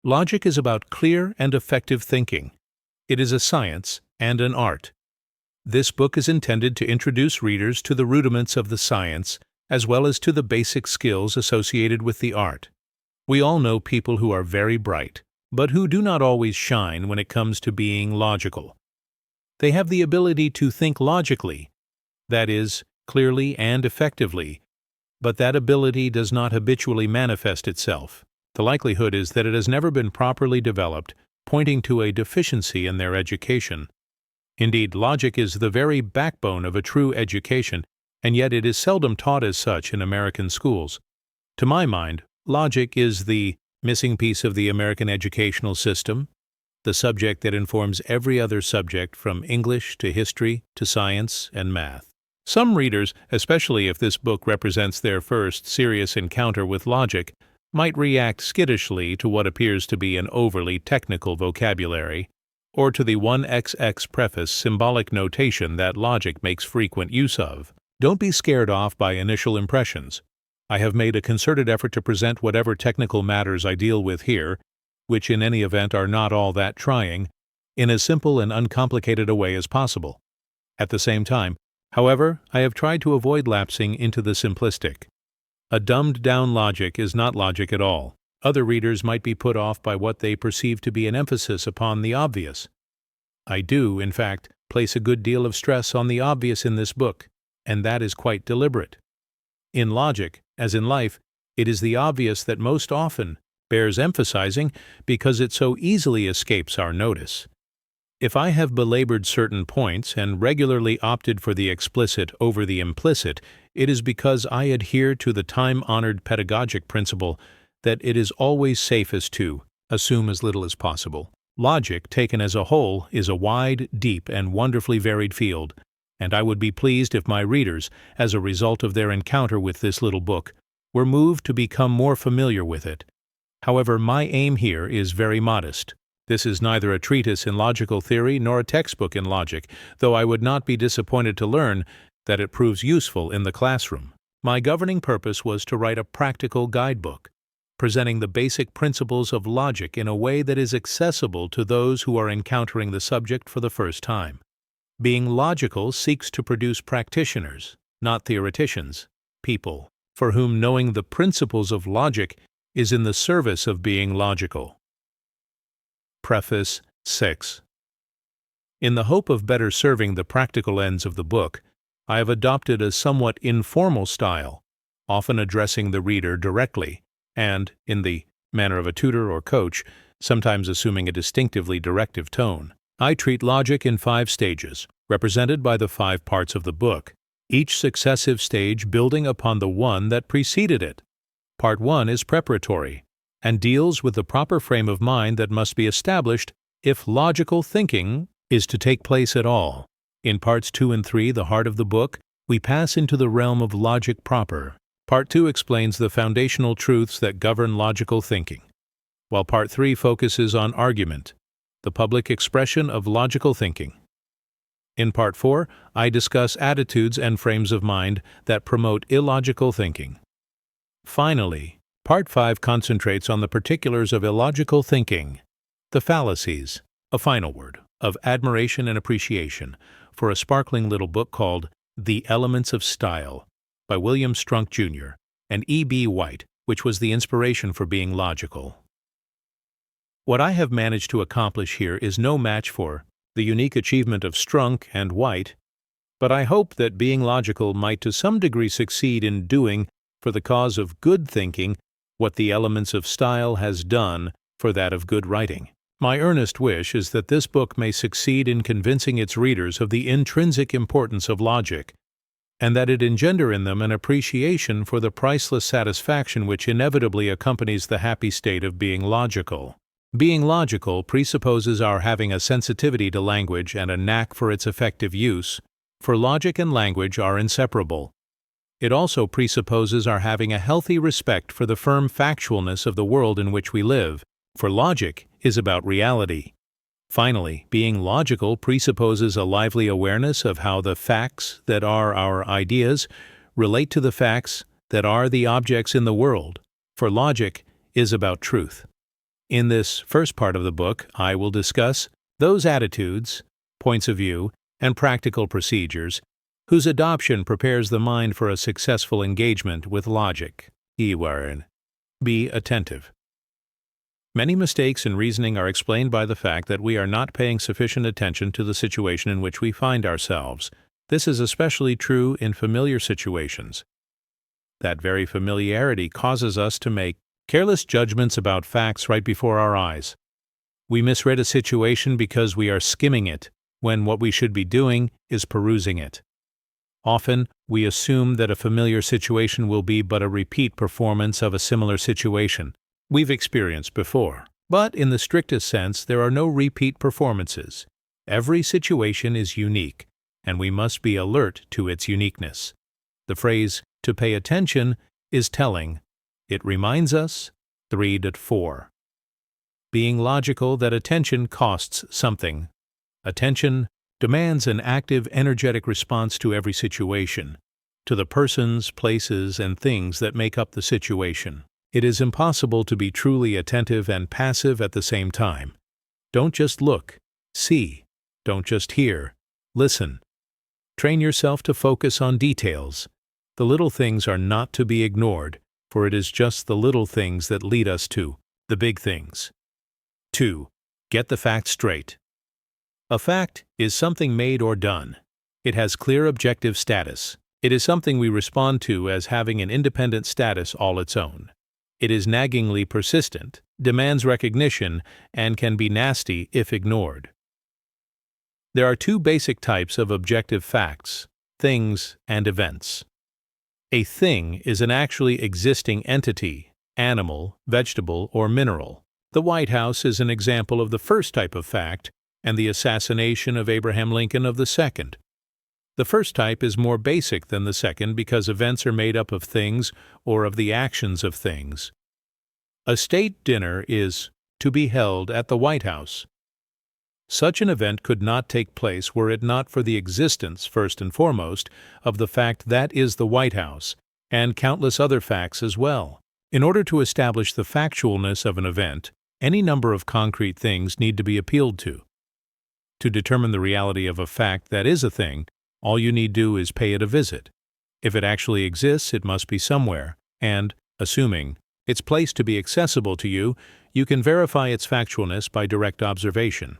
Logic is about clear and effective thinking. It is a science and an art. This book is intended to introduce readers to the rudiments of the science, as well as to the basic skills associated with the art. We all know people who are very bright, but who do not always shine when it comes to being logical. They have the ability to think logically, that is, clearly and effectively, but that ability does not habitually manifest itself. The likelihood is that it has never been properly developed, pointing to a deficiency in their education. Indeed, logic is the very backbone of a true education, and yet it is seldom taught as such in American schools. To my mind, logic is the missing piece of the American educational system, the subject that informs every other subject from English to history to science and math. Some readers, especially if this book represents their first serious encounter with logic, might react skittishly to what appears to be an overly technical vocabulary, or to the 1xx preface symbolic notation that logic makes frequent use of. Don't be scared off by initial impressions. I have made a concerted effort to present whatever technical matters I deal with here, which in any event are not all that trying, in as simple and uncomplicated a way as possible. At the same time, however, I have tried to avoid lapsing into the simplistic. A dumbed-down logic is not logic at all. Other readers might be put off by what they perceive to be an emphasis upon the obvious. I do, in fact, place a good deal of stress on the obvious in this book, and that is quite deliberate. In logic, as in life, it is the obvious that most often bears emphasizing because it so easily escapes our notice. If I have belabored certain points and regularly opted for the explicit over the implicit, it is because I adhere to the time-honored pedagogic principle that it is always safest to assume as little as possible. Logic, taken as a whole, is a wide, deep, and wonderfully varied field, and I would be pleased if my readers, as a result of their encounter with this little book, were moved to become more familiar with it. However, my aim here is very modest. This is neither a treatise in logical theory nor a textbook in logic, though I would not be disappointed to learn that it proves useful in the classroom. My governing purpose was to write a practical guidebook, presenting the basic principles of logic in a way that is accessible to those who are encountering the subject for the first time. Being logical seeks to produce practitioners, not theoreticians, people for whom knowing the principles of logic is in the service of being logical. Preface 6. In the hope of better serving the practical ends of the book, I have adopted a somewhat informal style, often addressing the reader directly, and, in the manner of a tutor or coach, sometimes assuming a distinctively directive tone. I treat logic in 5 stages, represented by the 5 parts of the book, each successive stage building upon the one that preceded it. Part 1 is preparatory, and deals with the proper frame of mind that must be established if logical thinking is to take place at all. In Parts 2 and 3, the heart of the book, we pass into the realm of logic proper. Part 2 explains the foundational truths that govern logical thinking, while Part 3 focuses on argument, the public expression of logical thinking. In Part 4, I discuss attitudes and frames of mind that promote illogical thinking. Finally, Part 5 concentrates on the particulars of illogical thinking, the fallacies, a final word, of admiration and appreciation, for a sparkling little book called The Elements of Style by William Strunk, Jr. and E.B. White, which was the inspiration for being logical. What I have managed to accomplish here is no match for the unique achievement of Strunk and White, but I hope that being logical might to some degree succeed in doing, for the cause of good thinking, what the Elements of Style has done for that of good writing. My earnest wish is that this book may succeed in convincing its readers of the intrinsic importance of logic, and that it engender in them an appreciation for the priceless satisfaction which inevitably accompanies the happy state of being logical. Being logical presupposes our having a sensitivity to language and a knack for its effective use, for logic and language are inseparable. It also presupposes our having a healthy respect for the firm factualness of the world in which we live, for logic is about reality. Finally, being logical presupposes a lively awareness of how the facts that are our ideas relate to the facts that are the objects in the world, for logic is about truth. In this first part of the book, I will discuss those attitudes, points of view, and practical procedures whose adoption prepares the mind for a successful engagement with logic. Be attentive. Many mistakes in reasoning are explained by the fact that we are not paying sufficient attention to the situation in which we find ourselves. This is especially true in familiar situations. That very familiarity causes us to make careless judgments about facts right before our eyes. We misread a situation because we are skimming it, when what we should be doing is perusing it. Often, we assume that a familiar situation will be but a repeat performance of a similar situation we've experienced before. But in the strictest sense, there are no repeat performances. Every situation is unique, and we must be alert to its uniqueness. The phrase, to pay attention, is telling. It reminds us, 3.4. Being logical that attention costs something. Attention demands an active, energetic response to every situation, to the persons, places, and things that make up the situation. It is impossible to be truly attentive and passive at the same time. Don't just look, see. Don't just hear, listen. Train yourself to focus on details. The little things are not to be ignored, for it is just the little things that lead us to the big things. 2. Get the facts straight. A fact is something made or done. It has clear objective status. It is something we respond to as having an independent status all its own. It is naggingly persistent, demands recognition, and can be nasty if ignored. There are two basic types of objective facts: things and events. A thing is an actually existing entity, animal, vegetable, or mineral. The White House is an example of the first type of fact, and the assassination of Abraham Lincoln of the second. The first type is more basic than the second because events are made up of things or of the actions of things. A state dinner is to be held at the White House. Such an event could not take place were it not for the existence, first and foremost, of the fact that is the White House, and countless other facts as well. In order to establish the factualness of an event, any number of concrete things need to be appealed to. To determine the reality of a fact that is a thing, all you need do is pay it a visit. If it actually exists, it must be somewhere, and, assuming its place to be accessible to you, you can verify its factualness by direct observation.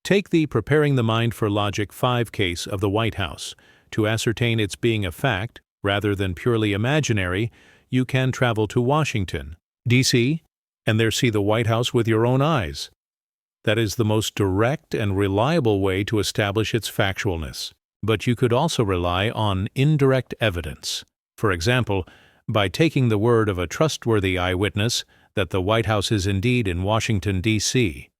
Take the Preparing the Mind for Logic 5 case of the White House. To ascertain its being a fact, rather than purely imaginary, you can travel to Washington, D.C., and there see the White House with your own eyes. That is the most direct and reliable way to establish its factualness. But you could also rely on indirect evidence. For example, by taking the word of a trustworthy eyewitness that the White House is indeed in Washington, D.C.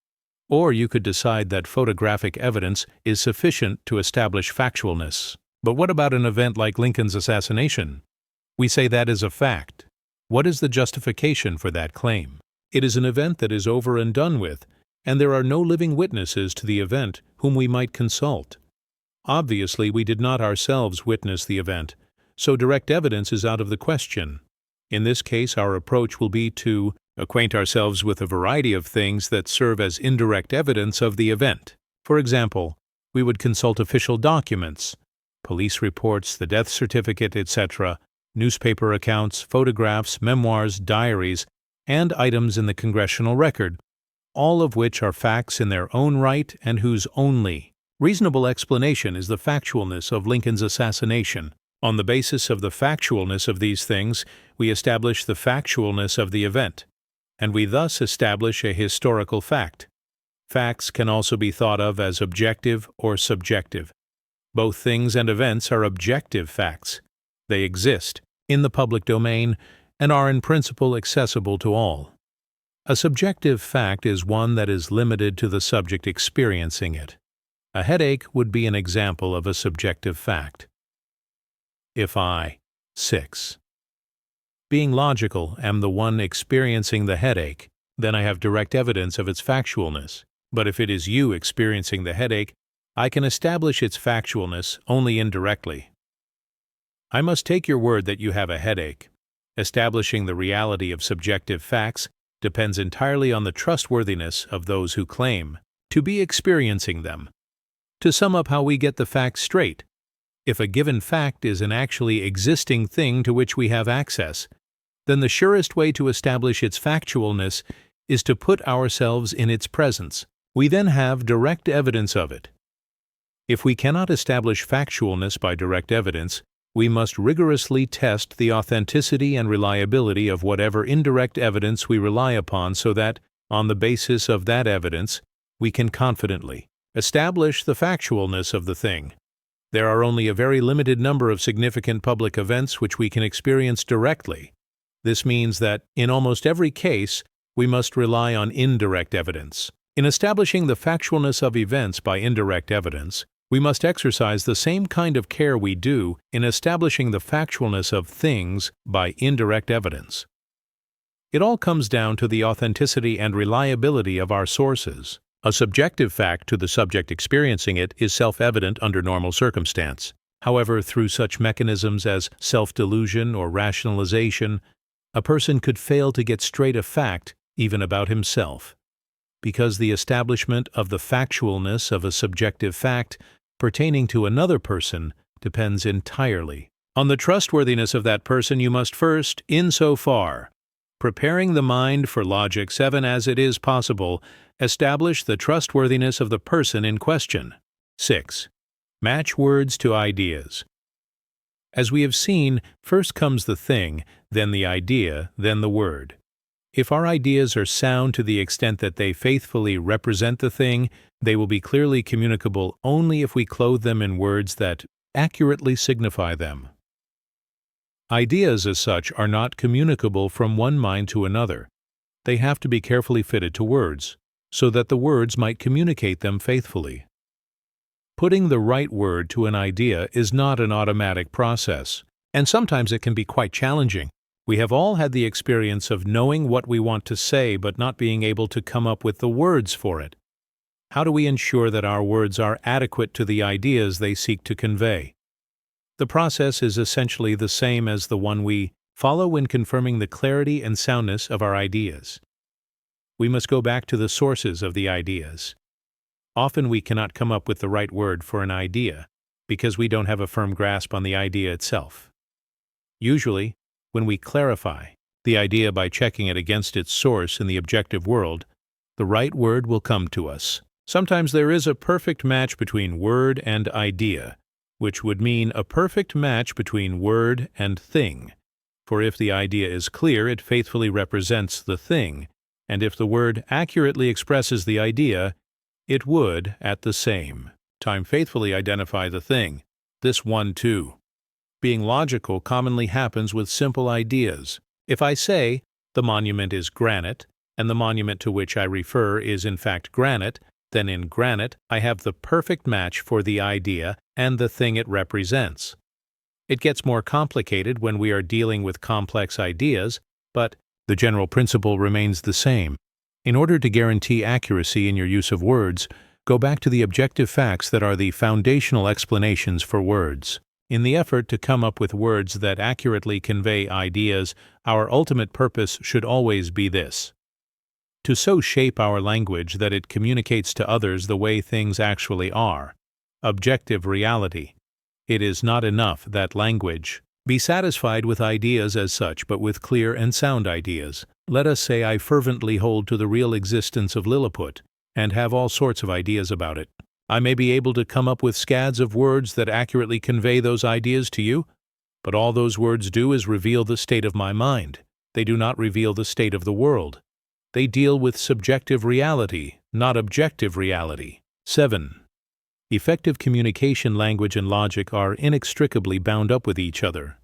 Or you could decide that photographic evidence is sufficient to establish factualness. But what about an event like Lincoln's assassination? We say that is a fact. What is the justification for that claim? It is an event that is over and done with, and there are no living witnesses to the event whom we might consult. Obviously, we did not ourselves witness the event, so direct evidence is out of the question. In this case, our approach will be to acquaint ourselves with a variety of things that serve as indirect evidence of the event. For example, we would consult official documents, police reports, the death certificate, etc., newspaper accounts, photographs, memoirs, diaries, and items in the congressional record, all of which are facts in their own right and whose only reasonable explanation is the factualness of Lincoln's assassination. On the basis of the factualness of these things, we establish the factualness of the event, and we thus establish a historical fact. Facts can also be thought of as objective or subjective. Both things and events are objective facts. They exist in the public domain and are in principle accessible to all. A subjective fact is one that is limited to the subject experiencing it. A headache would be an example of a subjective fact. If I, 6. Being logical, am the one experiencing the headache, then I have direct evidence of its factualness. But if it is you experiencing the headache, I can establish its factualness only indirectly. I must take your word that you have a headache. Establishing the reality of subjective facts depends entirely on the trustworthiness of those who claim to be experiencing them. To sum up how we get the facts straight, if a given fact is an actually existing thing to which we have access, then the surest way to establish its factualness is to put ourselves in its presence. We then have direct evidence of it. If we cannot establish factualness by direct evidence, we must rigorously test the authenticity and reliability of whatever indirect evidence we rely upon so that, on the basis of that evidence, we can confidently establish the factualness of the thing. There are only a very limited number of significant public events which we can experience directly. This means that, in almost every case, we must rely on indirect evidence. In establishing the factualness of events by indirect evidence, we must exercise the same kind of care we do in establishing the factualness of things by indirect evidence. It all comes down to the authenticity and reliability of our sources. A subjective fact to the subject experiencing it is self-evident under normal circumstance. However, through such mechanisms as self-delusion or rationalization, a person could fail to get straight a fact even about himself, because the establishment of the factualness of a subjective fact pertaining to another person depends entirely on the trustworthiness of that person. You must first, insofar, preparing the mind for logic 7 as it is possible, establish the trustworthiness of the person in question. 6. Match words to ideas. As we have seen, first comes the thing, then the idea, then the word. If our ideas are sound to the extent that they faithfully represent the thing, they will be clearly communicable only if we clothe them in words that accurately signify them. Ideas as such are not communicable from one mind to another. They have to be carefully fitted to words, so that the words might communicate them faithfully. Putting the right word to an idea is not an automatic process, and sometimes it can be quite challenging. We have all had the experience of knowing what we want to say but not being able to come up with the words for it. How do we ensure that our words are adequate to the ideas they seek to convey? The process is essentially the same as the one we follow in confirming the clarity and soundness of our ideas. We must go back to the sources of the ideas. Often we cannot come up with the right word for an idea because we don't have a firm grasp on the idea itself. Usually, when we clarify the idea by checking it against its source in the objective world, the right word will come to us. Sometimes there is a perfect match between word and idea, which would mean a perfect match between word and thing. For if the idea is clear, it faithfully represents the thing, and if the word accurately expresses the idea, it would, at the same time, faithfully identify the thing. This one, too, being logical, commonly happens with simple ideas. If I say, the monument is granite, and the monument to which I refer is in fact granite, then in granite I have the perfect match for the idea and the thing it represents. It gets more complicated when we are dealing with complex ideas, but the general principle remains the same. In order to guarantee accuracy in your use of words, go back to the objective facts that are the foundational explanations for words. In the effort to come up with words that accurately convey ideas, our ultimate purpose should always be this: to so shape our language that it communicates to others the way things actually are, objective reality. It is not enough that language be satisfied with ideas as such, but with clear and sound ideas. Let us say I fervently hold to the real existence of Lilliput, and have all sorts of ideas about it. I may be able to come up with scads of words that accurately convey those ideas to you, but all those words do is reveal the state of my mind. They do not reveal the state of the world. They deal with subjective reality, not objective reality. 7. Effective communication, language, and logic are inextricably bound up with each other.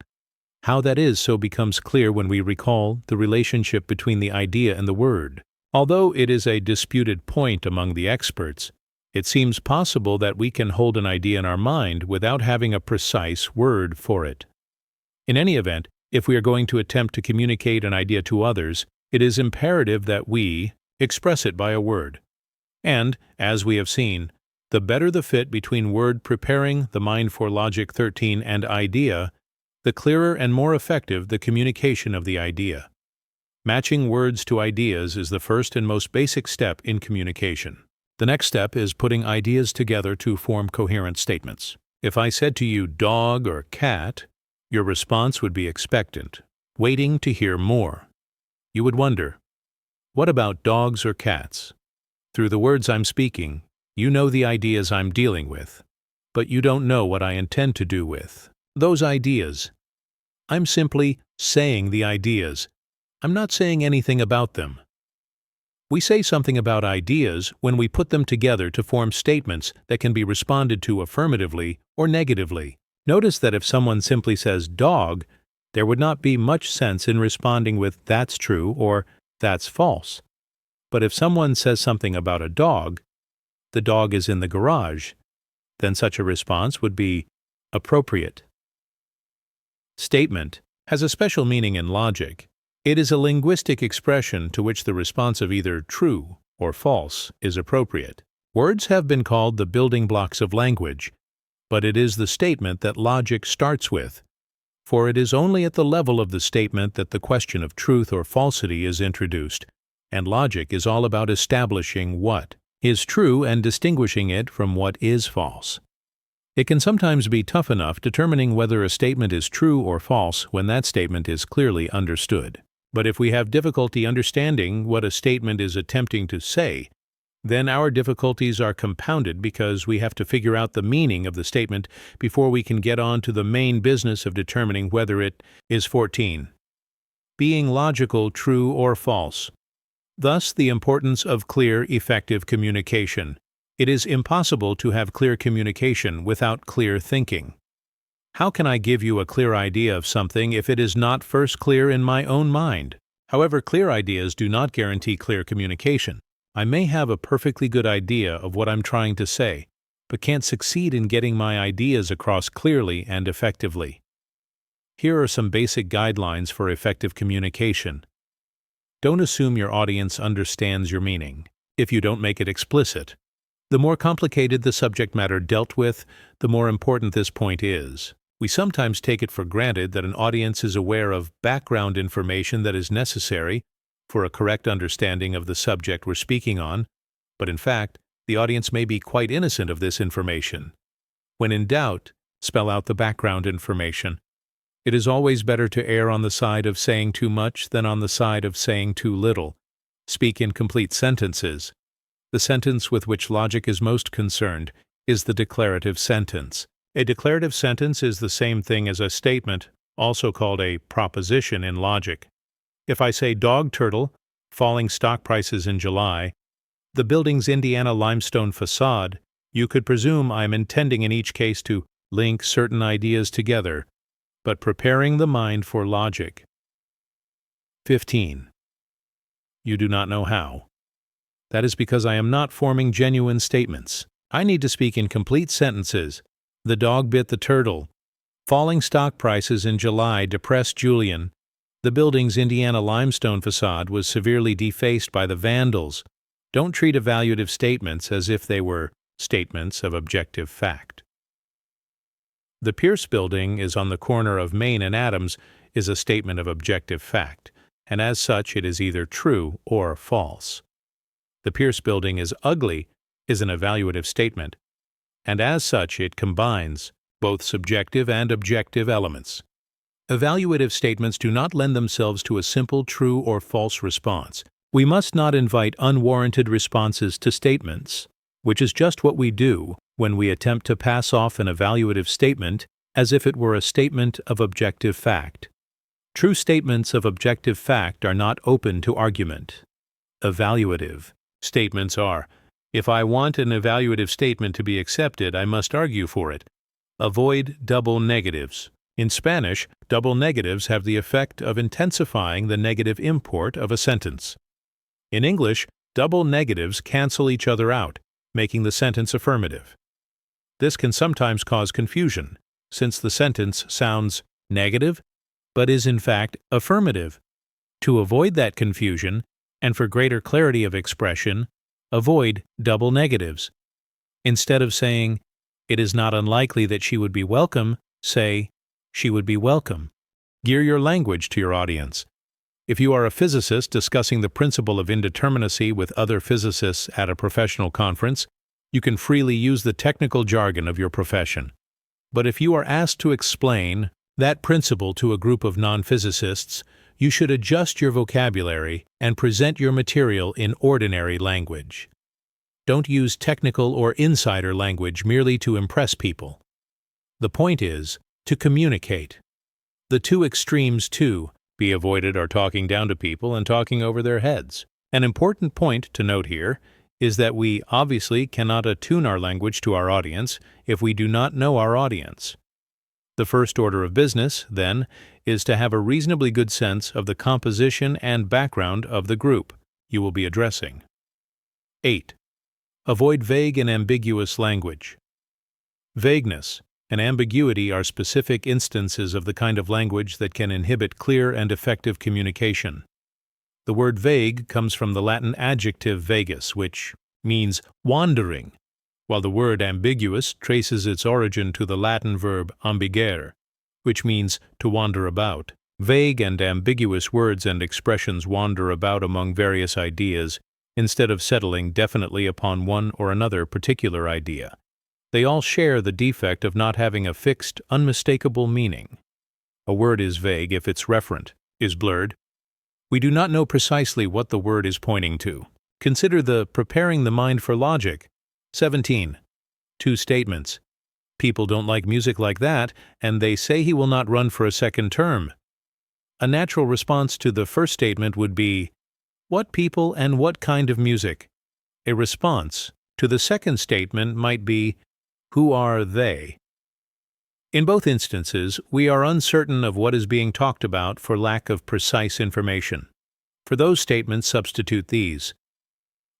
How that is so becomes clear when we recall the relationship between the idea and the word. Although it is a disputed point among the experts, it seems possible that we can hold an idea in our mind without having a precise word for it. In any event, if we are going to attempt to communicate an idea to others, it is imperative that we express it by a word. And, as we have seen, the better the fit between word preparing the mind for logic 13 and idea, the clearer and more effective the communication of the idea. Matching words to ideas is the first and most basic step in communication. The next step is putting ideas together to form coherent statements. If I said to you dog or cat, your response would be expectant, waiting to hear more. You would wonder, what about dogs or cats? Through the words I'm speaking, you know the ideas I'm dealing with, but you don't know what I intend to do with those ideas. I'm simply saying the ideas. I'm not saying anything about them. We say something about ideas when we put them together to form statements that can be responded to affirmatively or negatively. Notice that if someone simply says dog, there would not be much sense in responding with that's true or that's false. But if someone says something about a dog, the dog is in the garage, then such a response would be appropriate. Statement has a special meaning in logic. It is a linguistic expression to which the response of either true or false is appropriate. Words have been called the building blocks of language, but it is the statement that logic starts with, for it is only at the level of the statement that the question of truth or falsity is introduced, and logic is all about establishing what is true and distinguishing it from what is false. It can sometimes be tough enough determining whether a statement is true or false when that statement is clearly understood. But if we have difficulty understanding what a statement is attempting to say, then our difficulties are compounded because we have to figure out the meaning of the statement before we can get on to the main business of determining whether it is 14. Being logical, true or false. Thus, the importance of clear, effective communication. It is impossible to have clear communication without clear thinking. How can I give you a clear idea of something if it is not first clear in my own mind? However, clear ideas do not guarantee clear communication. I may have a perfectly good idea of what I'm trying to say, but can't succeed in getting my ideas across clearly and effectively. Here are some basic guidelines for effective communication. Don't assume your audience understands your meaning if you don't make it explicit. The more complicated the subject matter dealt with, the more important this point is. We sometimes take it for granted that an audience is aware of background information that is necessary for a correct understanding of the subject we're speaking on, but in fact, the audience may be quite innocent of this information. When in doubt, spell out the background information. It is always better to err on the side of saying too much than on the side of saying too little. Speak in complete sentences. The sentence with which logic is most concerned is the declarative sentence. A declarative sentence is the same thing as a statement, also called a proposition in logic. If I say dog turtle, falling stock prices in July, the building's Indiana limestone facade, you could presume I am intending in each case to link certain ideas together, but preparing the mind for logic. 15. You do not know how. That is because I am not forming genuine statements. I need to speak in complete sentences. The dog bit the turtle. Falling stock prices in July depressed Julian. The building's Indiana limestone facade was severely defaced by the vandals. Don't treat evaluative statements as if they were statements of objective fact. The Pierce Building is on the corner of Main and Adams is a statement of objective fact, and as such it is either true or false. The Pierce Building is ugly is an evaluative statement, and as such it combines both subjective and objective elements. Evaluative statements do not lend themselves to a simple true or false response. We must not invite unwarranted responses to statements, which is just what we do when we attempt to pass off an evaluative statement as if it were a statement of objective fact. True statements of objective fact are not open to argument. Evaluative statements are. If I want an evaluative statement to be accepted, I must argue for it. Avoid double negatives. In Spanish, double negatives have the effect of intensifying the negative import of a sentence. In English, double negatives cancel each other out, making the sentence affirmative. This can sometimes cause confusion, since the sentence sounds negative, but is in fact affirmative. To avoid that confusion, and for greater clarity of expression, avoid double negatives. Instead of saying, "It is not unlikely that she would be welcome," say, "She would be welcome." Gear your language to your audience. If you are a physicist discussing the principle of indeterminacy with other physicists at a professional conference, you can freely use the technical jargon of your profession. But if you are asked to explain that principle to a group of non-physicists, you should adjust your vocabulary and present your material in ordinary language. Don't use technical or insider language merely to impress people. The point is to communicate. The two extremes, too, be avoided are talking down to people and talking over their heads. An important point to note here is that we obviously cannot attune our language to our audience if we do not know our audience. The first order of business, then, is to have a reasonably good sense of the composition and background of the group you will be addressing. 8. Avoid vague and ambiguous language. Vagueness and ambiguity are specific instances of the kind of language that can inhibit clear and effective communication. The word vague comes from the Latin adjective vagus, which means wandering, while the word ambiguous traces its origin to the Latin verb ambigere, which means to wander about. Vague and ambiguous words and expressions wander about among various ideas instead of settling definitely upon one or another particular idea. They all share the defect of not having a fixed, unmistakable meaning. A word is vague if its referent is blurred. We do not know precisely what the word is pointing to. Consider the preparing the mind for logic. 17. 2 statements. People don't like music like that, and they say he will not run for a second term. A natural response to the first statement would be, what people and what kind of music? A response to the second statement might be, who are they? In both instances, we are uncertain of what is being talked about for lack of precise information. For those statements, substitute these.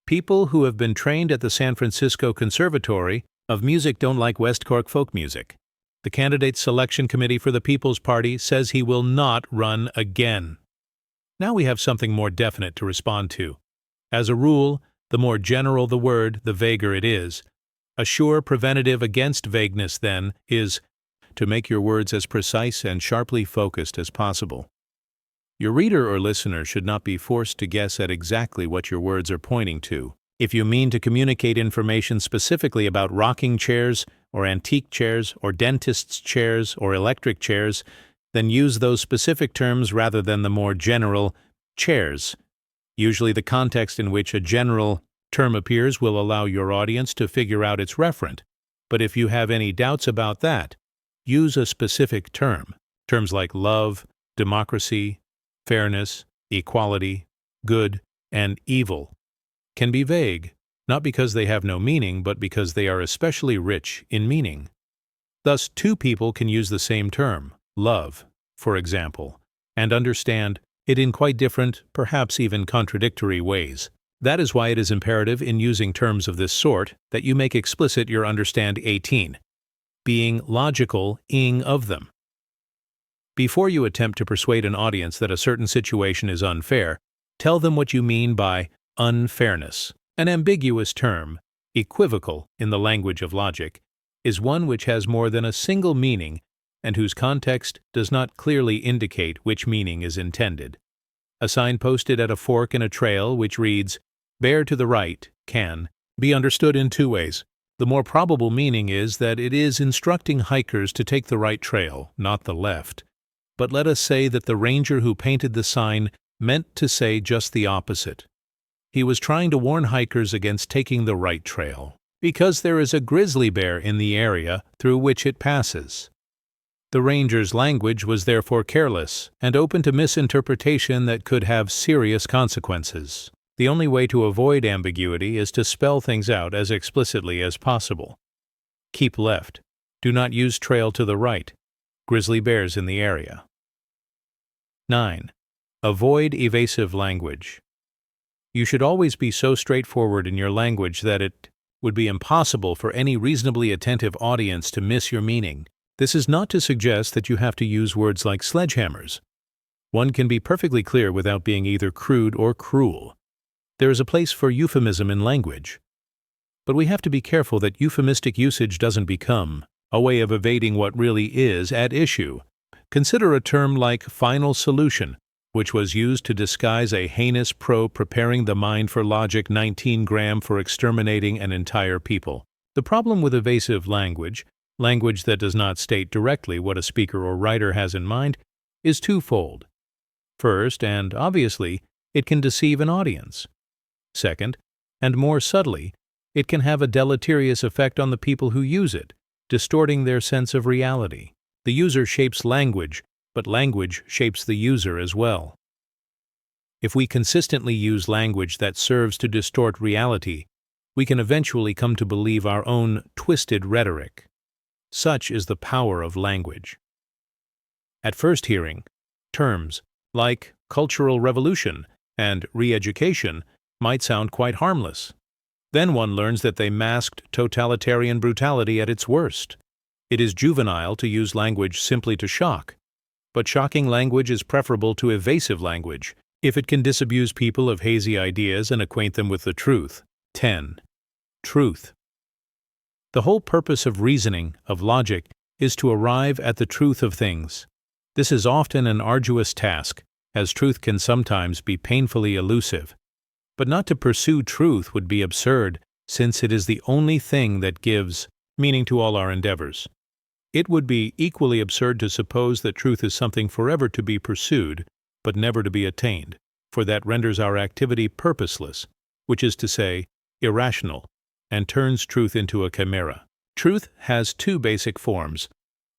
People who have been trained at the San Francisco Conservatory of Music don't like West Cork folk music. The candidate selection committee for the People's Party says he will not run again. Now we have something more definite to respond to. As a rule, the more general the word, the vaguer it is. A sure preventative against vagueness, then, is to make your words as precise and sharply focused as possible. Your reader or listener should not be forced to guess at exactly what your words are pointing to. If you mean to communicate information specifically about rocking chairs, or antique chairs, or dentist's chairs, or electric chairs, then use those specific terms rather than the more general chairs. Usually the context in which a general term appears will allow your audience to figure out its referent, but if you have any doubts about that, use a specific term. Terms like love, democracy, fairness, equality, good, and evil can be vague, not because they have no meaning, but because they are especially rich in meaning. Thus, two people can use the same term, love, for example, and understand it in quite different, perhaps even contradictory ways. That is why it is imperative in using terms of this sort that you make explicit your understand 18, being logical-ing of them. Before you attempt to persuade an audience that a certain situation is unfair, tell them what you mean by unfairness. An ambiguous term, equivocal in the language of logic, is one which has more than a single meaning and whose context does not clearly indicate which meaning is intended. A sign posted at a fork in a trail which reads, "Bear to the right," can be understood in two ways. The more probable meaning is that it is instructing hikers to take the right trail, not the left. But let us say that the ranger who painted the sign meant to say just the opposite. He was trying to warn hikers against taking the right trail, because there is a grizzly bear in the area through which it passes. The ranger's language was therefore careless and open to misinterpretation that could have serious consequences. The only way to avoid ambiguity is to spell things out as explicitly as possible. Keep left. Do not use trail to the right. Grizzly bears in the area. 9. Avoid evasive language. You should always be so straightforward in your language that it would be impossible for any reasonably attentive audience to miss your meaning. This is not to suggest that you have to use words like sledgehammers. One can be perfectly clear without being either crude or cruel. There is a place for euphemism in language. But we have to be careful that euphemistic usage doesn't become a way of evading what really is at issue. Consider a term like final solution, which was used to disguise a heinous probe preparing the mind for logic 19-gram for exterminating an entire people. The problem with evasive language, language that does not state directly what a speaker or writer has in mind, is twofold. First, and obviously, it can deceive an audience. Second, and more subtly, it can have a deleterious effect on the people who use it, distorting their sense of reality. The user shapes language, but language shapes the user as well. If we consistently use language that serves to distort reality, we can eventually come to believe our own twisted rhetoric. Such is the power of language. At first hearing, terms like cultural revolution and re-education might sound quite harmless. Then one learns that they masked totalitarian brutality at its worst. It is juvenile to use language simply to shock, but shocking language is preferable to evasive language if it can disabuse people of hazy ideas and acquaint them with the truth. 10. Truth. The whole purpose of reasoning, of logic, is to arrive at the truth of things. This is often an arduous task, as truth can sometimes be painfully elusive. But not to pursue truth would be absurd, since it is the only thing that gives meaning to all our endeavors. It would be equally absurd to suppose that truth is something forever to be pursued, but never to be attained, for that renders our activity purposeless, which is to say, irrational, and turns truth into a chimera. Truth has two basic forms.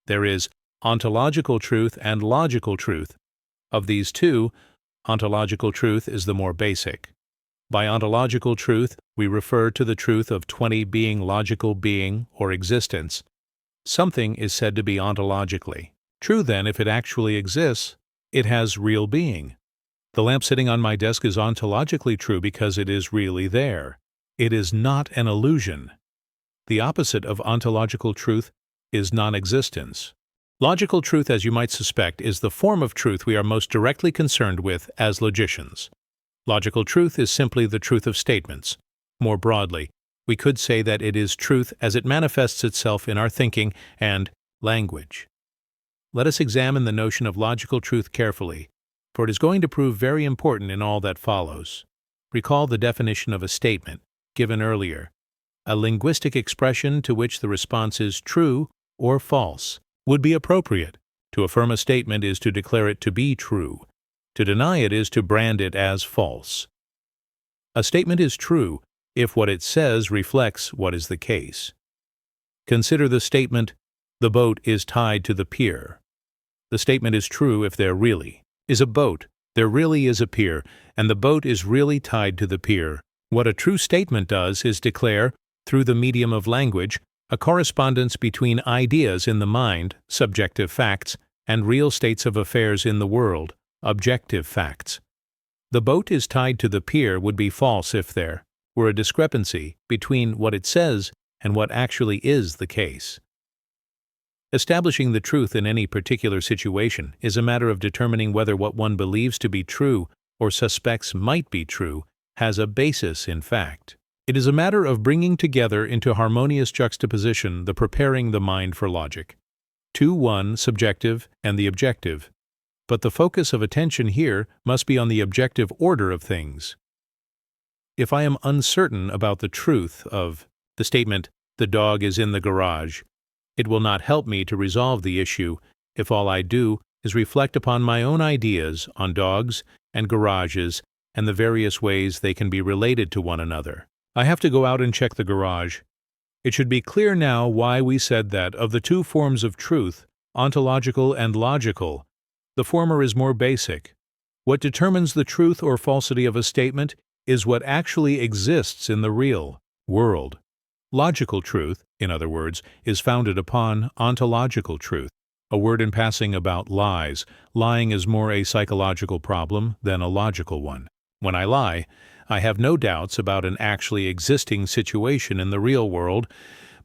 There is ontological truth and logical truth. Of these two, ontological truth is the more basic. By ontological truth, we refer to the truth of 20 being logical being or existence. Something is said to be ontologically true then if it actually exists. It has real being. The lamp sitting on my desk is ontologically true because it is really there. It is not an illusion. The opposite of ontological truth is non-existence. Logical truth, as you might suspect, is the form of truth we are most directly concerned with as logicians. Logical truth is simply the truth of statements. More broadly, we could say that it is truth as it manifests itself in our thinking and language. Let us examine the notion of logical truth carefully, for it is going to prove very important in all that follows. Recall the definition of a statement, given earlier, a linguistic expression to which the response is true or false. Would be appropriate. To affirm a statement is to declare it to be true. To deny it is to brand it as false. A statement is true if what it says reflects what is the case. Consider the statement, "The boat is tied to the pier." The statement is true if there really is a boat, there really is a pier, and the boat is really tied to the pier. What a true statement does is declare, through the medium of language, a correspondence between ideas in the mind, subjective facts, and real states of affairs in the world, objective facts. The boat is tied to the pier would be false if there were a discrepancy between what it says and what actually is the case. Establishing the truth in any particular situation is a matter of determining whether what one believes to be true or suspects might be true has a basis in fact. It is a matter of bringing together into harmonious juxtaposition the preparing the mind for logic. 2-1 subjective and the objective. But the focus of attention here must be on the objective order of things. If I am uncertain about the truth of the statement, "The dog is in the garage," it will not help me to resolve the issue if all I do is reflect upon my own ideas on dogs and garages and the various ways they can be related to one another. I have to go out and check the garage. It should be clear now why we said that of the two forms of truth, ontological and logical, the former is more basic. What determines the truth or falsity of a statement is what actually exists in the real world. Logical truth, in other words, is founded upon ontological truth. A word in passing about lies. Lying is more a psychological problem than a logical one. When I lie, I have no doubts about an actually existing situation in the real world,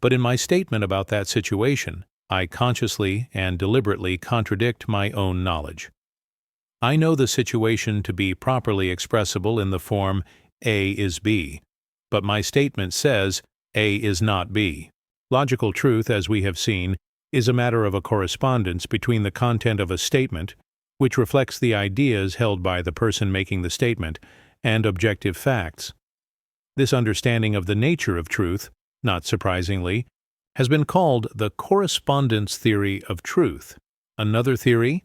but in my statement about that situation, I consciously and deliberately contradict my own knowledge. I know the situation to be properly expressible in the form A is B, but my statement says A is not B. Logical truth, as we have seen, is a matter of a correspondence between the content of a statement, which reflects the ideas held by the person making the statement, and objective facts. This understanding of the nature of truth, not surprisingly, has been called the correspondence theory of truth. Another theory,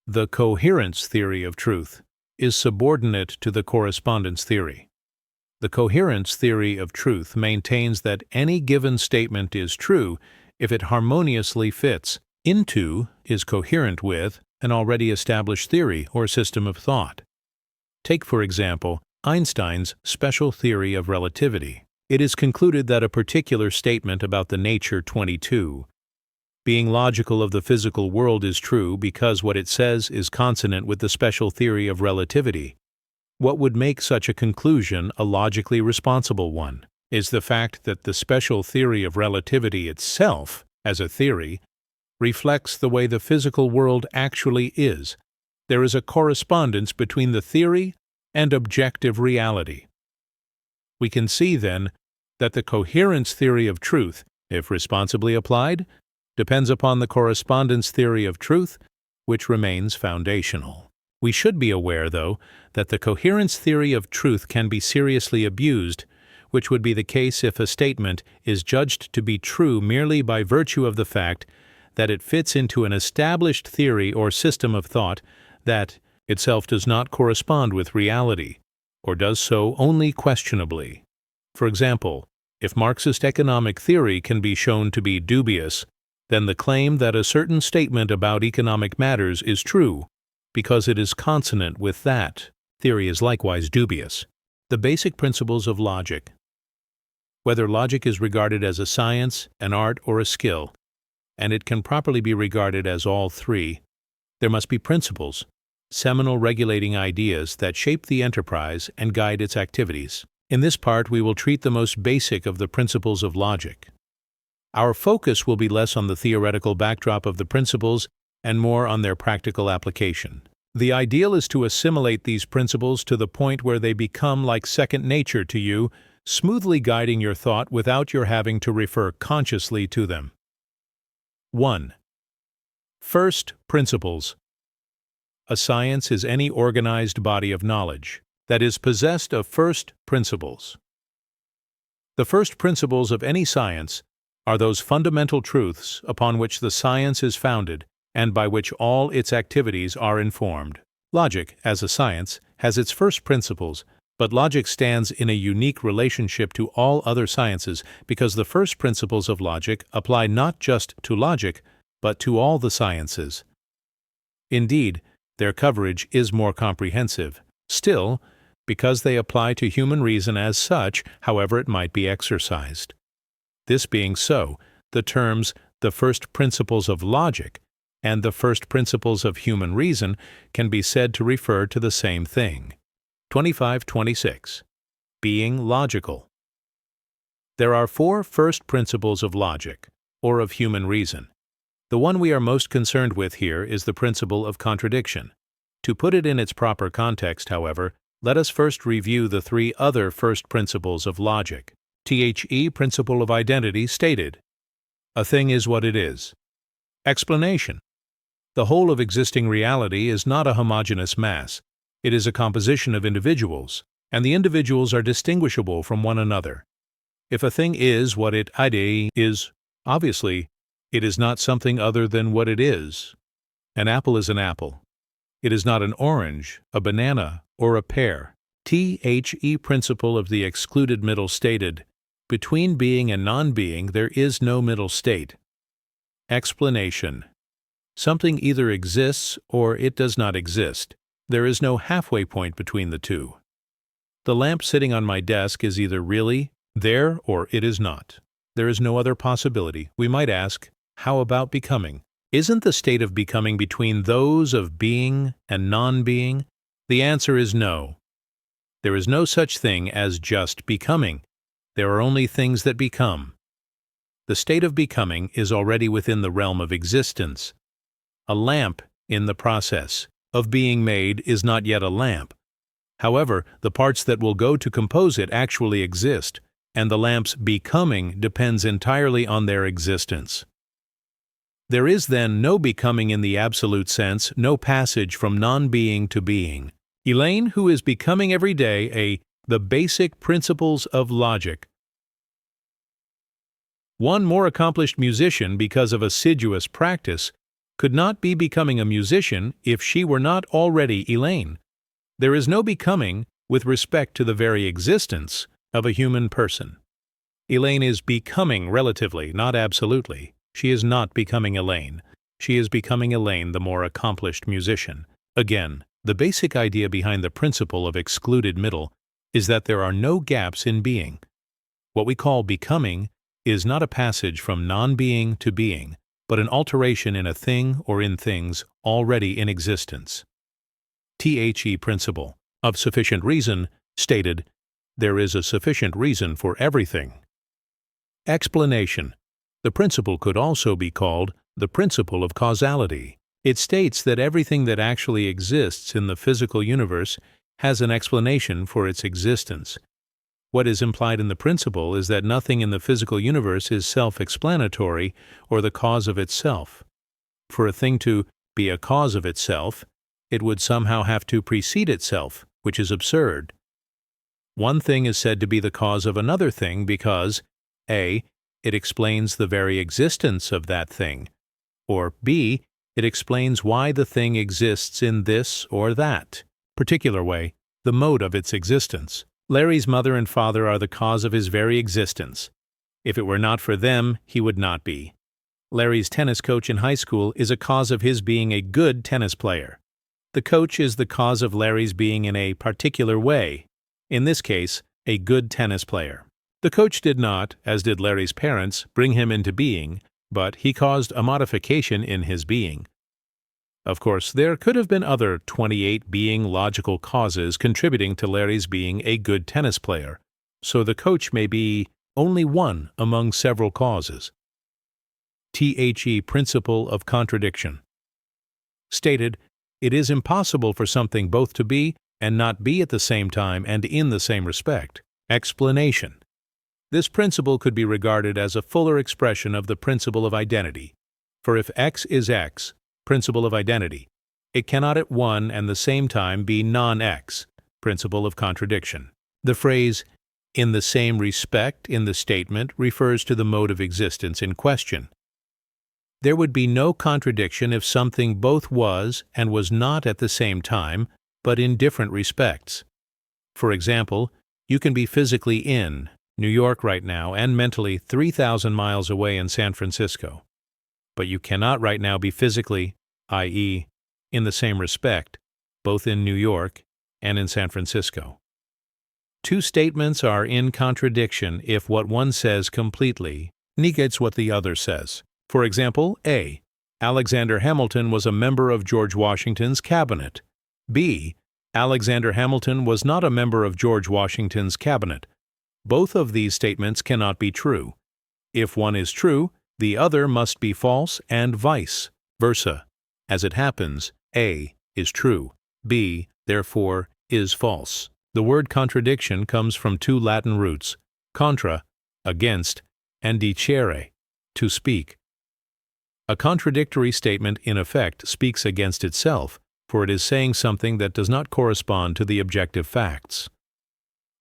the coherence theory of truth, is subordinate to the correspondence theory. The coherence theory of truth maintains that any given statement is true if it harmoniously fits into, is coherent with, an already established theory or system of thought. Take, for example, Einstein's special theory of relativity. It is concluded that a particular statement about the nature 22, being logical of the physical world, is true because what it says is consonant with the special theory of relativity. What would make such a conclusion a logically responsible one is the fact that the special theory of relativity itself, as a theory, reflects the way the physical world actually is. There is a correspondence between the theory and objective reality. We can see, then, that the coherence theory of truth, if responsibly applied, depends upon the correspondence theory of truth, which remains foundational. We should be aware, though, that the coherence theory of truth can be seriously abused, which would be the case if a statement is judged to be true merely by virtue of the fact that it fits into an established theory or system of thought that itself does not correspond with reality, or does so only questionably. For example, if Marxist economic theory can be shown to be dubious, then the claim that a certain statement about economic matters is true because it is consonant with that theory is likewise dubious. The basic principles of logic. Whether logic is regarded as a science, an art, or a skill, and it can properly be regarded as all three, there must be principles, seminal regulating ideas that shape the enterprise and guide its activities. In this part, we will treat the most basic of the principles of logic. Our focus will be less on the theoretical backdrop of the principles and more on their practical application. The ideal is to assimilate these principles to the point where they become like second nature to you, smoothly guiding your thought without your having to refer consciously to them. 1. First principles. A science is any organized body of knowledge that is possessed of first principles. The first principles of any science are those fundamental truths upon which the science is founded and by which all its activities are informed. Logic, as a science, has its first principles, but logic stands in a unique relationship to all other sciences because the first principles of logic apply not just to logic, but to all the sciences. Indeed, their coverage is more comprehensive. Still, because they apply to human reason as such, however it might be exercised. This being so, the terms the first principles of logic and the first principles of human reason can be said to refer to the same thing. 25.26. Being logical. There are four first principles of logic, or of human reason. The one we are most concerned with here is the principle of contradiction. To put it in its proper context, however, let us first review the three other first principles of logic. Principle of identity stated. A thing is what it is. Explanation. The whole of existing reality is not a homogeneous mass. It is a composition of individuals, and the individuals are distinguishable from one another. If a thing is what it is, obviously, it is not something other than what it is. An apple is an apple. It is not an orange, a banana, or a pear. Principle of the excluded middle stated. Between being and non-being there is no middle state. Explanation. Something either exists or it does not exist. There is no halfway point between the two. The lamp sitting on my desk is either really there or it is not. There is no other possibility. We might ask, how about becoming? Isn't the state of becoming between those of being and non-being? The answer is no. There is no such thing as just becoming. There are only things that become. The state of becoming is already within the realm of existence. A lamp in the process of being made is not yet a lamp. However, the parts that will go to compose it actually exist, and the lamp's becoming depends entirely on their existence. There is then no becoming in the absolute sense, no passage from non-being to being. Elaine, who is becoming every day the basic principles of logic. One more accomplished musician, because of assiduous practice, could not be becoming a musician if she were not already Elaine. There is no becoming with respect to the very existence of a human person. Elaine is becoming relatively, not absolutely. She is not becoming Elaine. She is becoming Elaine, the more accomplished musician. Again, the basic idea behind the principle of excluded middle is that there are no gaps in being. What we call becoming is not a passage from non-being to being, but an alteration in a thing or in things already in existence. The principle of sufficient reason stated, there is a sufficient reason for everything. Explanation. The principle could also be called the principle of causality. It states that everything that actually exists in the physical universe has an explanation for its existence. What is implied in the principle is that nothing in the physical universe is self-explanatory or the cause of itself. For a thing to be a cause of itself, it would somehow have to precede itself, which is absurd. One thing is said to be the cause of another thing because A. It explains the very existence of that thing, or B. It explains why the thing exists in this or that particular way, the mode of its existence. Larry's mother and father are the cause of his very existence. If it were not for them, he would not be. Larry's tennis coach in high school is a cause of his being a good tennis player. The coach is the cause of Larry's being in a particular way, in this case, a good tennis player. The coach did not, as did Larry's parents, bring him into being, but he caused a modification in his being. Of course, there could have been other 28 being logical causes contributing to Larry's being a good tennis player, so the coach may be only one among several causes. The principle of contradiction. Stated, it is impossible for something both to be and not be at the same time and in the same respect. Explanation. This principle could be regarded as a fuller expression of the principle of identity. For if X is X, principle of identity, it cannot at one and the same time be non-X, principle of contradiction. The phrase, in the same respect in the statement refers to the mode of existence in question. There would be no contradiction if something both was and was not at the same time, but in different respects. For example, you can be physically in New York right now and mentally 3,000 miles away in San Francisco. But you cannot right now be physically, i.e., in the same respect, both in New York and in San Francisco. Two statements are in contradiction if what one says completely negates what the other says. For example, A. Alexander Hamilton was a member of George Washington's cabinet. B. Alexander Hamilton was not a member of George Washington's cabinet. Both of these statements cannot be true. If one is true, the other must be false and vice versa. As it happens, A is true. B, therefore, is false. The word contradiction comes from two Latin roots, contra, against, and dicere, to speak. A contradictory statement, in effect, speaks against itself, for it is saying something that does not correspond to the objective facts.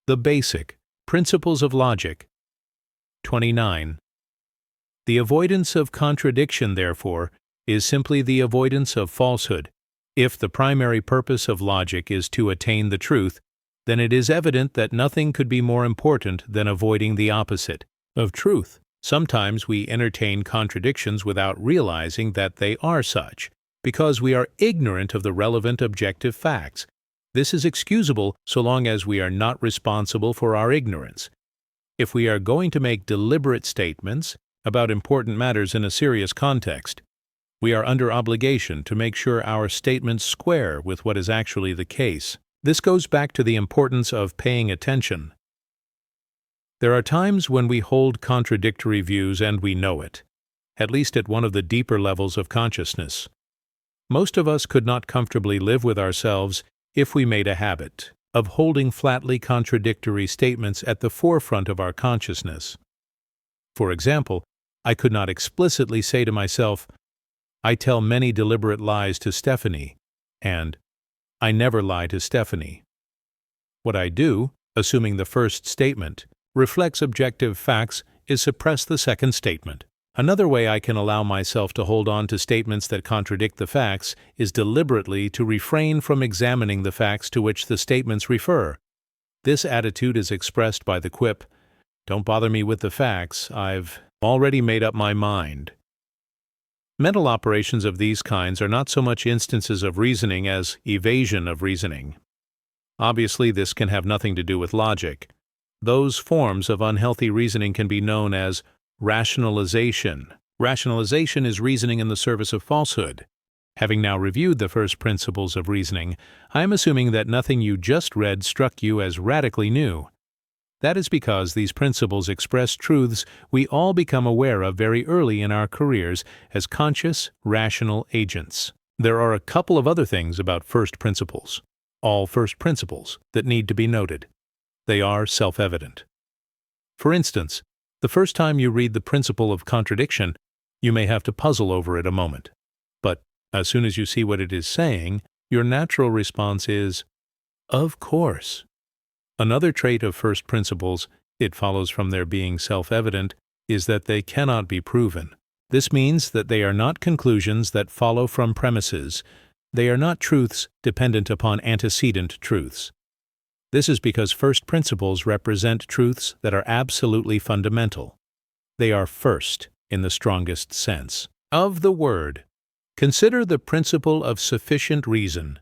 The basic principles of logic. 29. The avoidance of contradiction, therefore, is simply the avoidance of falsehood. If the primary purpose of logic is to attain the truth, then it is evident that nothing could be more important than avoiding the opposite of truth. Sometimes we entertain contradictions without realizing that they are such, because we are ignorant of the relevant objective facts. This is excusable so long as we are not responsible for our ignorance. If we are going to make deliberate statements about important matters in a serious context, we are under obligation to make sure our statements square with what is actually the case. This goes back to the importance of paying attention. There are times when we hold contradictory views and we know it, at least at one of the deeper levels of consciousness. Most of us could not comfortably live with ourselves if we made a habit of holding flatly contradictory statements at the forefront of our consciousness. For example, I could not explicitly say to myself, I tell many deliberate lies to Stephanie, and I never lie to Stephanie. What I do, assuming the first statement reflects objective facts, is suppress the second statement. Another way I can allow myself to hold on to statements that contradict the facts is deliberately to refrain from examining the facts to which the statements refer. This attitude is expressed by the quip, "Don't bother me with the facts, I've already made up my mind." Mental operations of these kinds are not so much instances of reasoning as evasion of reasoning. Obviously, this can have nothing to do with logic. Those forms of unhealthy reasoning can be known as rationalization. Rationalization is reasoning in the service of falsehood. Having now reviewed the first principles of reasoning, I am assuming that nothing you just read struck you as radically new. That is because these principles express truths we all become aware of very early in our careers as conscious, rational agents. There are a couple of other things about first principles, all first principles, that need to be noted. They are self-evident. For instance, the first time you read the principle of contradiction, you may have to puzzle over it a moment. But as soon as you see what it is saying, your natural response is, "Of course." Another trait of first principles, it follows from their being self-evident, is that they cannot be proven. This means that they are not conclusions that follow from premises. They are not truths dependent upon antecedent truths. This is because first principles represent truths that are absolutely fundamental. They are first in the strongest sense of the word. Consider the principle of sufficient reason.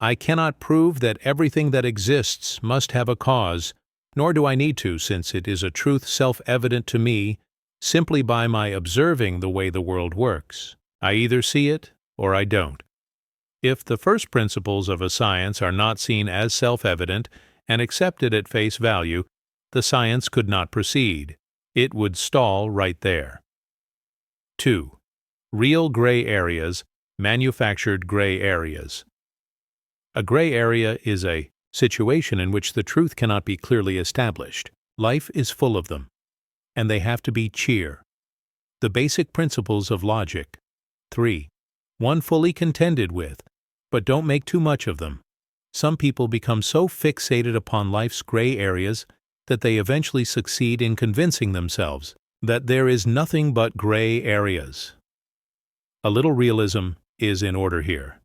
I cannot prove that everything that exists must have a cause, nor do I need to, since it is a truth self-evident to me simply by my observing the way the world works. I either see it or I don't. If the first principles of a science are not seen as self-evident and accepted at face value, the science could not proceed. It would stall right there. 2. Real gray areas, manufactured gray areas. A gray area is a situation in which the truth cannot be clearly established. Life is full of them, and they have to be cheer. The basic principles of logic. 3. One fully contended with, but don't make too much of them. Some people become so fixated upon life's gray areas that they eventually succeed in convincing themselves that there is nothing but gray areas. A little realism is in order here.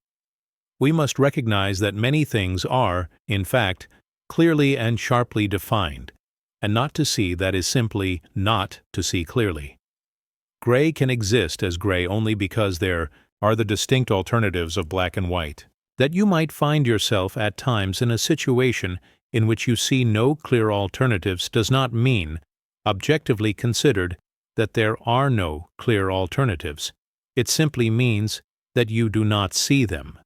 We must recognize that many things are, in fact, clearly and sharply defined, and not to see that is simply not to see clearly. Gray can exist as gray only because there are the distinct alternatives of black and white. That you might find yourself at times in a situation in which you see no clear alternatives does not mean, objectively considered, that there are no clear alternatives. It simply means that you do not see them.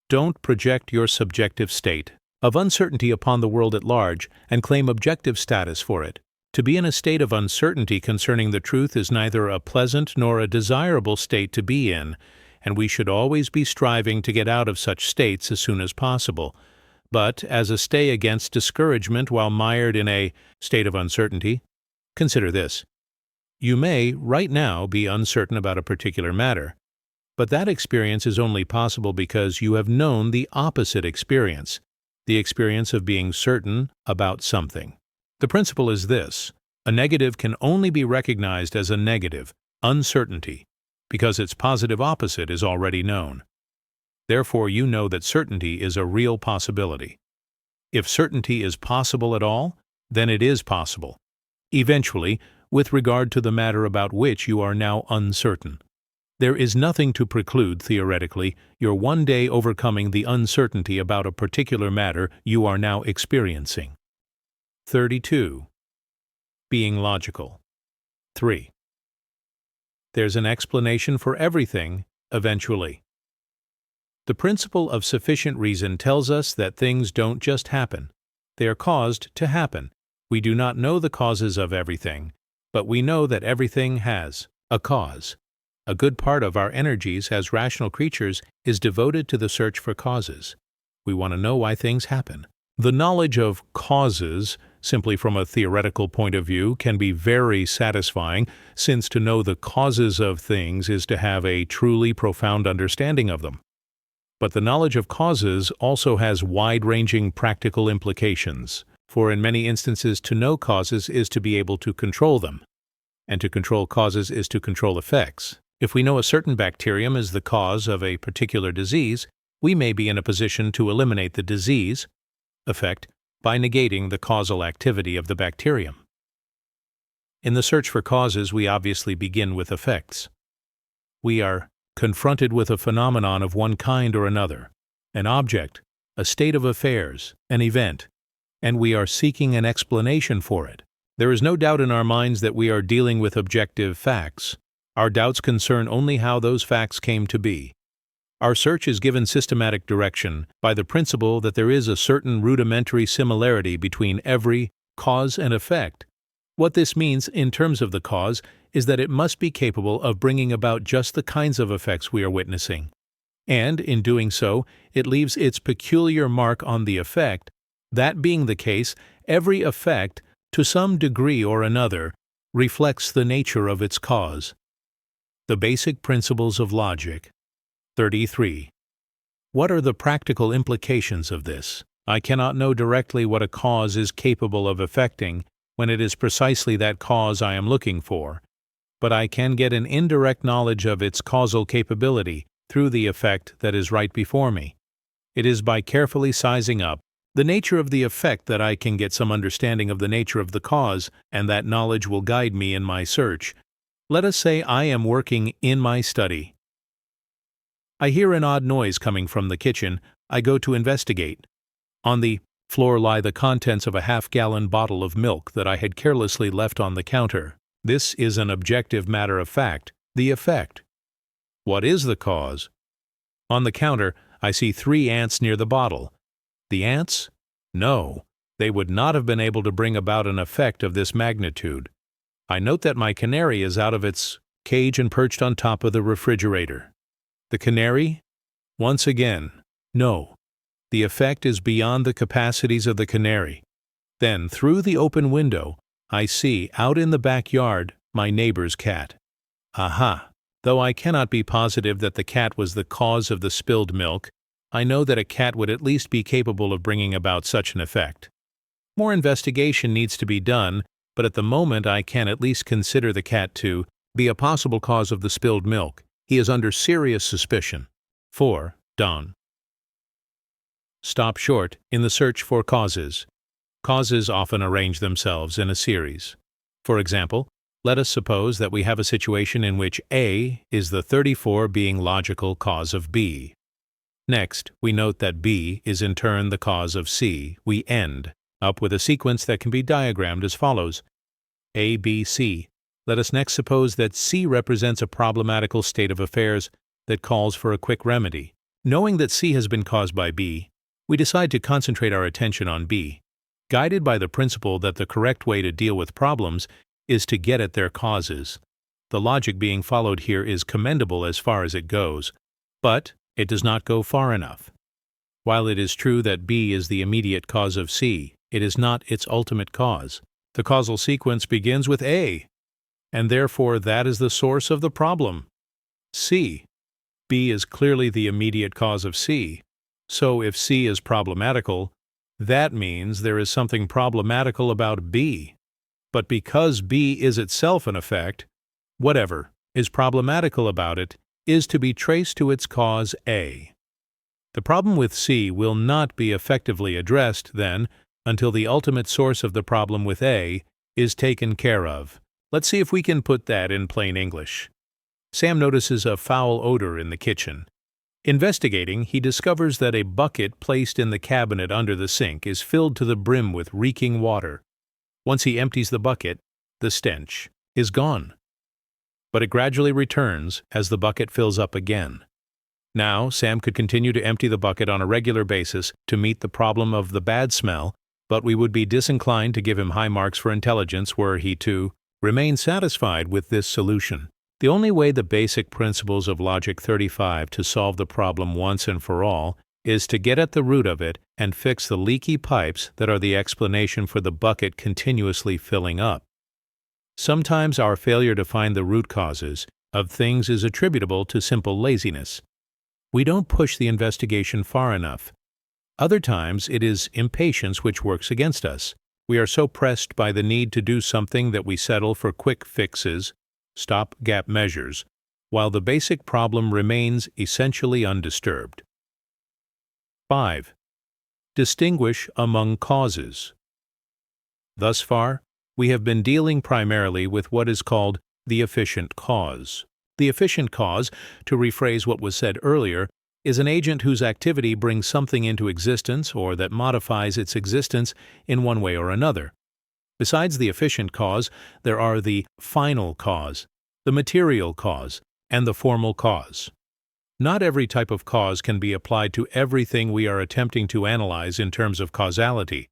Don't project your subjective state of uncertainty upon the world at large and claim objective status for it. To be in a state of uncertainty concerning the truth is neither a pleasant nor a desirable state to be in, and we should always be striving to get out of such states as soon as possible. But as a stay against discouragement while mired in a state of uncertainty, consider this. You may, right now, be uncertain about a particular matter, but that experience is only possible because you have known the opposite experience, the experience of being certain about something. The principle is this: a negative can only be recognized as a negative, uncertainty, because its positive opposite is already known. Therefore, you know that certainty is a real possibility. If certainty is possible at all, then it is possible, eventually, with regard to the matter about which you are now uncertain. There is nothing to preclude, theoretically, your one day overcoming the uncertainty about a particular matter you are now experiencing. 32. Being logical. 3. There's an explanation for everything, eventually. The principle of sufficient reason tells us that things don't just happen. They are caused to happen. We do not know the causes of everything, but we know that everything has a cause. A good part of our energies as rational creatures is devoted to the search for causes. We want to know why things happen. The knowledge of causes simply from a theoretical point of view, can be very satisfying, since to know the causes of things is to have a truly profound understanding of them. But the knowledge of causes also has wide-ranging practical implications, for in many instances to know causes is to be able to control them, and to control causes is to control effects. If we know a certain bacterium is the cause of a particular disease, we may be in a position to eliminate the disease effect by negating the causal activity of the bacterium. In the search for causes, we obviously begin with effects. We are confronted with a phenomenon of one kind or another, an object, a state of affairs, an event, and we are seeking an explanation for it. There is no doubt in our minds that we are dealing with objective facts. Our doubts concern only how those facts came to be. Our search is given systematic direction by the principle that there is a certain rudimentary similarity between every cause and effect. What this means in terms of the cause is that it must be capable of bringing about just the kinds of effects we are witnessing. And, in doing so, it leaves its peculiar mark on the effect. That being the case, every effect, to some degree or another, reflects the nature of its cause. The basic principles of logic. 33. What are the practical implications of this? I cannot know directly what a cause is capable of effecting when it is precisely that cause I am looking for, but I can get an indirect knowledge of its causal capability through the effect that is right before me. It is by carefully sizing up the nature of the effect that I can get some understanding of the nature of the cause, and that knowledge will guide me in my search. Let us say I am working in my study. I hear an odd noise coming from the kitchen. I go to investigate. On the floor lie the contents of a half-gallon bottle of milk that I had carelessly left on the counter. This is an objective matter of fact, the effect. What is the cause? On the counter, I see 3 ants near the bottle. The ants? No, they would not have been able to bring about an effect of this magnitude. I note that my canary is out of its cage and perched on top of the refrigerator. The canary? Once again, no. The effect is beyond the capacities of the canary. Then, through the open window, I see, out in the backyard, my neighbor's cat. Aha! Though I cannot be positive that the cat was the cause of the spilled milk, I know that a cat would at least be capable of bringing about such an effect. More investigation needs to be done, but at the moment I can at least consider the cat to be a possible cause of the spilled milk. He is under serious suspicion. 4. Done. Stop short in the search for causes. Causes often arrange themselves in a series. For example, let us suppose that we have a situation in which A is the 34 being logical cause of B. Next, we note that B is in turn the cause of C. We end up with a sequence that can be diagrammed as follows. A, B, C. Let us next suppose that C represents a problematical state of affairs that calls for a quick remedy. Knowing that C has been caused by B, we decide to concentrate our attention on B, guided by the principle that the correct way to deal with problems is to get at their causes. The logic being followed here is commendable as far as it goes, but it does not go far enough. While it is true that B is the immediate cause of C, it is not its ultimate cause. The causal sequence begins with A, and therefore that is the source of the problem. C. B is clearly the immediate cause of C. So if C is problematical, that means there is something problematical about B. But because B is itself an effect, whatever is problematical about it is to be traced to its cause A. The problem with C will not be effectively addressed, then, until the ultimate source of the problem with A is taken care of. Let's see if we can put that in plain English. Sam notices a foul odor in the kitchen. Investigating, he discovers that a bucket placed in the cabinet under the sink is filled to the brim with reeking water. Once he empties the bucket, the stench is gone. But it gradually returns as the bucket fills up again. Now, Sam could continue to empty the bucket on a regular basis to meet the problem of the bad smell, but we would be disinclined to give him high marks for intelligence were he to remain satisfied with this solution. The only way the basic principles of Logic 35 to solve the problem once and for all is to get at the root of it and fix the leaky pipes that are the explanation for the bucket continuously filling up. Sometimes our failure to find the root causes of things is attributable to simple laziness. We don't push the investigation far enough. Other times it is impatience which works against us. We are so pressed by the need to do something that we settle for quick fixes, stop-gap measures, while the basic problem remains essentially undisturbed. 5. Distinguish among causes. Thus far, we have been dealing primarily with what is called the efficient cause. The efficient cause, to rephrase what was said earlier, is an agent whose activity brings something into existence or that modifies its existence in one way or another. Besides the efficient cause, there are the final cause, the material cause, and the formal cause. Not every type of cause can be applied to everything we are attempting to analyze in terms of causality,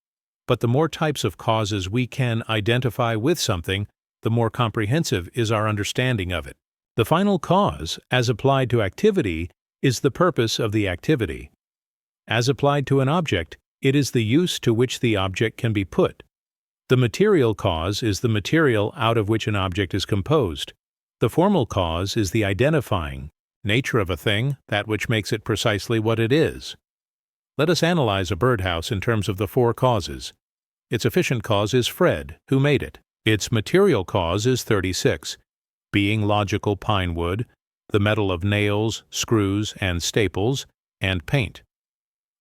but the more types of causes we can identify with something, the more comprehensive is our understanding of it. The final cause, as applied to activity, is the purpose of the activity. As applied to an object, it is the use to which the object can be put. The material cause is the material out of which an object is composed. The formal cause is the identifying nature of a thing, that which makes it precisely what it is. Let us analyze a birdhouse in terms of the 4 causes. Its efficient cause is Fred, who made it. Its material cause is 36, being logical pine wood, the metal of nails, screws, and staples, and paint.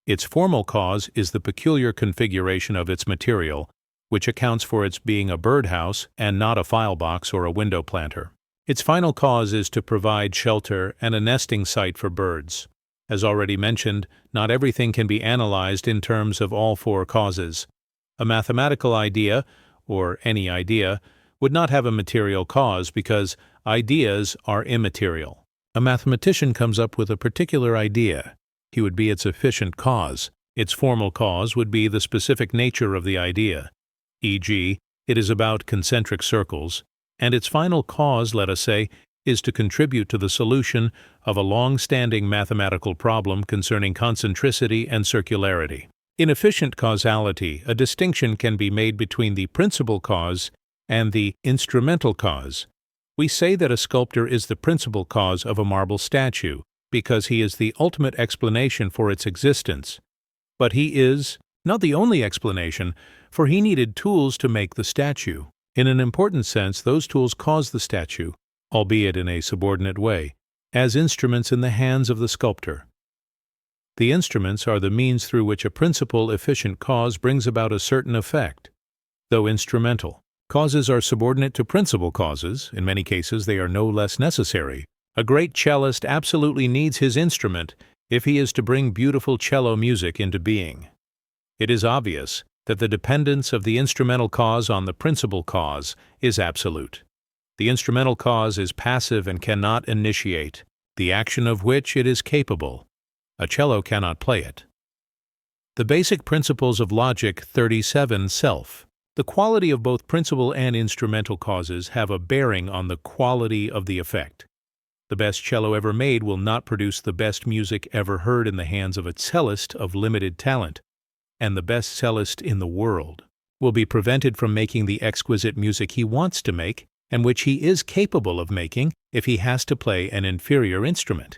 Its formal cause is the peculiar configuration of its material, which accounts for its being a birdhouse and not a file box or a window planter. Its final cause is to provide shelter and a nesting site for birds. As already mentioned, not everything can be analyzed in terms of all 4 causes. A mathematical idea, or any idea, would not have a material cause because ideas are immaterial. A mathematician comes up with a particular idea. He would be its efficient cause. Its formal cause would be the specific nature of the idea, e.g., it is about concentric circles, and its final cause, let us say, is to contribute to the solution of a long-standing mathematical problem concerning concentricity and circularity. In efficient causality, a distinction can be made between the principal cause and the instrumental cause. We say that a sculptor is the principal cause of a marble statue because he is the ultimate explanation for its existence. But he is not the only explanation, for he needed tools to make the statue. In an important sense, those tools cause the statue, albeit in a subordinate way, as instruments in the hands of the sculptor. The instruments are the means through which a principal efficient cause brings about a certain effect, though instrumental. Causes are subordinate to principal causes. In many cases, they are no less necessary. A great cellist absolutely needs his instrument if he is to bring beautiful cello music into being. It is obvious that the dependence of the instrumental cause on the principal cause is absolute. The instrumental cause is passive and cannot initiate, the action of which it is capable. A cello cannot play it. The basic principles of logic 37 self. The quality of both principal and instrumental causes have a bearing on the quality of the effect. The best cello ever made will not produce the best music ever heard in the hands of a cellist of limited talent, and the best cellist in the world will be prevented from making the exquisite music he wants to make and which he is capable of making if he has to play an inferior instrument.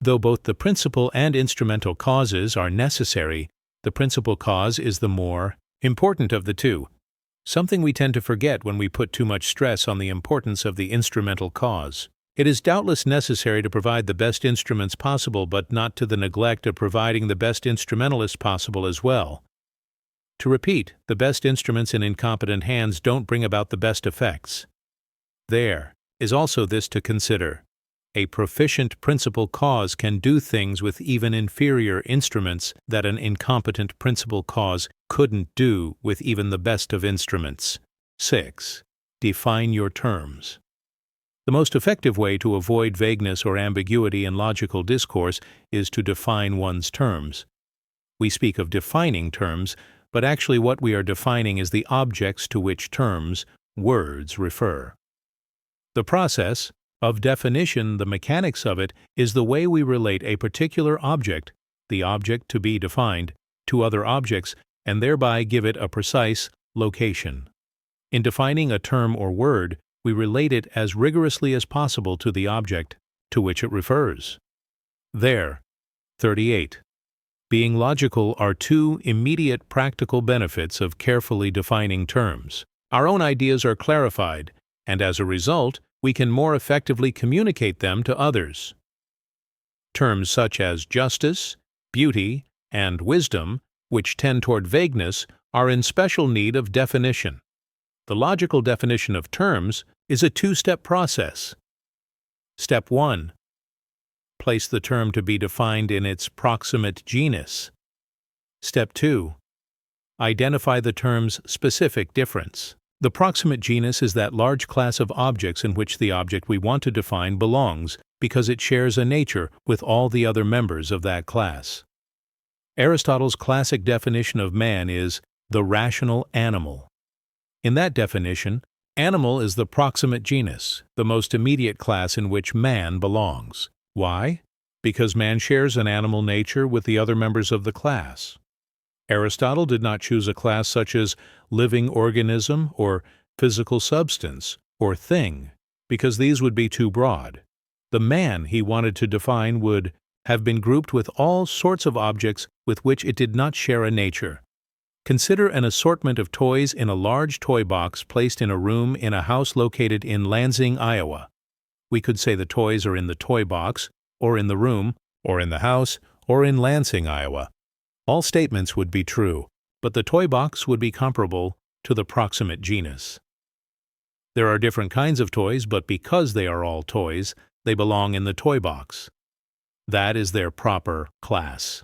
Though both the principal and instrumental causes are necessary, the principal cause is the more important of the two, something we tend to forget when we put too much stress on the importance of the instrumental cause. It is doubtless necessary to provide the best instruments possible, but not to the neglect of providing the best instrumentalists possible as well. To repeat, the best instruments in incompetent hands don't bring about the best effects. There is also this to consider. A proficient principal cause can do things with even inferior instruments that an incompetent principal cause couldn't do with even the best of instruments. 6. Define your terms. The most effective way to avoid vagueness or ambiguity in logical discourse is to define one's terms. We speak of defining terms, but actually what we are defining is the objects to which terms, words, refer. The process of definition, the mechanics of it, is the way we relate a particular object the object to be defined, to other objects and thereby give it a precise location. In defining a term or word, we relate it as rigorously as possible to the object to which it refers. There. 38. Being logical are two immediate practical benefits of carefully defining terms. Our own ideas are clarified, and as a result, we can more effectively communicate them to others. Terms such as justice, beauty, and wisdom, which tend toward vagueness, are in special need of definition. The logical definition of terms is a two-step process. Step 1. Place the term to be defined in its proximate genus. Step 2. Identify the term's specific difference. The proximate genus is that large class of objects in which the object we want to define belongs because it shares a nature with all the other members of that class. Aristotle's classic definition of man is the rational animal. In that definition, animal is the proximate genus, the most immediate class in which man belongs. Why? Because man shares an animal nature with the other members of the class. Aristotle did not choose a class such as living organism or physical substance or thing, because these would be too broad. The man he wanted to define would have been grouped with all sorts of objects with which it did not share a nature. Consider an assortment of toys in a large toy box placed in a room in a house located in Lansing, Iowa. We could say the toys are in the toy box, or in the room, or in the house, or in Lansing, Iowa. All statements would be true, but the toy box would be comparable to the proximate genus. There are different kinds of toys, but because they are all toys, they belong in the toy box. That is their proper class.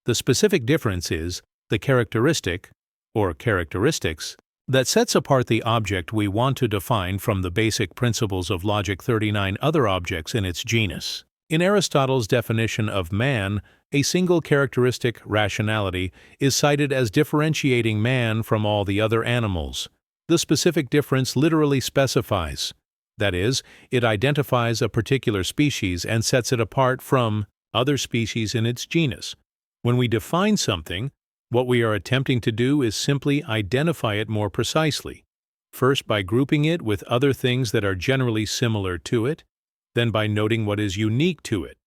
The specific difference is the characteristic, or characteristics, that sets apart the object we want to define from the basic principles of logic 39 other objects in its genus. In Aristotle's definition of man, a single characteristic, rationality, is cited as differentiating man from all the other animals. The specific difference literally specifies. That is, it identifies a particular species and sets it apart from other species in its genus. When we define something, what we are attempting to do is simply identify it more precisely, first by grouping it with other things that are generally similar to it, then by noting what is unique to it,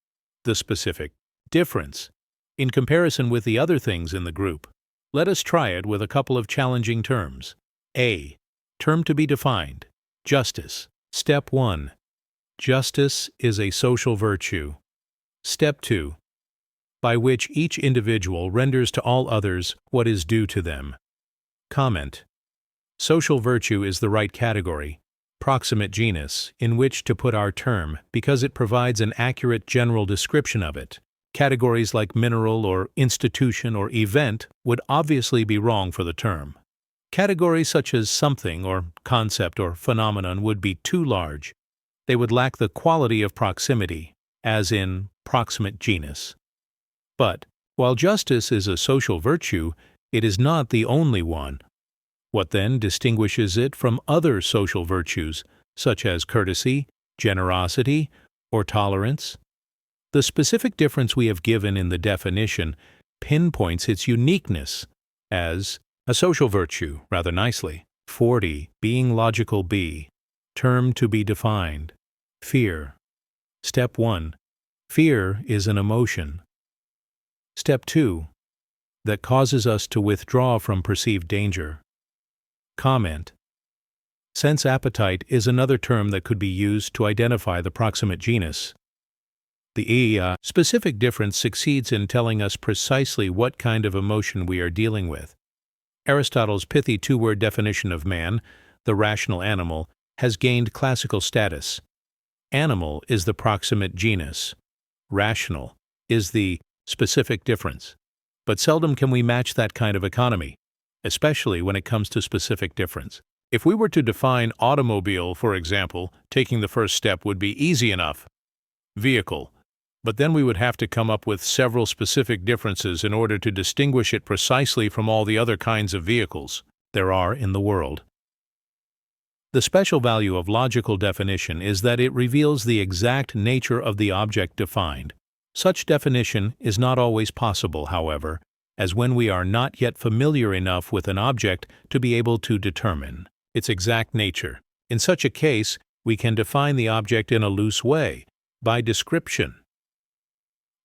the specific difference, in comparison with the other things in the group. Let us try it with a couple of challenging terms. A. Term to be defined. Justice. Step 1. Justice is a social virtue. Step 2. By which each individual renders to all others what is due to them. Comment. Social virtue is the right category, proximate genus, in which to put our term because it provides an accurate general description of it. Categories like mineral or institution or event would obviously be wrong for the term. Categories such as something or concept or phenomenon would be too large. They would lack the quality of proximity, as in proximate genus. But, while justice is a social virtue, it is not the only one. What then distinguishes it from other social virtues, such as courtesy, generosity, or tolerance? The specific difference we have given in the definition pinpoints its uniqueness as a social virtue, rather nicely. 40. Being logical B. Term to be defined. Fear. Step 1. Fear is an emotion. Step 2. That causes us to withdraw from perceived danger. Comment. Sense appetite is another term that could be used to identify the proximate genus. The specific difference succeeds in telling us precisely what kind of emotion we are dealing with. Aristotle's pithy two-word definition of man, the rational animal, has gained classical status. Animal is the proximate genus. Rational is the specific difference. But seldom can we match that kind of economy, especially when it comes to specific difference. If we were to define automobile, for example, taking the first step would be easy enough. Vehicle. But then we would have to come up with several specific differences in order to distinguish it precisely from all the other kinds of vehicles there are in the world. The special value of logical definition is that it reveals the exact nature of the object defined, Such definition is not always possible, however, as when we are not yet familiar enough with an object to be able to determine its exact nature. In such a case, we can define the object in a loose way, by description.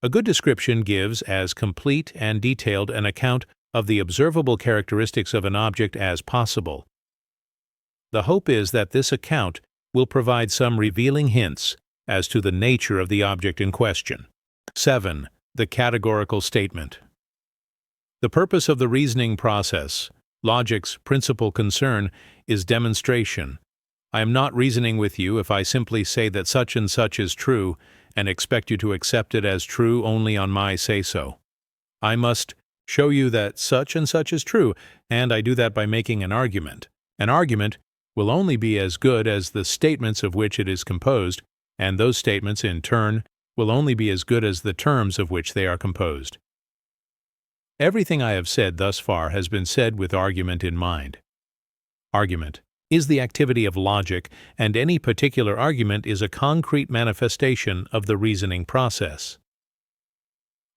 A good description gives as complete and detailed an account of the observable characteristics of an object as possible. The hope is that this account will provide some revealing hints as to the nature of the object in question. 7. The categorical statement. The purpose of the reasoning process, logic's principal concern, is demonstration. I am not reasoning with you if I simply say that such and such is true and expect you to accept it as true only on my say-so. I must show you that such and such is true, and I do that by making an argument. An argument will only be as good as the statements of which it is composed, and those statements, in turn, will only be as good as the terms of which they are composed. Everything I have said thus far has been said with argument in mind. Argument is the activity of logic, and any particular argument is a concrete manifestation of the reasoning process.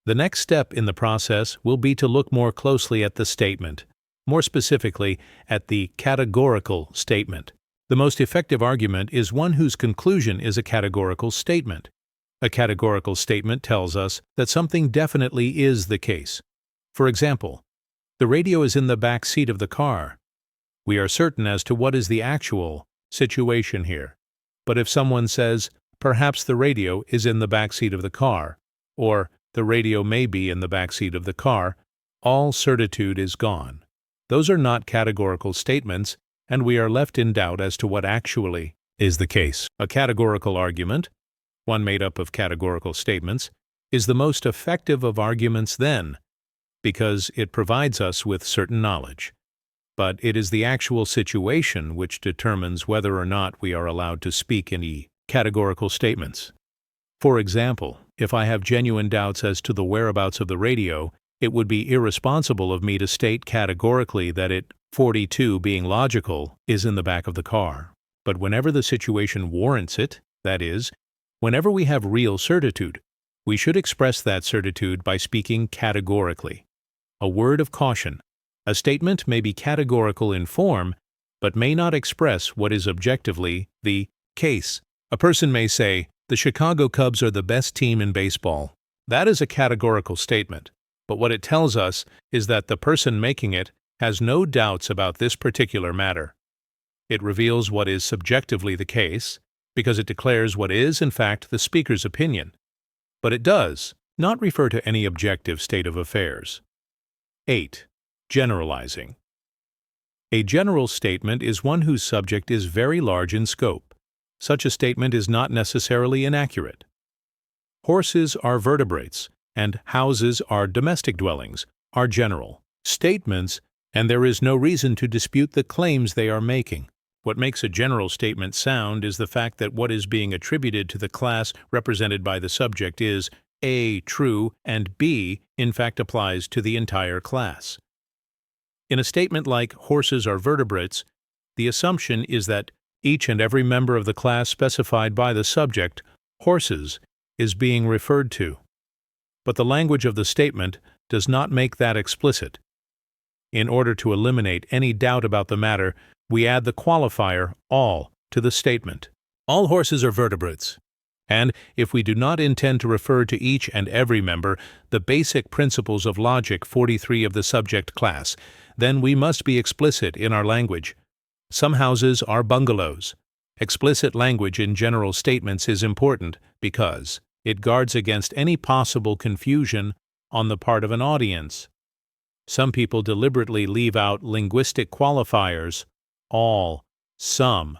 The next step in the process will be to look more closely at the statement, more specifically at the categorical statement. The most effective argument is one whose conclusion is a categorical statement. A categorical statement tells us that something definitely is the case. For example, the radio is in the back seat of the car. We are certain as to what is the actual situation here. But if someone says, perhaps the radio is in the back seat of the car, or the radio may be in the back seat of the car, all certitude is gone. Those are not categorical statements, and we are left in doubt as to what actually is the case. A categorical argument, one made up of categorical statements, is the most effective of arguments then, because it provides us with certain knowledge. But it is the actual situation which determines whether or not we are allowed to speak any categorical statements. For example, if I have genuine doubts as to the whereabouts of the radio, it would be irresponsible of me to state categorically that it, 42 being logical, is in the back of the car. But whenever the situation warrants it, that is, whenever we have real certitude, we should express that certitude by speaking categorically. A word of caution. A statement may be categorical in form, but may not express what is objectively the case. A person may say, "The Chicago Cubs are the best team in baseball." That is a categorical statement, but what it tells us is that the person making it has no doubts about this particular matter. It reveals what is subjectively the case, because it declares what is, in fact, the speaker's opinion. But it does not refer to any objective state of affairs. 8. Generalizing. A general statement is one whose subject is very large in scope. Such a statement is not necessarily inaccurate. Horses are vertebrates, and houses are domestic dwellings, are general statements, and there is no reason to dispute the claims they are making. What makes a general statement sound is the fact that what is being attributed to the class represented by the subject is A, true, and B, in fact, applies to the entire class. In a statement like horses are vertebrates, the assumption is that each and every member of the class specified by the subject, horses, is being referred to. But the language of the statement does not make that explicit. In order to eliminate any doubt about the matter, we add the qualifier all to the statement. All horses are vertebrates. And if we do not intend to refer to each and every member, the basic principles of logic 43 of the subject class, then we must be explicit in our language. Some houses are bungalows. Explicit language in general statements is important because it guards against any possible confusion on the part of an audience. Some people deliberately leave out linguistic qualifiers, all, some,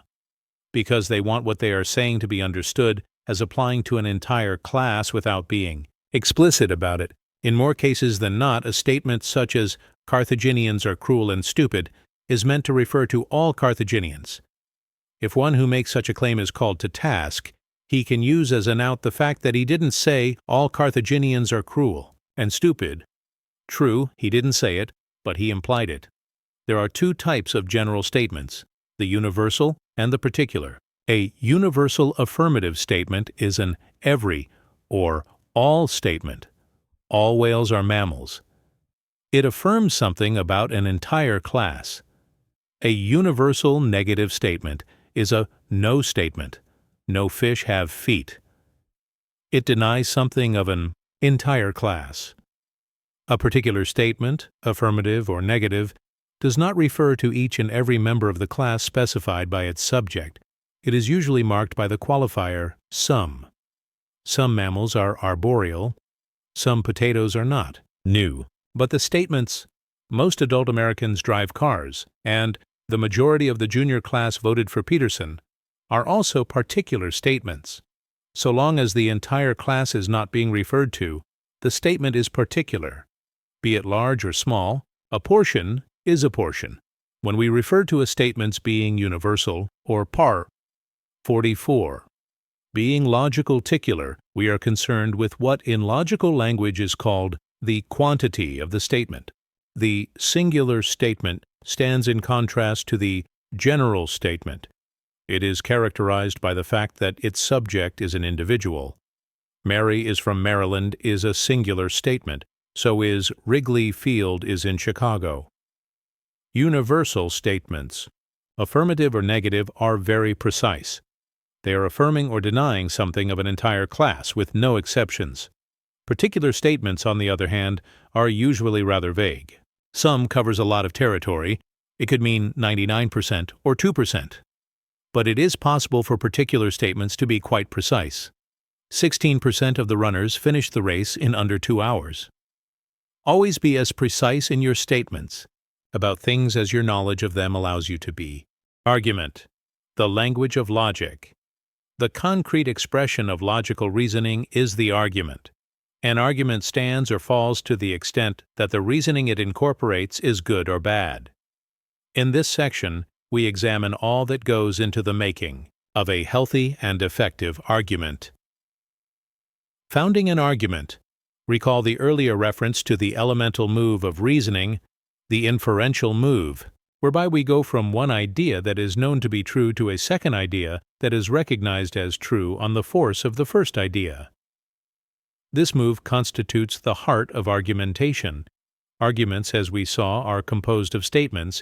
because they want what they are saying to be understood as applying to an entire class without being explicit about it. In more cases than not, a statement such as Carthaginians are cruel and stupid is meant to refer to all Carthaginians. If one who makes such a claim is called to task, he can use as an out the fact that he didn't say all Carthaginians are cruel and stupid. True, he didn't say it, but he implied it. There are two types of general statements, the universal and the particular. A universal affirmative statement is an every or all statement. All whales are mammals. It affirms something about an entire class. A universal negative statement is a no statement. No fish have feet. It denies something of an entire class. A particular statement, affirmative or negative, does not refer to each and every member of the class specified by its subject. It is usually marked by the qualifier some. Some mammals are arboreal. Some potatoes are not. New. But the statements, most adult Americans drive cars, and the majority of the junior class voted for Peterson, are also particular statements. So long as the entire class is not being referred to, the statement is particular. Be it large or small, a portion is a portion. When we refer to a statement's being universal or par. 44. Being logical-ticular, we are concerned with what in logical language is called the quantity of the statement. The singular statement stands in contrast to the general statement. It is characterized by the fact that its subject is an individual. Mary is from Maryland is a singular statement, so is Wrigley Field is in Chicago. Universal statements, affirmative or negative, are very precise. They are affirming or denying something of an entire class with no exceptions. Particular statements, on the other hand, are usually rather vague. Some covers a lot of territory. It could mean 99% or 2%. But it is possible for particular statements to be quite precise. 16% of the runners finished the race in under 2 hours. Always be as precise in your statements about things as your knowledge of them allows you to be. Argument. The language of logic. The concrete expression of logical reasoning is the argument. An argument stands or falls to the extent that the reasoning it incorporates is good or bad. In this section, we examine all that goes into the making of a healthy and effective argument. Founding an argument. Recall the earlier reference to the elemental move of reasoning, the inferential move, whereby we go from one idea that is known to be true to a second idea that is recognized as true on the force of the first idea. This move constitutes the heart of argumentation. Arguments, as we saw, are composed of statements,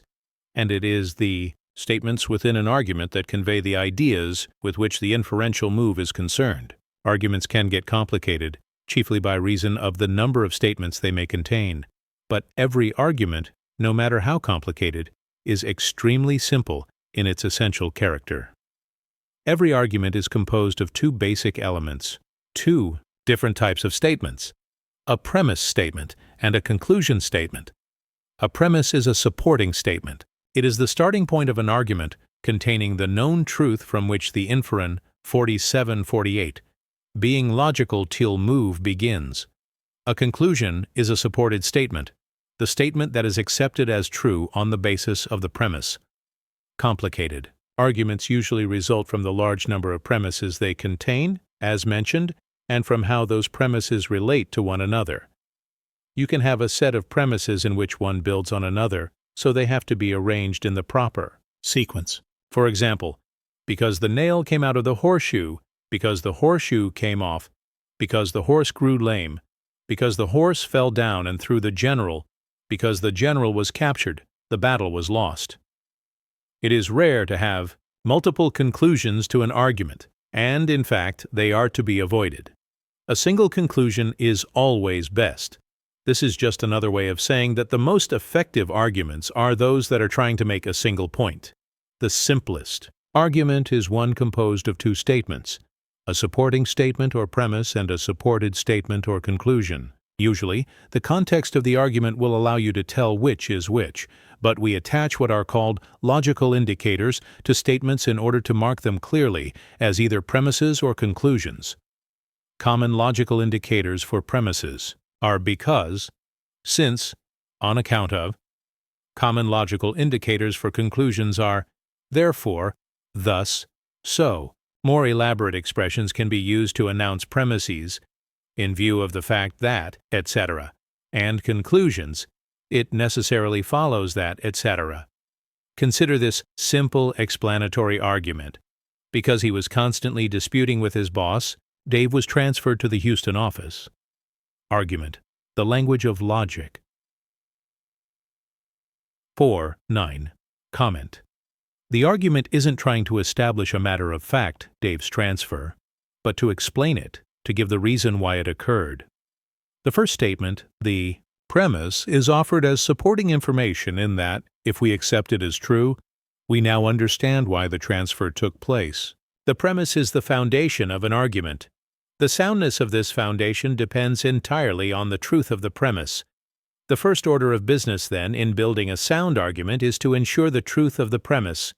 and it is the statements within an argument that convey the ideas with which the inferential move is concerned. Arguments can get complicated, chiefly by reason of the number of statements they may contain, but every argument, no matter how complicated, is extremely simple in its essential character. Every argument is composed of two basic elements, two different types of statements, a premise statement and a conclusion statement. A premise is a supporting statement. It is the starting point of an argument containing the known truth from which the inferent 47-48, being logical till move begins. A conclusion is a supported statement, the statement that is accepted as true on the basis of the premise. Complicated. Arguments usually result from the large number of premises they contain, as mentioned, and from how those premises relate to one another. You can have a set of premises in which one builds on another, so they have to be arranged in the proper sequence. For example, because the nail came out of the horseshoe, because the horseshoe came off, because the horse grew lame, because the horse fell down and threw the general, because the general was captured, the battle was lost. It is rare to have multiple conclusions to an argument, and, in fact, they are to be avoided. A single conclusion is always best. This is just another way of saying that the most effective arguments are those that are trying to make a single point. The simplest argument is one composed of two statements, a supporting statement or premise and a supported statement or conclusion. Usually, the context of the argument will allow you to tell which is which, but we attach what are called logical indicators to statements in order to mark them clearly as either premises or conclusions. Common logical indicators for premises are because, since, on account of. Common logical indicators for conclusions are therefore, thus, so. More elaborate expressions can be used to announce premises, in view of the fact that, etc., and conclusions, it necessarily follows that, etc. Consider this simple explanatory argument. Because he was constantly disputing with his boss, Dave was transferred to the Houston office. Argument: the language of logic. 4.9. Comment: the argument isn't trying to establish a matter of fact, Dave's transfer, but to explain it, to give the reason why it occurred. The first statement, the premise, is offered as supporting information in that, if we accept it as true, we now understand why the transfer took place. The premise is the foundation of an argument. The soundness of this foundation depends entirely on the truth of the premise. The first order of business, then, in building a sound argument is to ensure the truth of the premise.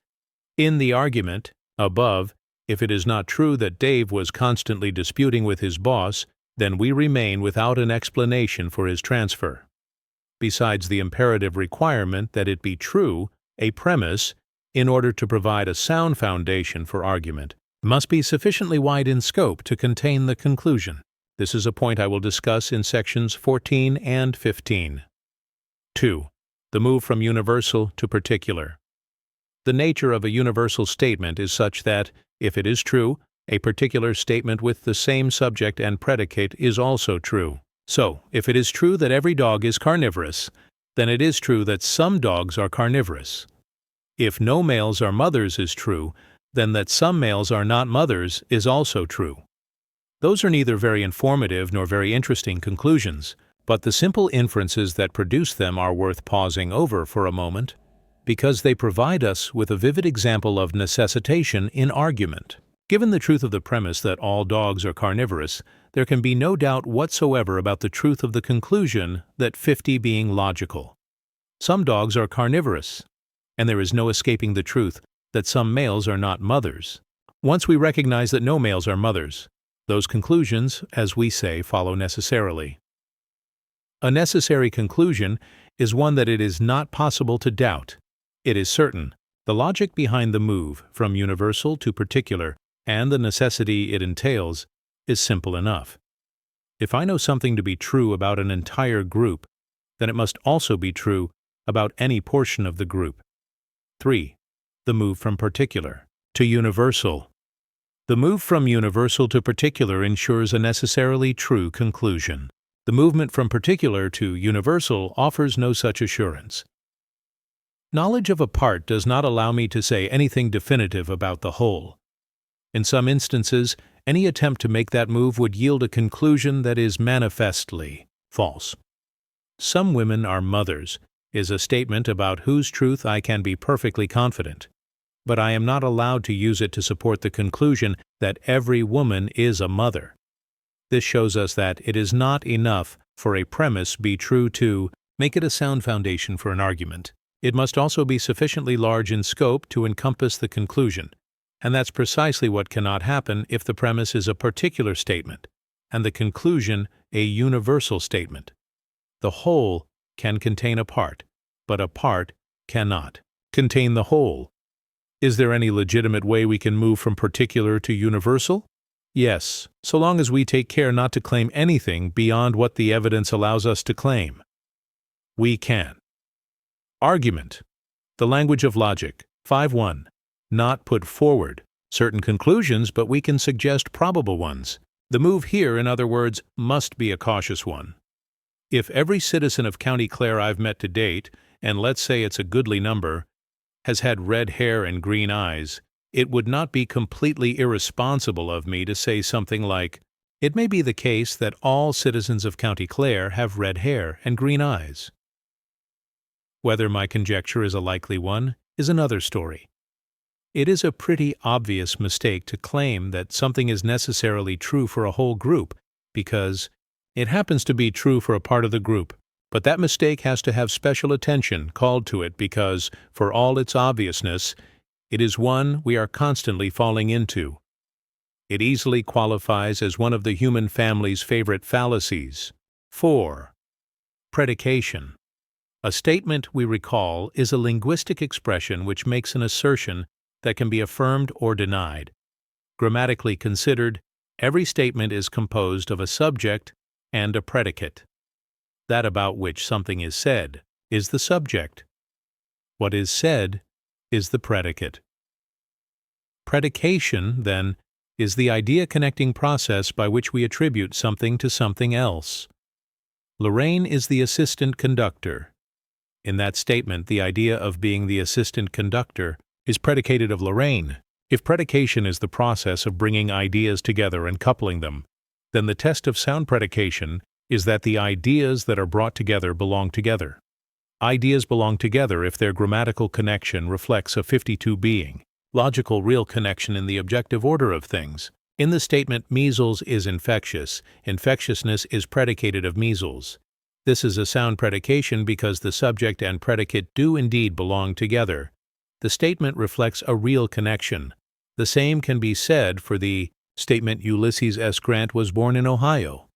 In the argument, above, if it is not true that Dave was constantly disputing with his boss, then we remain without an explanation for his transfer. Besides the imperative requirement that it be true, a premise, in order to provide a sound foundation for argument, must be sufficiently wide in scope to contain the conclusion. This is a point I will discuss in sections 14 and 15. 2. The move from universal to particular. The nature of a universal statement is such that, if it is true, a particular statement with the same subject and predicate is also true. So, if it is true that every dog is carnivorous, then it is true that some dogs are carnivorous. If no males are mothers is true, then that some males are not mothers is also true. Those are neither very informative nor very interesting conclusions, but the simple inferences that produce them are worth pausing over for a moment, because they provide us with a vivid example of necessitation in argument. Given the truth of the premise that all dogs are carnivorous, there can be no doubt whatsoever about the truth of the conclusion that 50 being logical. Some dogs are carnivorous, and there is no escaping the truth that some males are not mothers. Once we recognize that no males are mothers, those conclusions, as we say, follow necessarily. A necessary conclusion is one that it is not possible to doubt. It is certain. The logic behind the move from universal to particular and the necessity it entails is simple enough. If I know something to be true about an entire group, then it must also be true about any portion of the group. 3. The move from particular to universal. The move from universal to particular ensures a necessarily true conclusion. The movement from particular to universal offers no such assurance. Knowledge of a part does not allow me to say anything definitive about the whole. In some instances, any attempt to make that move would yield a conclusion that is manifestly false. Some women are mothers is a statement about whose truth I can be perfectly confident, but I am not allowed to use it to support the conclusion that every woman is a mother. This shows us that it is not enough for a premise be true to make it a sound foundation for an argument. It must also be sufficiently large in scope to encompass the conclusion, and that's precisely what cannot happen if the premise is a particular statement, and the conclusion a universal statement. The whole can contain a part, but a part cannot contain the whole. Is there any legitimate way we can move from particular to universal? Yes, so long as we take care not to claim anything beyond what the evidence allows us to claim. We can. Argument. The language of logic. 5.1. Not put forward certain conclusions, but we can suggest probable ones. The move here, in other words, must be a cautious one. If every citizen of County Clare I've met to date, and let's say it's a goodly number, has had red hair and green eyes, it would not be completely irresponsible of me to say something like, it may be the case that all citizens of County Clare have red hair and green eyes. Whether my conjecture is a likely one is another story. It is a pretty obvious mistake to claim that something is necessarily true for a whole group because it happens to be true for a part of the group, but that mistake has to have special attention called to it because, for all its obviousness, it is one we are constantly falling into. It easily qualifies as one of the human family's favorite fallacies. 4. Predication. A statement, we recall, is a linguistic expression which makes an assertion that can be affirmed or denied. Grammatically considered, every statement is composed of a subject and a predicate. That about which something is said is the subject. What is said is the predicate. Predication, then, is the idea-connecting process by which we attribute something to something else. Lorraine is the assistant conductor. In that statement, the idea of being the assistant conductor is predicated of Lorraine. If predication is the process of bringing ideas together and coupling them, then the test of sound predication is that the ideas that are brought together belong together. Ideas belong together if their grammatical connection reflects a 52 being, logical real connection in the objective order of things. In the statement, measles is infectious, infectiousness is predicated of measles. This is a sound predication because the subject and predicate do indeed belong together. The statement reflects a real connection. The same can be said for the statement Ulysses S. Grant was born in Ohio.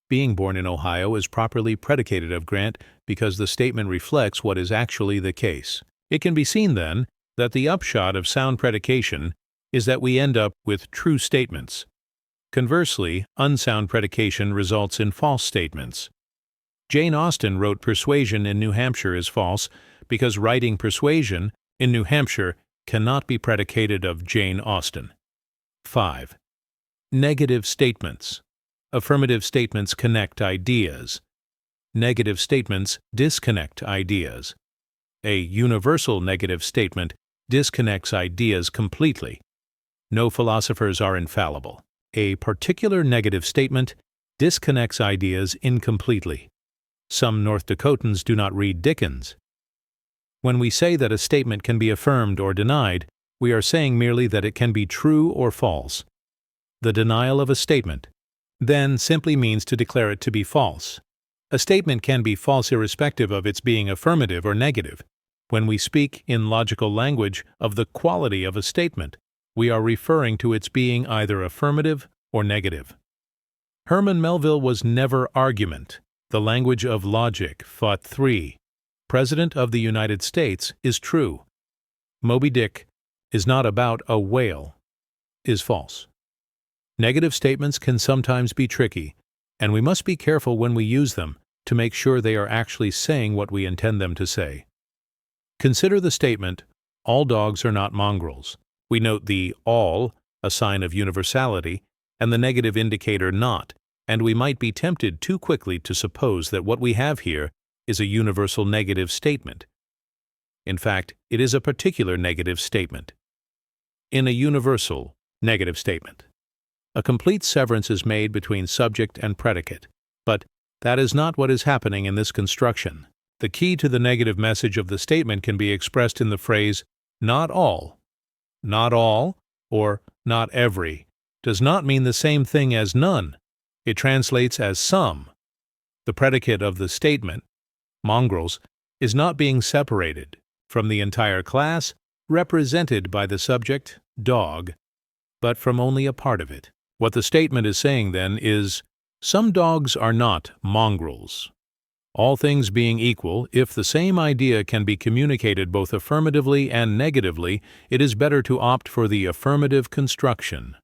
Being born in Ohio is properly predicated of Grant because the statement reflects what is actually the case. It can be seen, then, that the upshot of sound predication is that we end up with true statements. Conversely, unsound predication results in false statements. Jane Austen wrote persuasion in New Hampshire is false because writing persuasion in New Hampshire cannot be predicated of Jane Austen. 5. Negative statements. Affirmative statements connect ideas. Negative statements disconnect ideas. A universal negative statement disconnects ideas completely. No philosophers are infallible. A particular negative statement disconnects ideas incompletely. Some North Dakotans do not read Dickens. When we say that a statement can be affirmed or denied, we are saying merely that it can be true or false. The denial of a statement, then, simply means to declare it to be false. A statement can be false irrespective of its being affirmative or negative. When we speak in logical language of the quality of a statement, we are referring to its being either affirmative or negative. Herman Melville was never argument. The language of logic, Thought 3. President of the United States is true. Moby Dick is not about a whale is false. Negative statements can sometimes be tricky, and we must be careful when we use them to make sure they are actually saying what we intend them to say. Consider the statement, all dogs are not mongrels. We note the all, a sign of universality, and the negative indicator not, and we might be tempted too quickly to suppose that what we have here is a universal negative statement. In fact, it is a particular negative statement. In a universal negative statement, a complete severance is made between subject and predicate, but that is not what is happening in this construction. The key to the negative message of the statement can be expressed in the phrase, not all. Not all, or not every, does not mean the same thing as none. It translates as some. The predicate of the statement, mongrels, is not being separated from the entire class represented by the subject, dog, but from only a part of it. What the statement is saying, then, is, some dogs are not mongrels. All things being equal, if the same idea can be communicated both affirmatively and negatively, it is better to opt for the affirmative construction.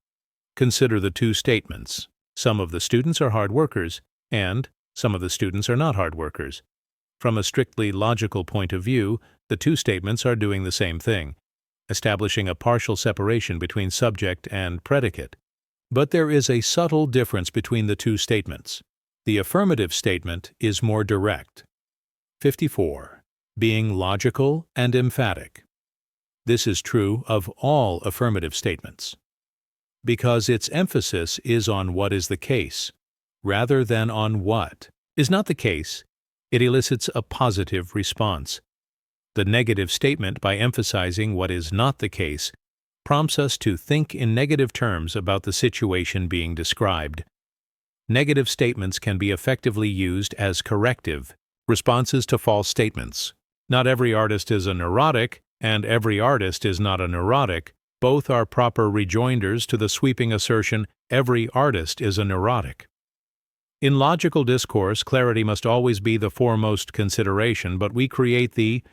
Consider the two statements. Some of the students are hard workers, and some of the students are not hard workers. From a strictly logical point of view, the two statements are doing the same thing, establishing a partial separation between subject and predicate. But there is a subtle difference between the two statements. The affirmative statement is more direct. 54. Being logical and emphatic. This is true of all affirmative statements, because its emphasis is on what is the case, rather than on what is not the case. It elicits a positive response. The negative statement, by emphasizing what is not the case, prompts us to think in negative terms about the situation being described. Negative statements can be effectively used as corrective responses to false statements. Not every artist is a neurotic, and every artist is not a neurotic. Both are proper rejoinders to the sweeping assertion, every artist is a neurotic. In logical discourse, clarity must always be the foremost consideration, but we create the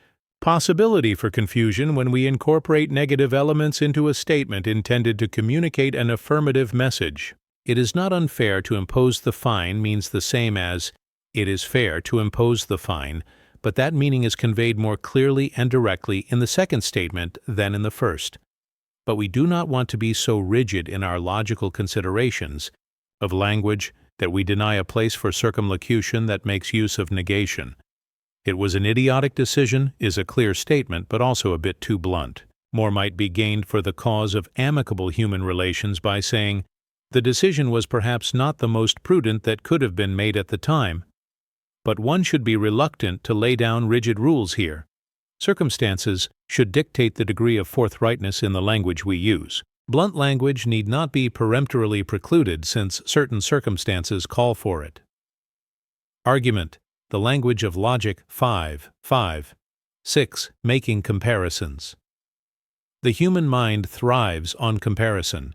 possibility for confusion when we incorporate negative elements into a statement intended to communicate an affirmative message. It is not unfair to impose the fine means the same as it is fair to impose the fine, but that meaning is conveyed more clearly and directly in the second statement than in the first. but we do not want to be so rigid in our logical considerations of language that we deny a place for circumlocution that makes use of negation. It was an idiotic decision is a clear statement, but also a bit too blunt. More might be gained for the cause of amicable human relations by saying, the decision was perhaps not the most prudent that could have been made at the time, but one should be reluctant to lay down rigid rules here. Circumstances should dictate the degree of forthrightness in the language we use. Blunt language need not be peremptorily precluded since certain circumstances call for it. Argument, the language of logic 5. 6. Making comparisons. The human mind thrives on comparison.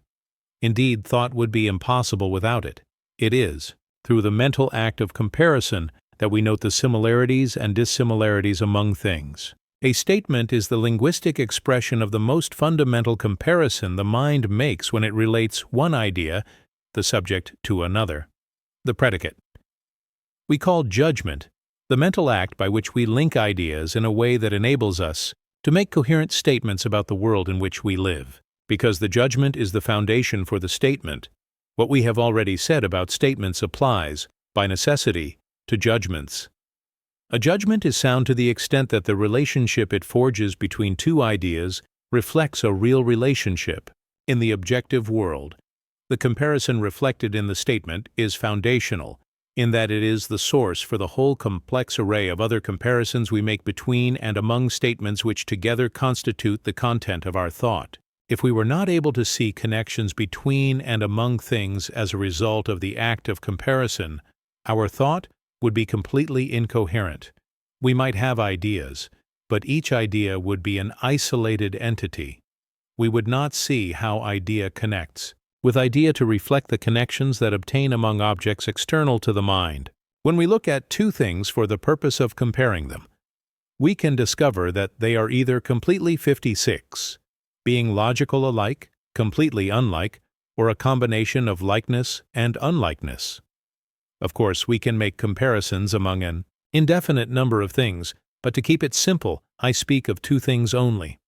Indeed, thought would be impossible without it. It is, through the mental act of comparison, that we note the similarities and dissimilarities among things. A statement is the linguistic expression of the most fundamental comparison the mind makes when it relates one idea, the subject, to another. The predicate. We call judgment the mental act by which we link ideas in a way that enables us to make coherent statements about the world in which we live. Because the judgment is the foundation for the statement, what we have already said about statements applies, by necessity, to judgments. A judgment is sound to the extent that the relationship it forges between two ideas reflects a real relationship. In the objective world, the comparison reflected in the statement is foundational, in that it is the source for the whole complex array of other comparisons we make between and among statements which together constitute the content of our thought. If we were not able to see connections between and among things as a result of the act of comparison, our thought would be completely incoherent. We might have ideas, but each idea would be an isolated entity. We would not see how idea connects, with idea to reflect the connections that obtain among objects external to the mind. When we look at two things for the purpose of comparing them, we can discover that they are either completely 56, being logical alike, completely unlike, or a combination of likeness and unlikeness. Of course, we can make comparisons among an indefinite number of things, but to keep it simple, I speak of two things only.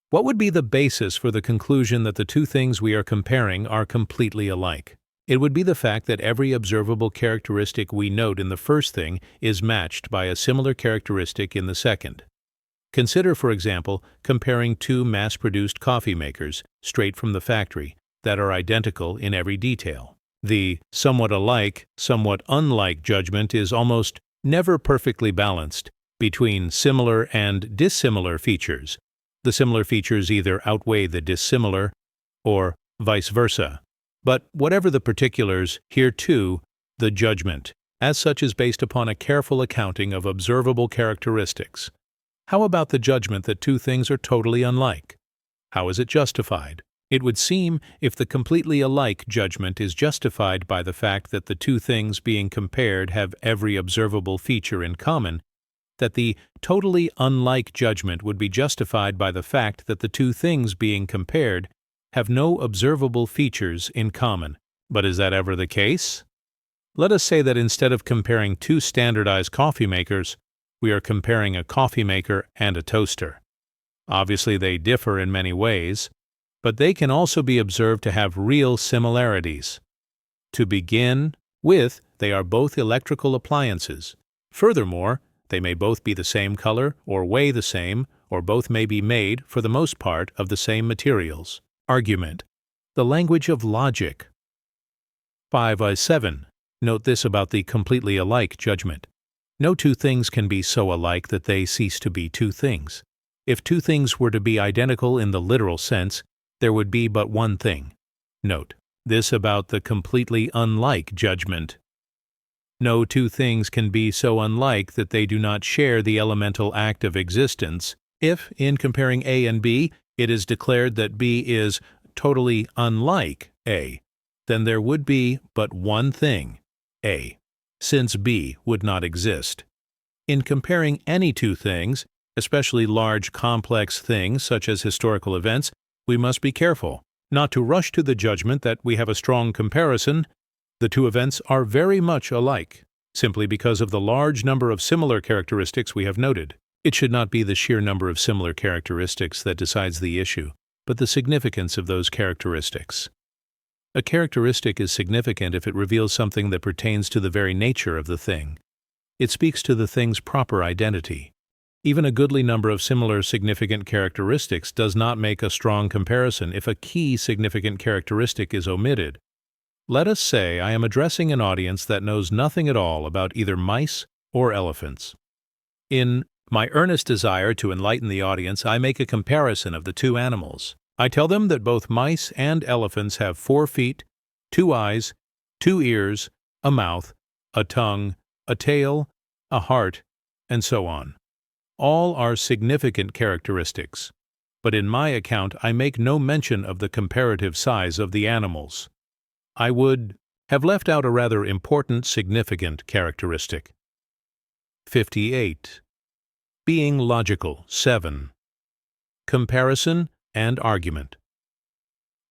What would be the basis for the conclusion that the two things we are comparing are completely alike? It would be the fact that every observable characteristic we note in the first thing is matched by a similar characteristic in the second. Consider, for example, comparing two mass-produced coffee makers straight from the factory that are identical in every detail. The somewhat alike, somewhat unlike judgment is almost never perfectly balanced between similar and dissimilar features. The similar features either outweigh the dissimilar or vice versa. But whatever the particulars, here too, the judgment, as such, is based upon a careful accounting of observable characteristics. How about the judgment that two things are totally unlike? How is it justified? It would seem, if the completely alike judgment is justified by the fact that the two things being compared have every observable feature in common, that the totally unlike judgment would be justified by the fact that the two things being compared have no observable features in common. But is that ever the case? Let us say that instead of comparing two standardized coffee makers, we are comparing a coffee maker and a toaster. Obviously, they differ in many ways, but they can also be observed to have real similarities. To begin with, they are both electrical appliances. Furthermore, they may both be the same color or weigh the same, or both may be made, for the most part, of the same materials. Argument, the language of logic. 5.7. Note this about the completely alike judgment. No two things can be so alike that they cease to be two things. If two things were to be identical in the literal sense, there would be but one thing. Note this about the completely unlike judgment. No two things can be so unlike that they do not share the elemental act of existence. If, in comparing A and B, it is declared that B is totally unlike A, then there would be but one thing, A, since B would not exist. In comparing any two things, especially large, complex things such as historical events, we must be careful not to rush to the judgment that we have a strong comparison. The two events are very much alike, simply because of the large number of similar characteristics we have noted. It should not be the sheer number of similar characteristics that decides the issue, but the significance of those characteristics. A characteristic is significant if it reveals something that pertains to the very nature of the thing. It speaks to the thing's proper identity. Even a goodly number of similar significant characteristics does not make a strong comparison if a key significant characteristic is omitted. Let us say I am addressing an audience that knows nothing at all about either mice or elephants. In my earnest desire to enlighten the audience, I make a comparison of the two animals. I tell them that both mice and elephants have 4 feet, 2 eyes, 2 ears, a mouth, a tongue, a tail, a heart, and so on. All are significant characteristics, but in my account I make no mention of the comparative size of the animals. I would have left out a rather important significant characteristic. 58. Being logical. 7. Comparison and argument.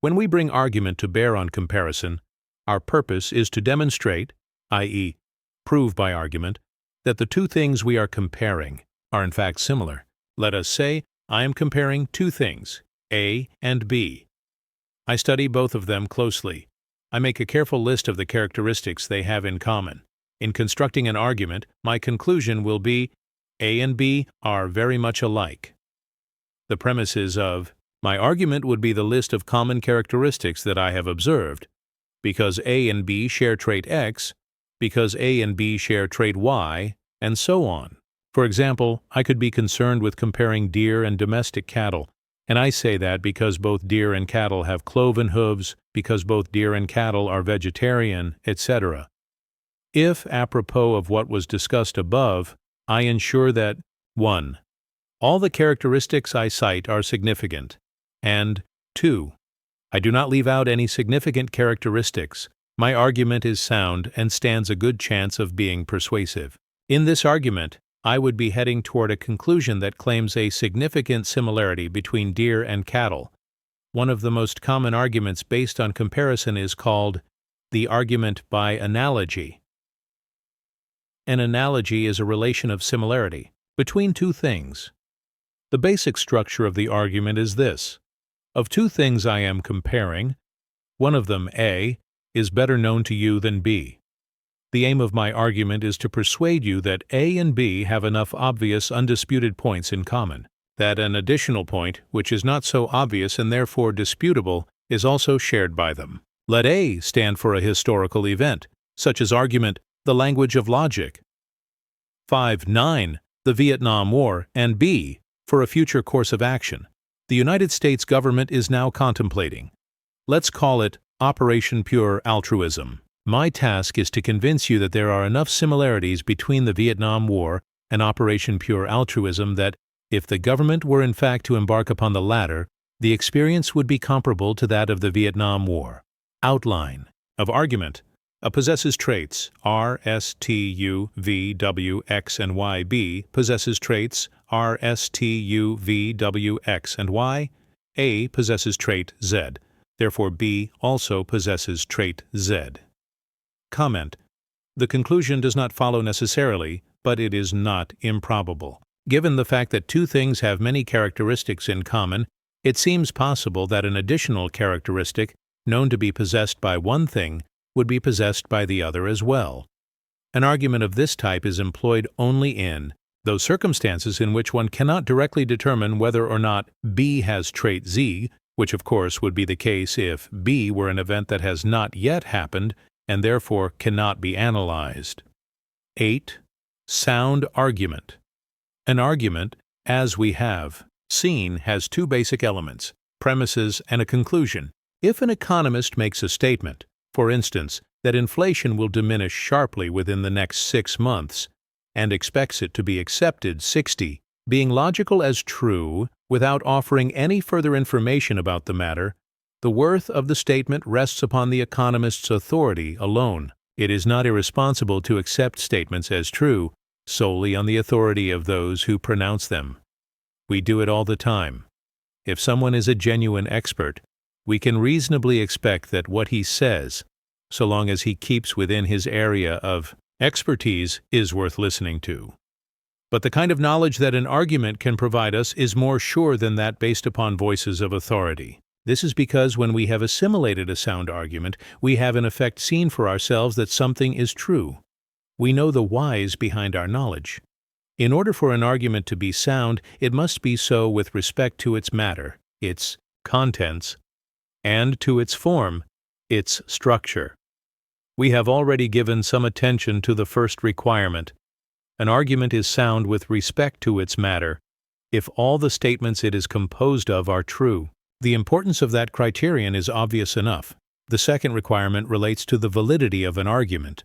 When we bring argument to bear on comparison, our purpose is to demonstrate, i.e., prove by argument, that the two things we are comparing are in fact similar. Let us say I am comparing two things, A and B. I study both of them closely. I make a careful list of the characteristics they have in common. In constructing an argument, my conclusion will be A and B are very much alike. The premises of my argument would be the list of common characteristics that I have observed. Because A and B share trait X, because A and B share trait Y, and so on. For example, I could be concerned with comparing deer and domestic cattle, and I say that because both deer and cattle have cloven hooves, because both deer and cattle are vegetarian, etc. If, apropos of what was discussed above, I ensure that 1. All the characteristics I cite are significant, and 2. I do not leave out any significant characteristics, my argument is sound and stands a good chance of being persuasive. In this argument, I would be heading toward a conclusion that claims a significant similarity between deer and cattle. One of the most common arguments based on comparison is called the argument by analogy. An analogy is a relation of similarity between two things. The basic structure of the argument is this. Of two things I am comparing, one of them, A, is better known to you than B. The aim of my argument is to persuade you that A and B have enough obvious, undisputed points in common, that an additional point, which is not so obvious and therefore disputable, is also shared by them. Let A stand for a historical event, such as argument, the language of logic. 5.9. The Vietnam War, and B, for a future course of action. The United States government is now contemplating. Let's call it Operation Pure Altruism. My task is to convince you that there are enough similarities between the Vietnam War and Operation Pure Altruism that, if the government were in fact to embark upon the latter, the experience would be comparable to that of the Vietnam War. Outline of argument. A possesses traits R, S, T, U, V, W, X, and Y. B possesses traits R, S, T, U, V, W, X, and Y. A possesses trait Z. Therefore, B also possesses trait Z. Comment. The conclusion does not follow necessarily, but it is not improbable. Given the fact that two things have many characteristics in common, it seems possible that an additional characteristic, known to be possessed by one thing, would be possessed by the other as well. An argument of this type is employed only in those circumstances in which one cannot directly determine whether or not B has trait Z, which of course would be the case if B were an event that has not yet happened and therefore cannot be analyzed. 8. Sound argument. An argument, as we have seen, has two basic elements, premises and a conclusion. If an economist makes a statement, for instance, that inflation will diminish sharply within the next 6 months, and expects it to be accepted 60, being logical as true, without offering any further information about the matter, the worth of the statement rests upon the economist's authority alone. It is not irresponsible to accept statements as true solely on the authority of those who pronounce them. We do it all the time. If someone is a genuine expert, we can reasonably expect that what he says, so long as he keeps within his area of expertise, is worth listening to. But the kind of knowledge that an argument can provide us is more sure than that based upon voices of authority. This is because when we have assimilated a sound argument, we have in effect seen for ourselves that something is true. We know the whys behind our knowledge. In order for an argument to be sound, it must be so with respect to its matter, its contents, and to its form, its structure. We have already given some attention to the first requirement. An argument is sound with respect to its matter, if all the statements it is composed of are true. The importance of that criterion is obvious enough. The second requirement relates to the validity of an argument.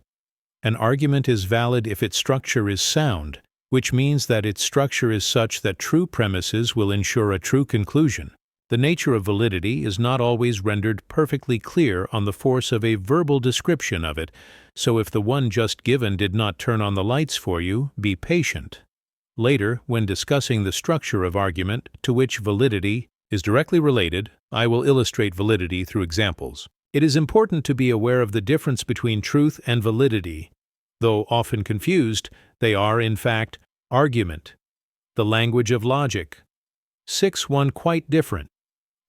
An argument is valid if its structure is sound, which means that its structure is such that true premises will ensure a true conclusion. The nature of validity is not always rendered perfectly clear on the force of a verbal description of it, so if the one just given did not turn on the lights for you, be patient. Later, when discussing the structure of argument to which validity is directly related, I will illustrate validity through examples. It is important to be aware of the difference between truth and validity. Though often confused, they are, in fact, argument, the language of logic. 6.1 quite different.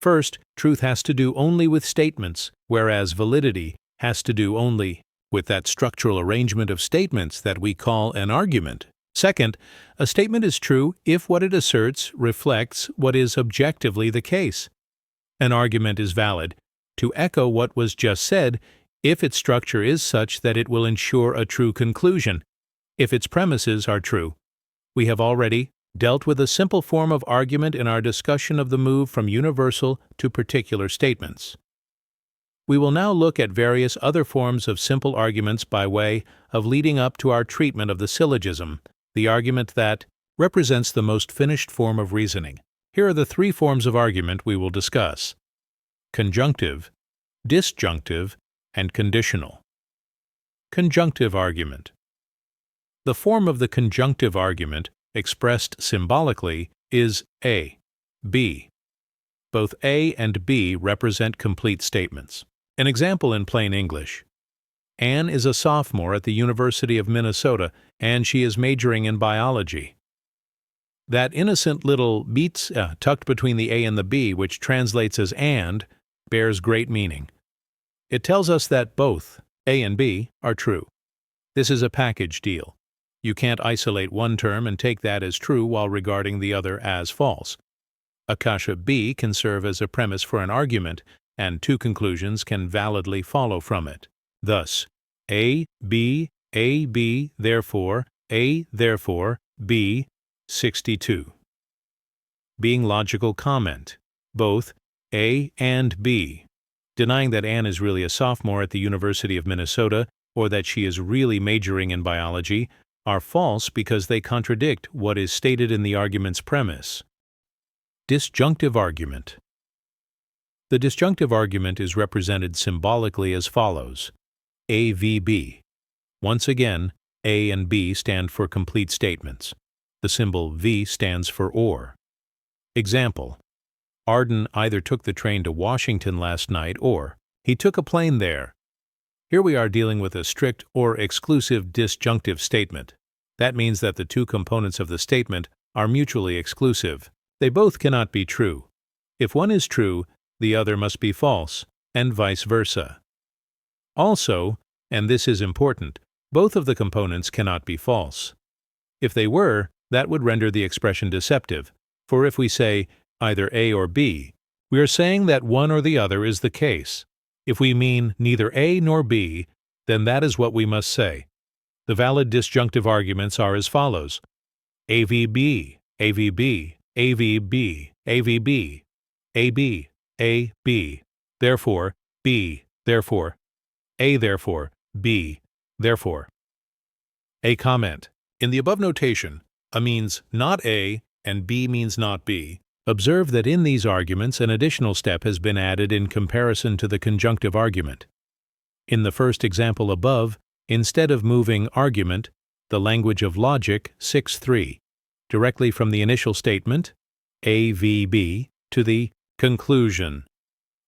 First, truth has to do only with statements, whereas validity has to do only with that structural arrangement of statements that we call an argument. Second, a statement is true if what it asserts reflects what is objectively the case. An argument is valid, to echo what was just said, if its structure is such that it will ensure a true conclusion, if its premises are true. We have already dealt with a simple form of argument in our discussion of the move from universal to particular statements. We will now look at various other forms of simple arguments by way of leading up to our treatment of the syllogism, the argument that represents the most finished form of reasoning. Here are the three forms of argument we will discuss: conjunctive, disjunctive, and conditional. Conjunctive argument. The form of the conjunctive argument, expressed symbolically, is A, B. Both A and B represent complete statements. An example in plain English. Anne is a sophomore at the University of Minnesota, and she is majoring in biology. That innocent little beats tucked between the A and the B, which translates as and, bears great meaning. It tells us that both A and B are true. This is a package deal. You can't isolate one term and take that as true while regarding the other as false. A kasha B can serve as a premise for an argument, and two conclusions can validly follow from it. Thus, A, B, therefore, A, therefore, B, 62. Being logical comment. Both A and B. Denying that Anne is really a sophomore at the University of Minnesota, or that she is really majoring in biology, are false because they contradict what is stated in the argument's premise. Disjunctive argument. The disjunctive argument is represented symbolically as follows: A v B. Once again, A and B stand for complete statements. The symbol V stands for or. Example: Arden either took the train to Washington last night or he took a plane there. Here we are dealing with a strict or exclusive disjunctive statement. That means that the two components of the statement are mutually exclusive. They both cannot be true. If one is true, the other must be false, and vice versa. Also, and this is important, both of the components cannot be false. If they were, that would render the expression deceptive, for if we say either A or B, we are saying that one or the other is the case. If we mean neither A nor B, then that is what we must say. The valid disjunctive arguments are as follows: AVB, AVB, AVB, AVB, AB, AB, therefore, B, therefore, A, therefore, B, therefore. A comment. In the above notation, A means not A and B means not B. Observe that in these arguments an additional step has been added in comparison to the conjunctive argument. In the first example above, instead of moving argument, the language of logic 6.3, directly from the initial statement, A v B, to the conclusion,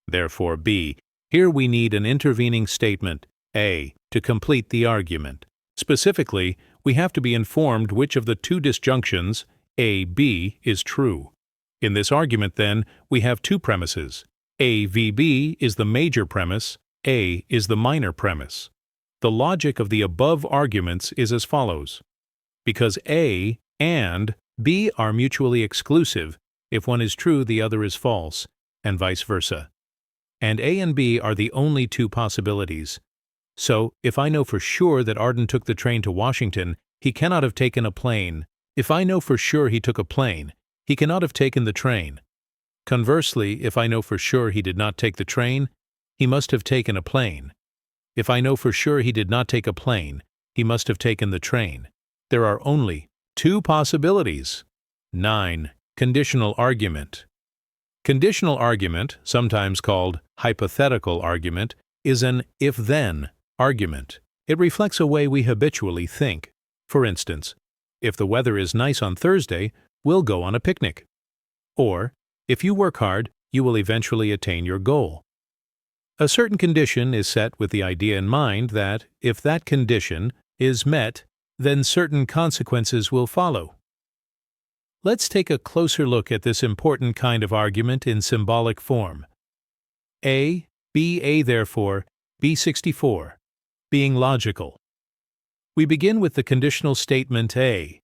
therefore B, here we need an intervening statement, A, to complete the argument. Specifically, we have to be informed which of the two disjunctions, A, B, is true. In this argument, then, we have two premises. A v. B is the major premise, A is the minor premise. The logic of the above arguments is as follows. Because A and B are mutually exclusive, if one is true, the other is false, and vice versa. And A and B are the only two possibilities. So, if I know for sure that Arden took the train to Washington, he cannot have taken a plane. If I know for sure he took a plane, he cannot have taken the train. Conversely, if I know for sure he did not take the train, he must have taken a plane. If I know for sure he did not take a plane, he must have taken the train. There are only two possibilities. 9. Conditional argument. Conditional argument, sometimes called hypothetical argument, is an if-then argument. It reflects a way we habitually think. For instance, if the weather is nice on Thursday, we'll go on a picnic. Or, if you work hard, you will eventually attain your goal. A certain condition is set with the idea in mind that, if that condition is met, then certain consequences will follow. Let's take a closer look at this important kind of argument in symbolic form. A, B, A therefore, B 64, being logical. We begin with the conditional statement A.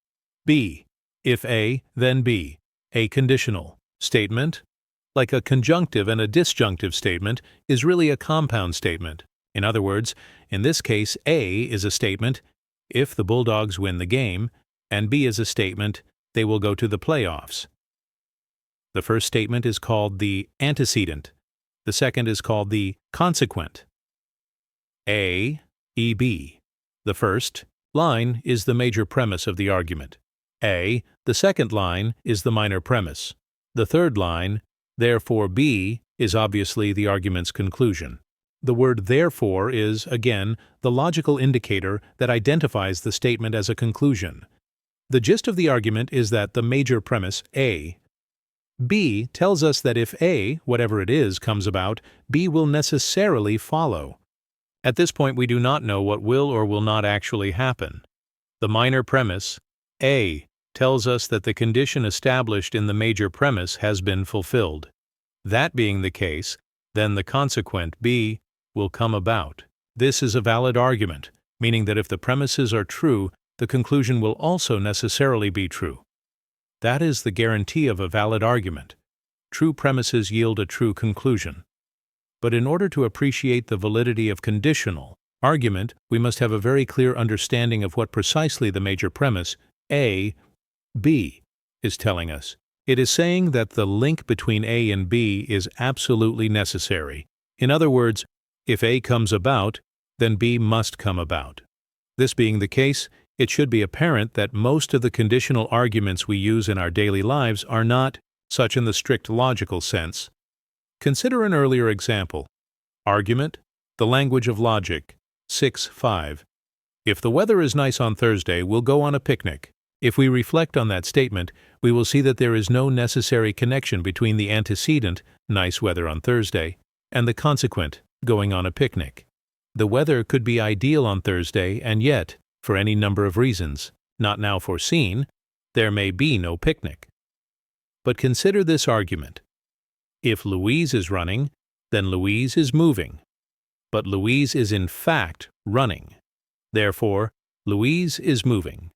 B, if A, then B, a conditional statement. Like a conjunctive and a disjunctive statement, is really a compound statement. In other words, in this case, A is a statement, if the Bulldogs win the game, and B is a statement, they will go to the playoffs. The first statement is called the antecedent. The second is called the consequent. A, E, B. The first line is the major premise of the argument. A, the second line, is the minor premise. The third line, therefore B, is obviously the argument's conclusion. The word therefore is, again, the logical indicator that identifies the statement as a conclusion. The gist of the argument is that the major premise, A. B tells us that if A, whatever it is, comes about, B will necessarily follow. At this point, we do not know what will or will not actually happen. The minor premise, A, tells us that the condition established in the major premise has been fulfilled. That being the case, then the consequent, B, will come about. This is a valid argument, meaning that if the premises are true, the conclusion will also necessarily be true. That is the guarantee of a valid argument. True premises yield a true conclusion. But in order to appreciate the validity of conditional argument, we must have a very clear understanding of what precisely the major premise, A, B, is telling us. It is saying that the link between A and B is absolutely necessary. In other words, if A comes about, then B must come about. This being the case, it should be apparent that most of the conditional arguments we use in our daily lives are not such in the strict logical sense. Consider an earlier example. Argument, the language of logic, 6.5. If the weather is nice on Thursday, we'll go on a picnic. If we reflect on that statement, we will see that there is no necessary connection between the antecedent, nice weather on Thursday, and the consequent, going on a picnic. The weather could be ideal on Thursday, and yet, for any number of reasons, not now foreseen, there may be no picnic. But consider this argument. If Louise is running, then Louise is moving. But Louise is in fact running. Therefore, Louise is moving.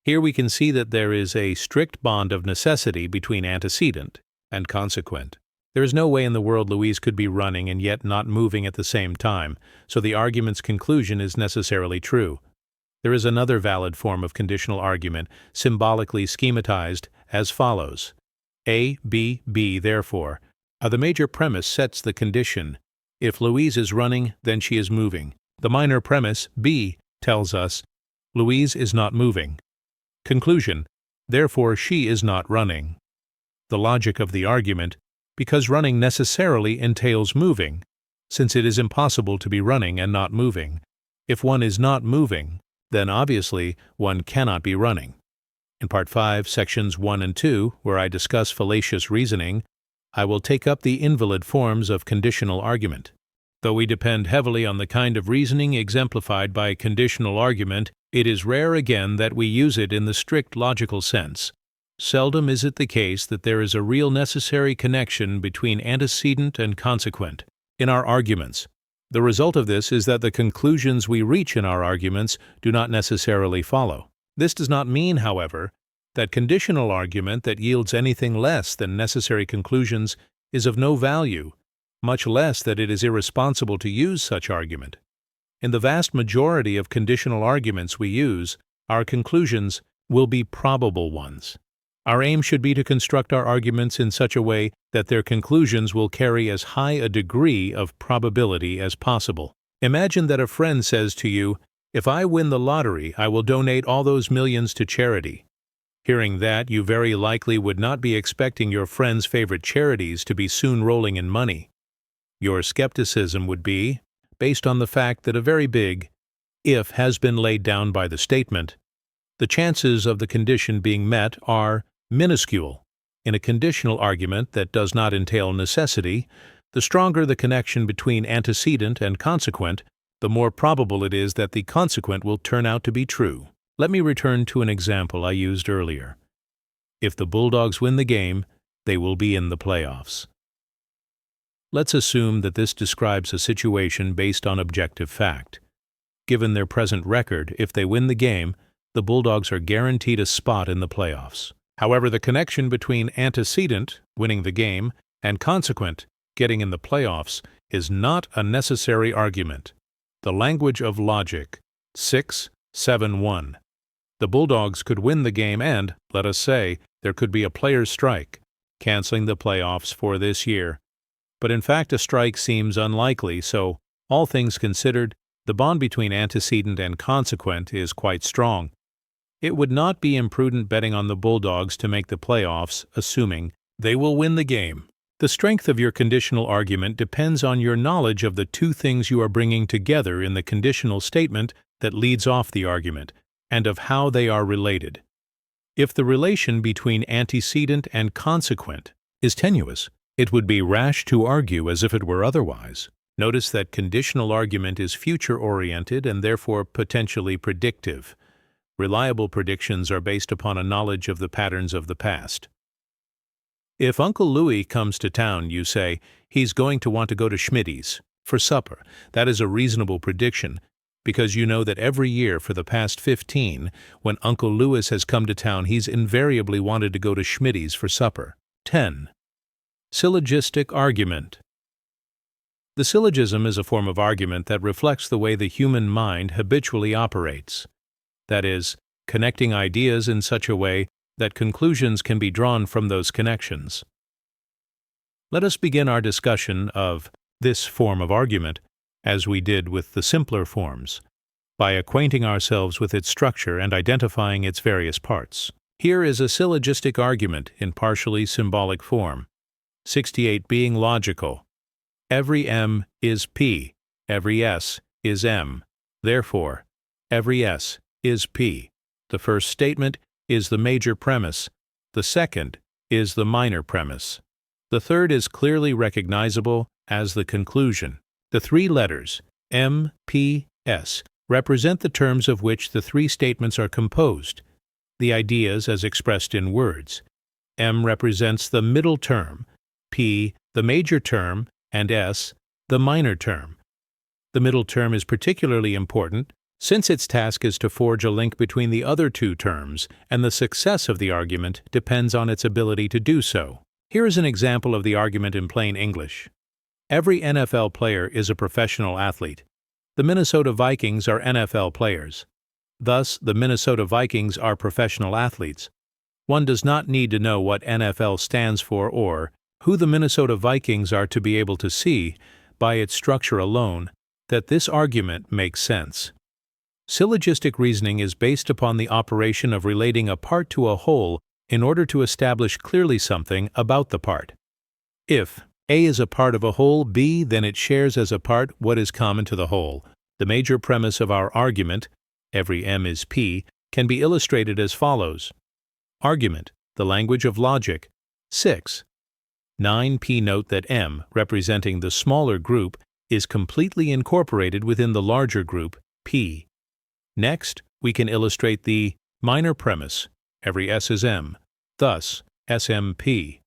Here we can see that there is a strict bond of necessity between antecedent and consequent. There is no way in the world Louise could be running and yet not moving at the same time, so the argument's conclusion is necessarily true. There is another valid form of conditional argument, symbolically schematized as follows. A, B, B, therefore. The major premise sets the condition. If Louise is running, then she is moving. The minor premise, B, tells us Louise is not moving. Conclusion, therefore she is not running. The logic of the argument, because running necessarily entails moving, since it is impossible to be running and not moving. If one is not moving, then obviously one cannot be running. In Part 5, Sections 1 and 2, where I discuss fallacious reasoning, I will take up the invalid forms of conditional argument. Though we depend heavily on the kind of reasoning exemplified by conditional argument, it is rare again that we use it in the strict logical sense. Seldom is it the case that there is a real necessary connection between antecedent and consequent in our arguments. The result of this is that the conclusions we reach in our arguments do not necessarily follow. This does not mean, however, that conditional argument that yields anything less than necessary conclusions is of no value, much less that it is irresponsible to use such argument. In the vast majority of conditional arguments we use, our conclusions will be probable ones. Our aim should be to construct our arguments in such a way that their conclusions will carry as high a degree of probability as possible. Imagine that a friend says to you, "If I win the lottery, I will donate all those millions to charity." Hearing that, you very likely would not be expecting your friend's favorite charities to be soon rolling in money. Your skepticism would be based on the fact that a very big if has been laid down by the statement. The chances of the condition being met are minuscule. In a conditional argument that does not entail necessity, the stronger the connection between antecedent and consequent, the more probable it is that the consequent will turn out to be true. Let me return to an example I used earlier. If the Bulldogs win the game, they will be in the playoffs. Let's assume that this describes a situation based on objective fact. Given their present record, if they win the game, the Bulldogs are guaranteed a spot in the playoffs. However, the connection between antecedent, winning the game, and consequent, getting in the playoffs, is not a necessary argument. The language of logic, 6-7-1. The Bulldogs could win the game and, let us say, there could be a players' strike, canceling the playoffs for this year. But in fact, a strike seems unlikely, so, all things considered, the bond between antecedent and consequent is quite strong. It would not be imprudent betting on the Bulldogs to make the playoffs, assuming they will win the game. The strength of your conditional argument depends on your knowledge of the two things you are bringing together in the conditional statement that leads off the argument, and of how they are related. If the relation between antecedent and consequent is tenuous, it would be rash to argue as if it were otherwise. Notice that conditional argument is future-oriented and therefore potentially predictive. Reliable predictions are based upon a knowledge of the patterns of the past. If Uncle Louis comes to town, you say, he's going to want to go to Schmitty's for supper. That is a reasonable prediction, because you know that every year for the past 15, when Uncle Louis has come to town, he's invariably wanted to go to Schmitty's for supper. 10. Syllogistic argument. The syllogism is a form of argument that reflects the way the human mind habitually operates. That is, connecting ideas in such a way that conclusions can be drawn from those connections. Let us begin our discussion of this form of argument, as we did with the simpler forms, by acquainting ourselves with its structure and identifying its various parts. Here is a syllogistic argument in partially symbolic form. 68 being logical. Every M is P, every S is M. Therefore, every S is P. The first statement is the major premise. The second is the minor premise. The third is clearly recognizable as the conclusion. The three letters, M, P, S, represent the terms of which the three statements are composed, the ideas as expressed in words. M represents the middle term, P, the major term, and S, the minor term. The middle term is particularly important, since its task is to forge a link between the other two terms, and the success of the argument depends on its ability to do so. Here is an example of the argument in plain English. Every NFL player is a professional athlete. The Minnesota Vikings are NFL players. Thus, the Minnesota Vikings are professional athletes. One does not need to know what NFL stands for or who the Minnesota Vikings are to be able to see, by its structure alone, that this argument makes sense. Syllogistic reasoning is based upon the operation of relating a part to a whole in order to establish clearly something about the part. If A is a part of a whole B, then it shares as a part what is common to the whole. The major premise of our argument, every M is P, can be illustrated as follows. Argument, the language of logic. 6. 9p. Note that M, representing the smaller group, is completely incorporated within the larger group, P. Next, we can illustrate the minor premise. Every S is M, thus SMP.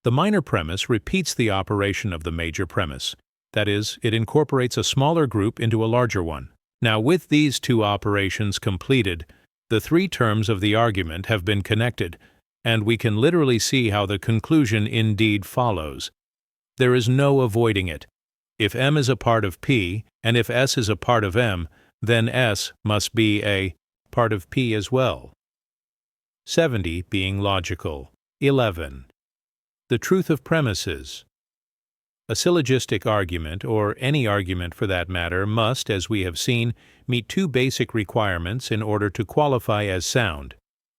The minor premise repeats the operation of the major premise. That is, it incorporates a smaller group into a larger one. Now, with these two operations completed, the three terms of the argument have been connected, and we can literally see how the conclusion indeed follows. There is no avoiding it. If M is a part of P, and if S is a part of M, then S must be a part of P as well. 70 being logical. 11. The truth of premises. A syllogistic argument, or any argument for that matter, must, as we have seen, meet two basic requirements in order to qualify as sound.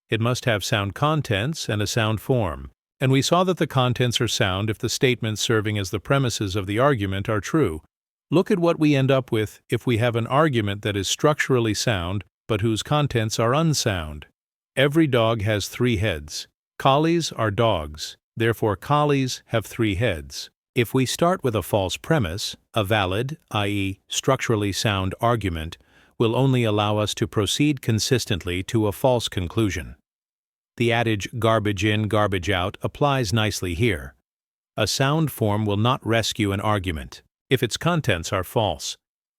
It must have sound contents and a sound form. And we saw that the contents are sound if the statements serving as the premises of the argument are true. Look at what we end up with if we have an argument that is structurally sound, but whose contents are unsound. Every dog has 3 heads. Collies are dogs. Therefore, collies have 3 heads. If we start with a false premise, a valid, i.e., structurally sound argument will only allow us to proceed consistently to a false conclusion. The adage garbage in, garbage out applies nicely here. A sound form will not rescue an argument if its contents are false.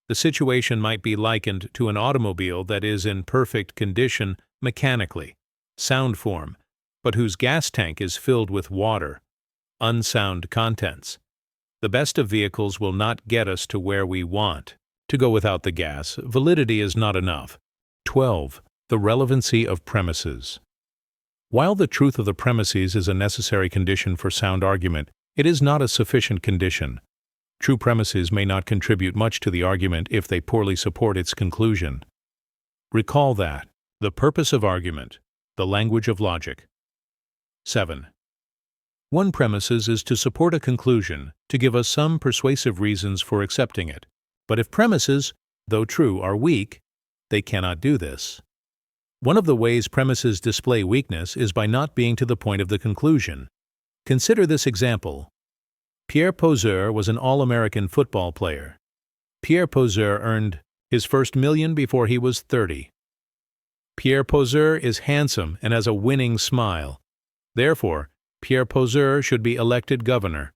The situation might be likened to an automobile that is in perfect condition mechanically, sound form, but whose gas tank is filled with water, unsound contents. The best of vehicles will not get us to where we want. To go without the gas, validity is not enough. 12. The relevancy of premises. While the truth of the premises is a necessary condition for sound argument, it is not a sufficient condition. True premises may not contribute much to the argument if they poorly support its conclusion. Recall that. The purpose of argument. The language of logic. 7. One premises is to support a conclusion, to give us some persuasive reasons for accepting it. But if premises, though true, are weak, they cannot do this. One of the ways premises display weakness is by not being to the point of the conclusion. Consider this example. Pierre Poseur was an All-American football player. Pierre Poseur earned his first $1 million before he was 30. Pierre Poseur is handsome and has a winning smile. Therefore, Pierre Poseur should be elected governor.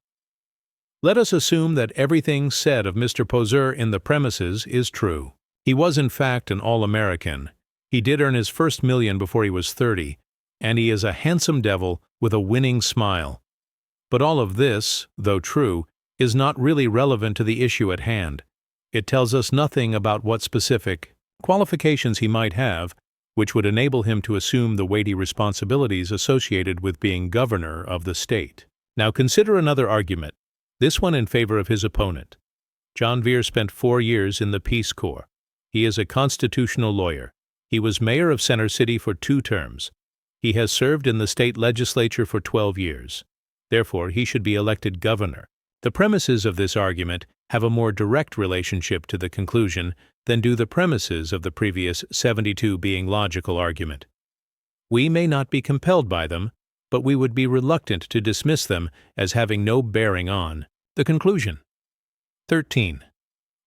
Let us assume that everything said of Mr. Poseur in the premises is true. He was in fact an All-American. He did earn his first $1 million before he was 30, and he is a handsome devil with a winning smile. But all of this, though true, is not really relevant to the issue at hand. It tells us nothing about what specific qualifications he might have, which would enable him to assume the weighty responsibilities associated with being governor of the state. Now consider another argument, this one in favor of his opponent. John Vere spent 4 years in the Peace Corps. He is a constitutional lawyer. He was mayor of Center City for 2 terms. He has served in the state legislature for 12 years. Therefore, he should be elected governor. The premises of this argument have a more direct relationship to the conclusion than do the premises of the previous 72 being logical argument. We may not be compelled by them, but we would be reluctant to dismiss them as having no bearing on the conclusion. 13.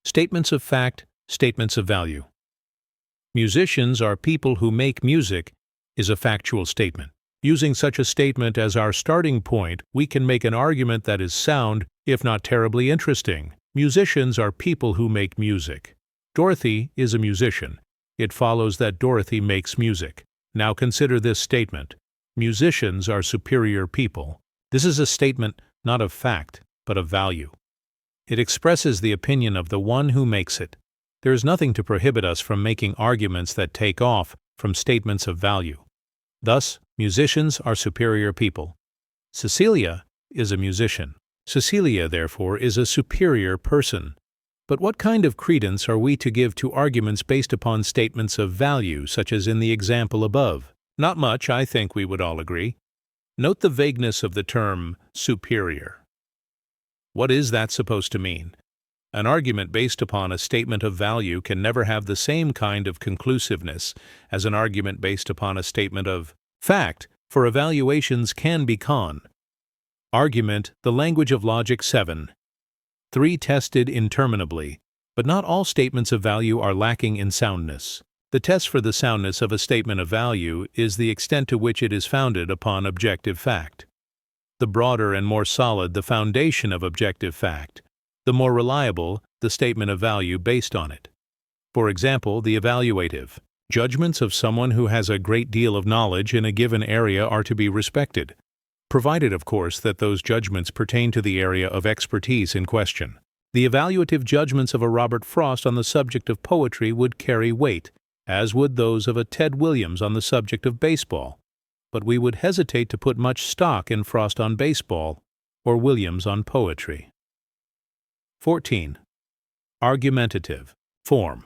Statements of fact, statements of value. Musicians are people who make music is a factual statement. Using such a statement as our starting point, we can make an argument that is sound, if not terribly interesting. Musicians are people who make music. Dorothy is a musician. It follows that Dorothy makes music. Now consider this statement. Musicians are superior people. This is a statement not of fact, but of value. It expresses the opinion of the one who makes it. There is nothing to prohibit us from making arguments that take off from statements of value. Thus, musicians are superior people. Cecilia is a musician. Cecilia, therefore, is a superior person. But what kind of credence are we to give to arguments based upon statements of value, such as in the example above? Not much, I think we would all agree. Note the vagueness of the term superior. What is that supposed to mean? An argument based upon a statement of value can never have the same kind of conclusiveness as an argument based upon a statement of fact, for evaluations can be con. Argument, the language of logic 7. 3 tested interminably, but not all statements of value are lacking in soundness. The test for the soundness of a statement of value is the extent to which it is founded upon objective fact. The broader and more solid the foundation of objective fact, the more reliable the statement of value based on it. For example, the evaluative. Judgments of someone who has a great deal of knowledge in a given area are to be respected, provided, of course, that those judgments pertain to the area of expertise in question. The evaluative judgments of a Robert Frost on the subject of poetry would carry weight, as would those of a Ted Williams on the subject of baseball, but we would hesitate to put much stock in Frost on baseball or Williams on poetry. 14. Argumentative. Form.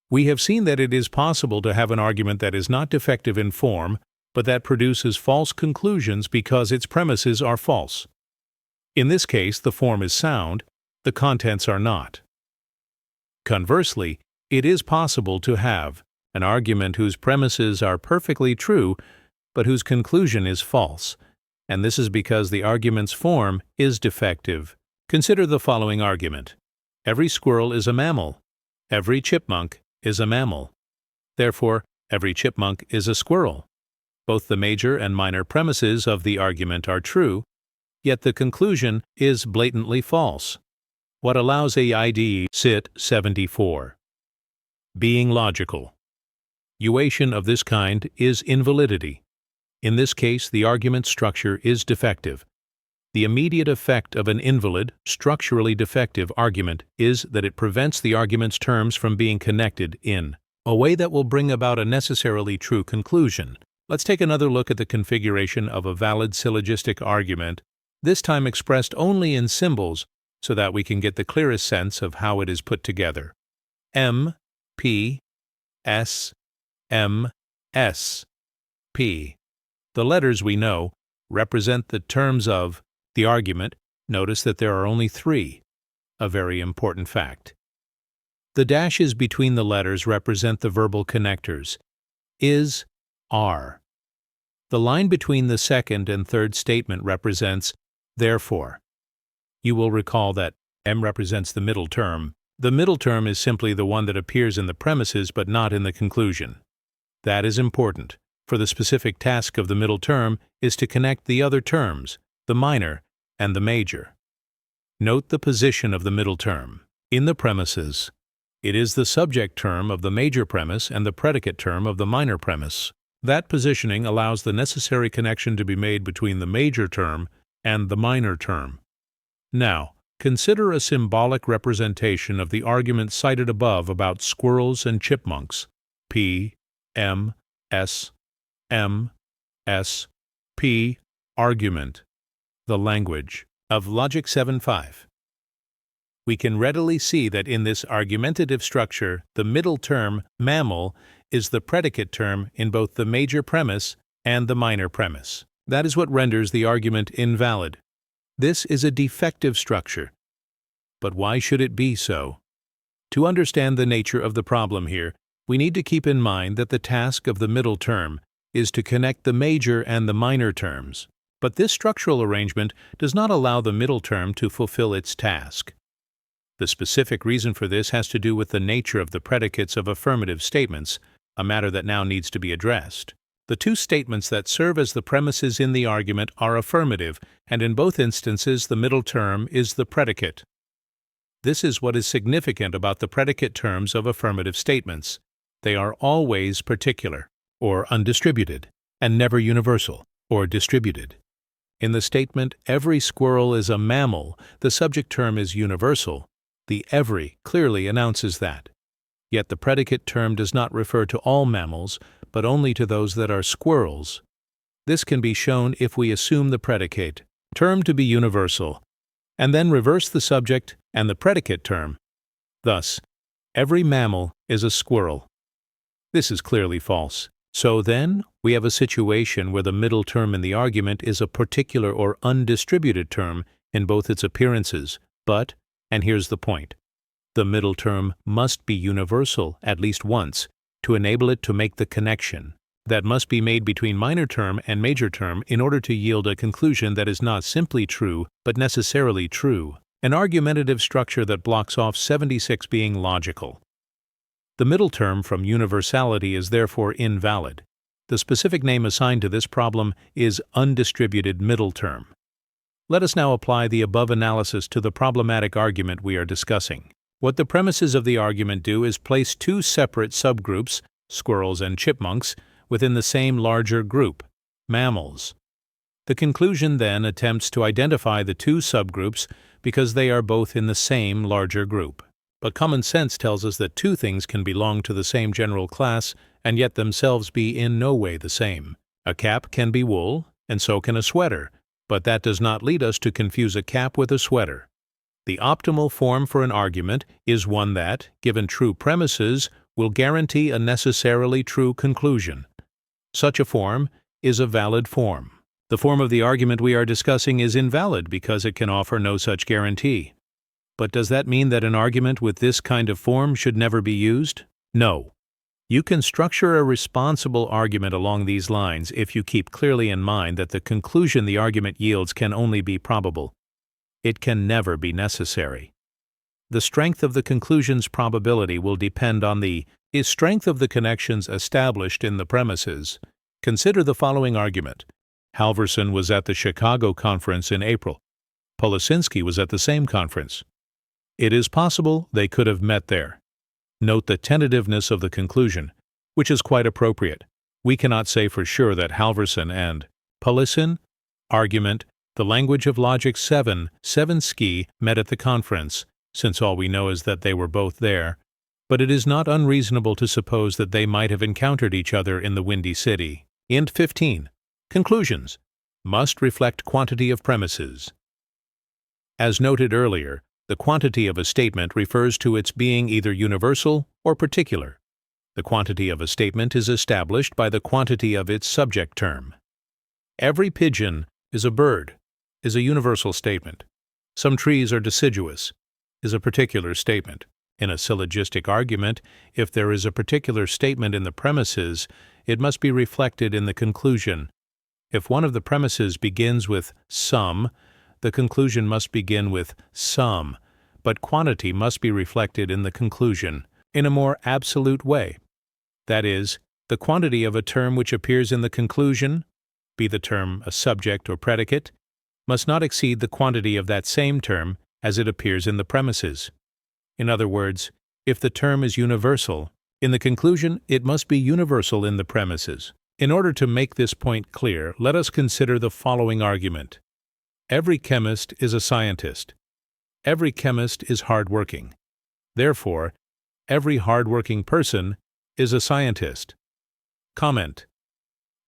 We have seen that it is possible to have an argument that is not defective in form, but that produces false conclusions because its premises are false. In this case, the form is sound, the contents are not. Conversely, it is possible to have an argument whose premises are perfectly true, but whose conclusion is false, and this is because the argument's form is defective. Consider the following argument. Every squirrel is a mammal. Every chipmunk is a mammal. Therefore, every chipmunk is a squirrel. Both the major and minor premises of the argument are true, yet the conclusion is blatantly false. What allows AID Cit 74? Being logical. Uation of this kind is invalidity. In this case, the argument structure is defective. The immediate effect of an invalid, structurally defective argument is that it prevents the argument's terms from being connected in a way that will bring about a necessarily true conclusion. Let's take another look at the configuration of a valid syllogistic argument, this time expressed only in symbols so that we can get the clearest sense of how it is put together. M, P, S, M, S, P. The letters we know represent the terms of the argument. Notice that there are only 3, a very important fact. The dashes between the letters represent the verbal connectors, is, are. The line between the second and third statement represents therefore. You will recall that M represents the middle term. The middle term is simply the one that appears in the premises but not in the conclusion. That is important, for the specific task of the middle term is to connect the other terms, the minor and the major. Note the position of the middle term. In the premises, it is the subject term of the major premise and the predicate term of the minor premise. That positioning allows the necessary connection to be made between the major term and the minor term. Now, consider a symbolic representation of the argument cited above about squirrels and chipmunks. P, M, S, M, S, P, argument. The language of Logic 7.5. We can readily see that in this argumentative structure, the middle term, mammal, is the predicate term in both the major premise and the minor premise. That is what renders the argument invalid. This is a defective structure. But why should it be so? To understand the nature of the problem here, we need to keep in mind that the task of the middle term is to connect the major and the minor terms. But this structural arrangement does not allow the middle term to fulfill its task. The specific reason for this has to do with the nature of the predicates of affirmative statements, a matter that now needs to be addressed. The 2 statements that serve as the premises in the argument are affirmative, and in both instances the middle term is the predicate. This is what is significant about the predicate terms of affirmative statements. They are always particular, or undistributed, and never universal, or distributed. In the statement, every squirrel is a mammal, the subject term is universal. The every clearly announces that. Yet the predicate term does not refer to all mammals, but only to those that are squirrels. This can be shown if we assume the predicate term to be universal, and then reverse the subject and the predicate term. Thus, every mammal is a squirrel. This is clearly false. So then, we have a situation where the middle term in the argument is a particular or undistributed term in both its appearances, but, and here's the point, the middle term must be universal at least once to enable it to make the connection that must be made between minor term and major term in order to yield a conclusion that is not simply true, but necessarily true. an argumentative structure that blocks off 76 being logical. The middle term from universality is therefore invalid. The specific name assigned to this problem is undistributed middle term. Let us now apply the above analysis to the problematic argument we are discussing. What the premises of the argument do is place two separate subgroups, squirrels and chipmunks, within the same larger group, mammals. The conclusion then attempts to identify the two subgroups because they are both in the same larger group. But common sense tells us that two things can belong to the same general class and yet themselves be in no way the same. A cap can be wool, and so can a sweater, but that does not lead us to confuse a cap with a sweater. The optimal form for an argument is one that, given true premises, will guarantee a necessarily true conclusion. Such a form is a valid form. The form of the argument we are discussing is invalid because it can offer no such guarantee. But does that mean that an argument with this kind of form should never be used? No. You can structure a responsible argument along these lines if you keep clearly in mind that the conclusion the argument yields can only be probable. It can never be necessary. The strength of the conclusion's probability will depend on the strength of the connections established in the premises. Consider the following argument. Halvorson was at the Chicago conference in April. Policinski was at the same conference. It is possible they could have met there. Note the tentativeness of the conclusion, which is quite appropriate. We cannot say for sure that Halvorson and Policin, argument, the language of logic 7, Sevenski met at the conference, since all we know is that they were both there, but it is not unreasonable to suppose that they might have encountered each other in the Windy City. Int 15. Conclusions must reflect quantity of premises. As noted earlier, the quantity of a statement refers to its being either universal or particular. The quantity of a statement is established by the quantity of its subject term. Every pigeon is a bird is a universal statement. Some trees are deciduous is a particular statement. In a syllogistic argument, if there is a particular statement in the premises, it must be reflected in the conclusion. If one of the premises begins with some, the conclusion must begin with some, but quantity must be reflected in the conclusion in a more absolute way. That is, the quantity of a term which appears in the conclusion, be the term a subject or predicate, must not exceed the quantity of that same term as it appears in the premises. In other words, if the term is universal, in the conclusion it must be universal in the premises. In order to make this point clear, let us consider the following argument. Every chemist is a scientist. Every chemist is hardworking. Therefore, every hardworking person is a scientist. Comment.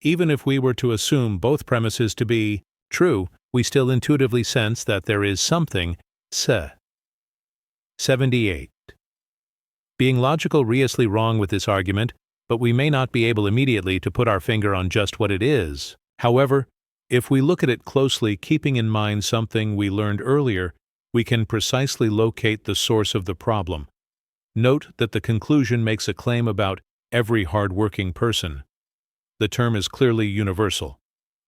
Even if we were to assume both premises to be true, we still intuitively sense that there is something 78. Being logically wrong with this argument, but we may not be able immediately to put our finger on just what it is. However, if we look at it closely, keeping in mind something we learned earlier, we can precisely locate the source of the problem. Note that the conclusion makes a claim about every hard-working person. The term is clearly universal.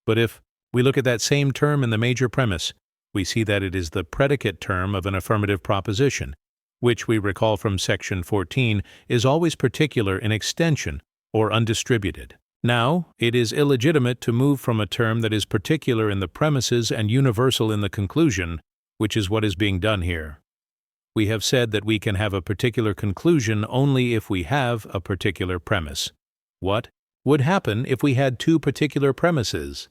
But if we look at that same term in the major premise, we see that it is the predicate term of an affirmative proposition, which we recall from section 14 is always particular in extension or undistributed. Now, it is illegitimate to move from a term that is particular in the premises and universal in the conclusion, which is what is being done here. We have said that we can have a particular conclusion only if we have a particular premise. What would happen if we had two particular premises?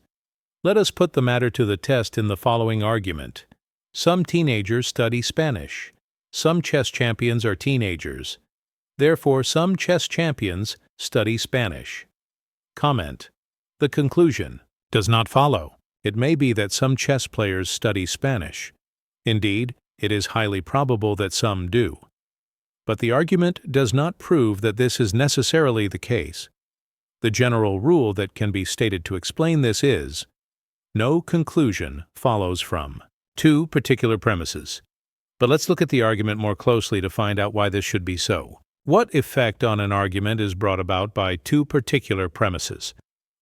Let us put the matter to the test in the following argument. Some teenagers study Spanish. Some chess champions are teenagers. Therefore, some chess champions study Spanish. Comment. The conclusion does not follow. It may be that some chess players study Spanish. Indeed, it is highly probable that some do. But the argument does not prove that this is necessarily the case. The general rule that can be stated to explain this is, no conclusion follows from two particular premises. But let's look at the argument more closely to find out why this should be so. What effect on an argument is brought about by two particular premises?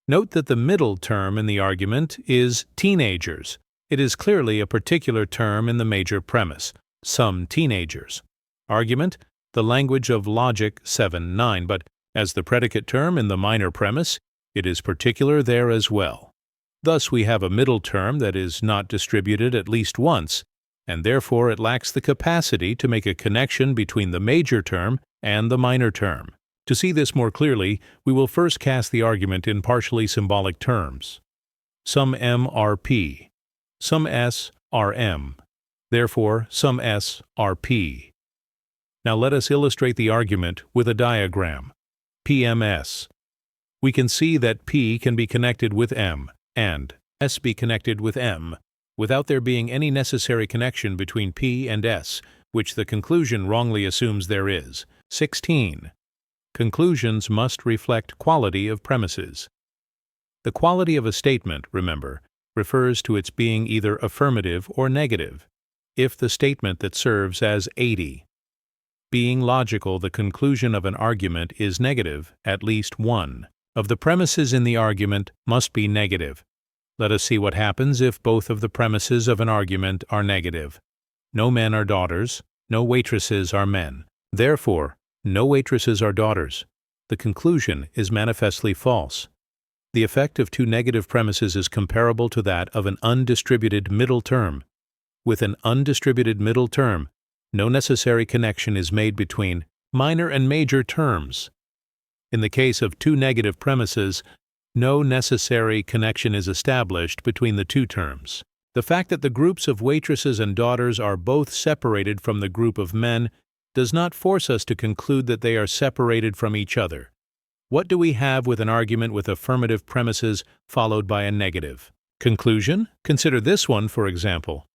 Note that the middle term in the argument is teenagers. It is clearly a particular term in the major premise, some teenagers. Argument, the language of logic 7-9, but as the predicate term in the minor premise, it is particular there as well. Thus we have a middle term that is not distributed at least once, and therefore it lacks the capacity to make a connection between the major term and the minor term. To see this more clearly, we will first cast the argument in partially symbolic terms. Some M are P. Some S are M. Therefore, some S are P. Now let us illustrate the argument with a diagram. PMS. We can see that P can be connected with M, and S be connected with M, without there being any necessary connection between P and S, which the conclusion wrongly assumes there is. 16. Conclusions must reflect quality of premises. The quality of a statement, remember, refers to its being either affirmative or negative. If the statement that serves as 80. Being logical, the conclusion of an argument is negative, at least one of the premises in the argument must be negative. Let us see what happens if both of the premises of an argument are negative. No men are daughters, no waitresses are men. Therefore, no waitresses are daughters. The conclusion is manifestly false. The effect of two negative premises is comparable to that of an undistributed middle term. With an undistributed middle term, no necessary connection is made between minor and major terms. In the case of two negative premises, no necessary connection is established between the two terms. The fact that the groups of waitresses and daughters are both separated from the group of men does not force us to conclude that they are separated from each other. What do we have with an argument with affirmative premises followed by a negative? Conclusion? Consider this one, for example.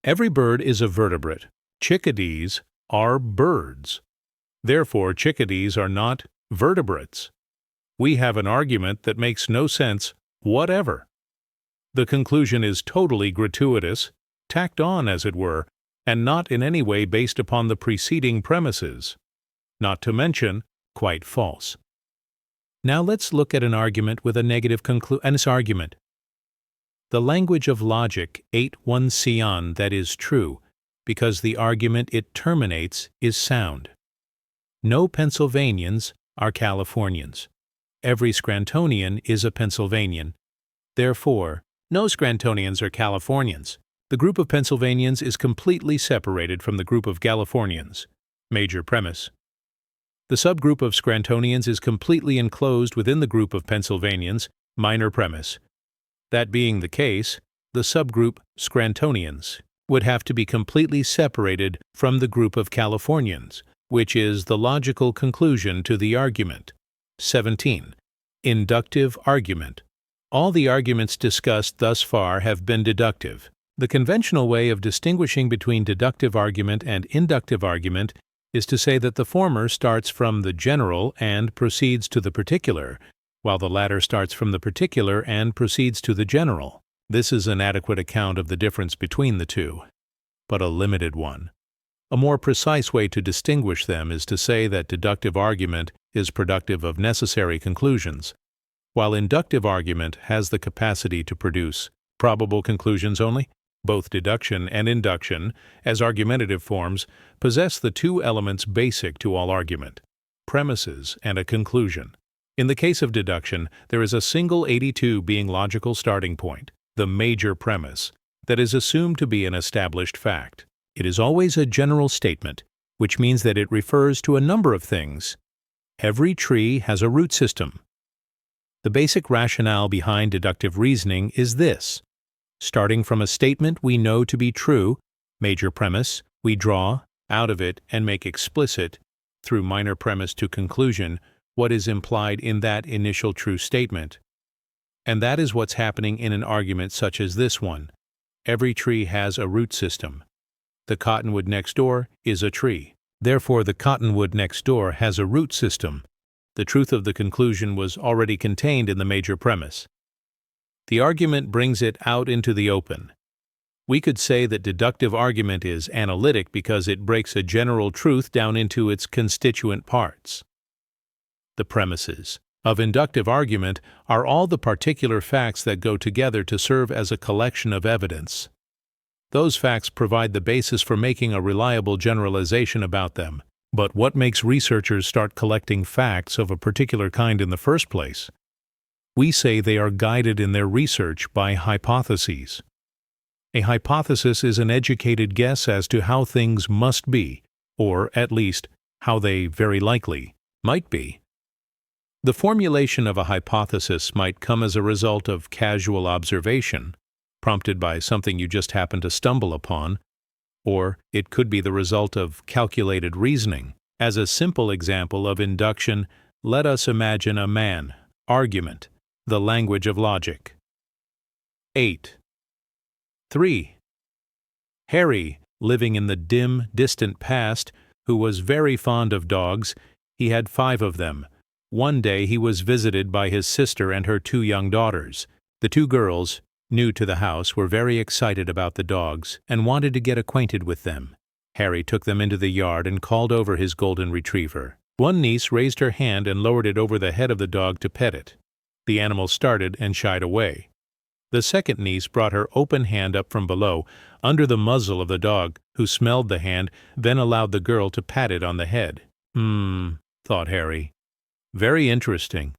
Every bird is a vertebrate. Chickadees are birds. Therefore, chickadees are not vertebrates. We have an argument that makes no sense whatever. The conclusion is totally gratuitous, tacked on as it were, and not in any way based upon the preceding premises. Not to mention, quite false. Now let's look at an argument with a negative conclusion. And this argument. The language of logic 8-1 that is true, because the argument it terminates is sound. No Pennsylvanians are Californians. Every Scrantonian is a Pennsylvanian. Therefore, no Scrantonians are Californians. The group of Pennsylvanians is completely separated from the group of Californians. Major premise. The subgroup of Scrantonians is completely enclosed within the group of Pennsylvanians. Minor premise. That being the case, the subgroup Scrantonians would have to be completely separated from the group of Californians, which is the logical conclusion to the argument. 17. Inductive argument. All the arguments discussed thus far have been deductive. The conventional way of distinguishing between deductive argument and inductive argument is to say that the former starts from the general and proceeds to the particular, while the latter starts from the particular and proceeds to the general. This is an adequate account of the difference between the two, but a limited one. A more precise way to distinguish them is to say that deductive argument is productive of necessary conclusions, while inductive argument has the capacity to produce probable conclusions only. Both deduction and induction, as argumentative forms, possess the two elements basic to all argument: premises and a conclusion. In the case of deduction, there is a single 82 being logical starting point, the major premise, that is assumed to be an established fact. It is always a general statement, which means that it refers to a number of things. Every tree has a root system. The basic rationale behind deductive reasoning is this. Starting from a statement we know to be true, major premise, we draw out of it and make explicit, through minor premise to conclusion, what is implied in that initial true statement. And that is what's happening in an argument such as this one. Every tree has a root system. The cottonwood next door is a tree. Therefore, the cottonwood next door has a root system. The truth of the conclusion was already contained in the major premise. The argument brings it out into the open. We could say that deductive argument is analytic because it breaks a general truth down into its constituent parts. The premises of inductive argument are all the particular facts that go together to serve as a collection of evidence. Those facts provide the basis for making a reliable generalization about them. But what makes researchers start collecting facts of a particular kind in the first place? We say they are guided in their research by hypotheses. A hypothesis is an educated guess as to how things must be, or at least how they very likely might be. The formulation of a hypothesis might come as a result of casual observation, prompted by something you just happen to stumble upon, or it could be the result of calculated reasoning. As a simple example of induction, let us imagine a man, argument, the language of logic. 8. 3. Harry, living in the dim, distant past, who was very fond of dogs. He had 5 of them. One day he was visited by his sister and her 2 young daughters. The 2 girls, new to the house, were very excited about the dogs and wanted to get acquainted with them. Harry took them into the yard and called over his golden retriever. One niece raised her hand and lowered it over the head of the dog to pet it. The animal started and shied away. The second niece brought her open hand up from below, under the muzzle of the dog, who smelled the hand, then allowed the girl to pat it on the head. Thought Harry. Very interesting.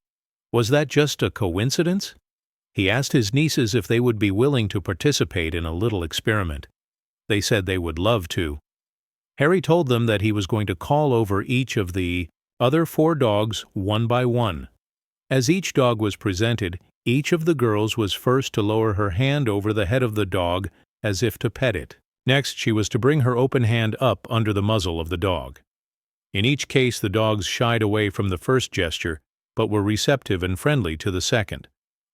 Was that just a coincidence? He asked his nieces if they would be willing to participate in a little experiment. They said they would love to. Harry told them that he was going to call over each of the other 4 dogs one by one. As each dog was presented, each of the girls was first to lower her hand over the head of the dog as if to pet it. Next, she was to bring her open hand up under the muzzle of the dog. In each case, the dogs shied away from the first gesture, but were receptive and friendly to the second.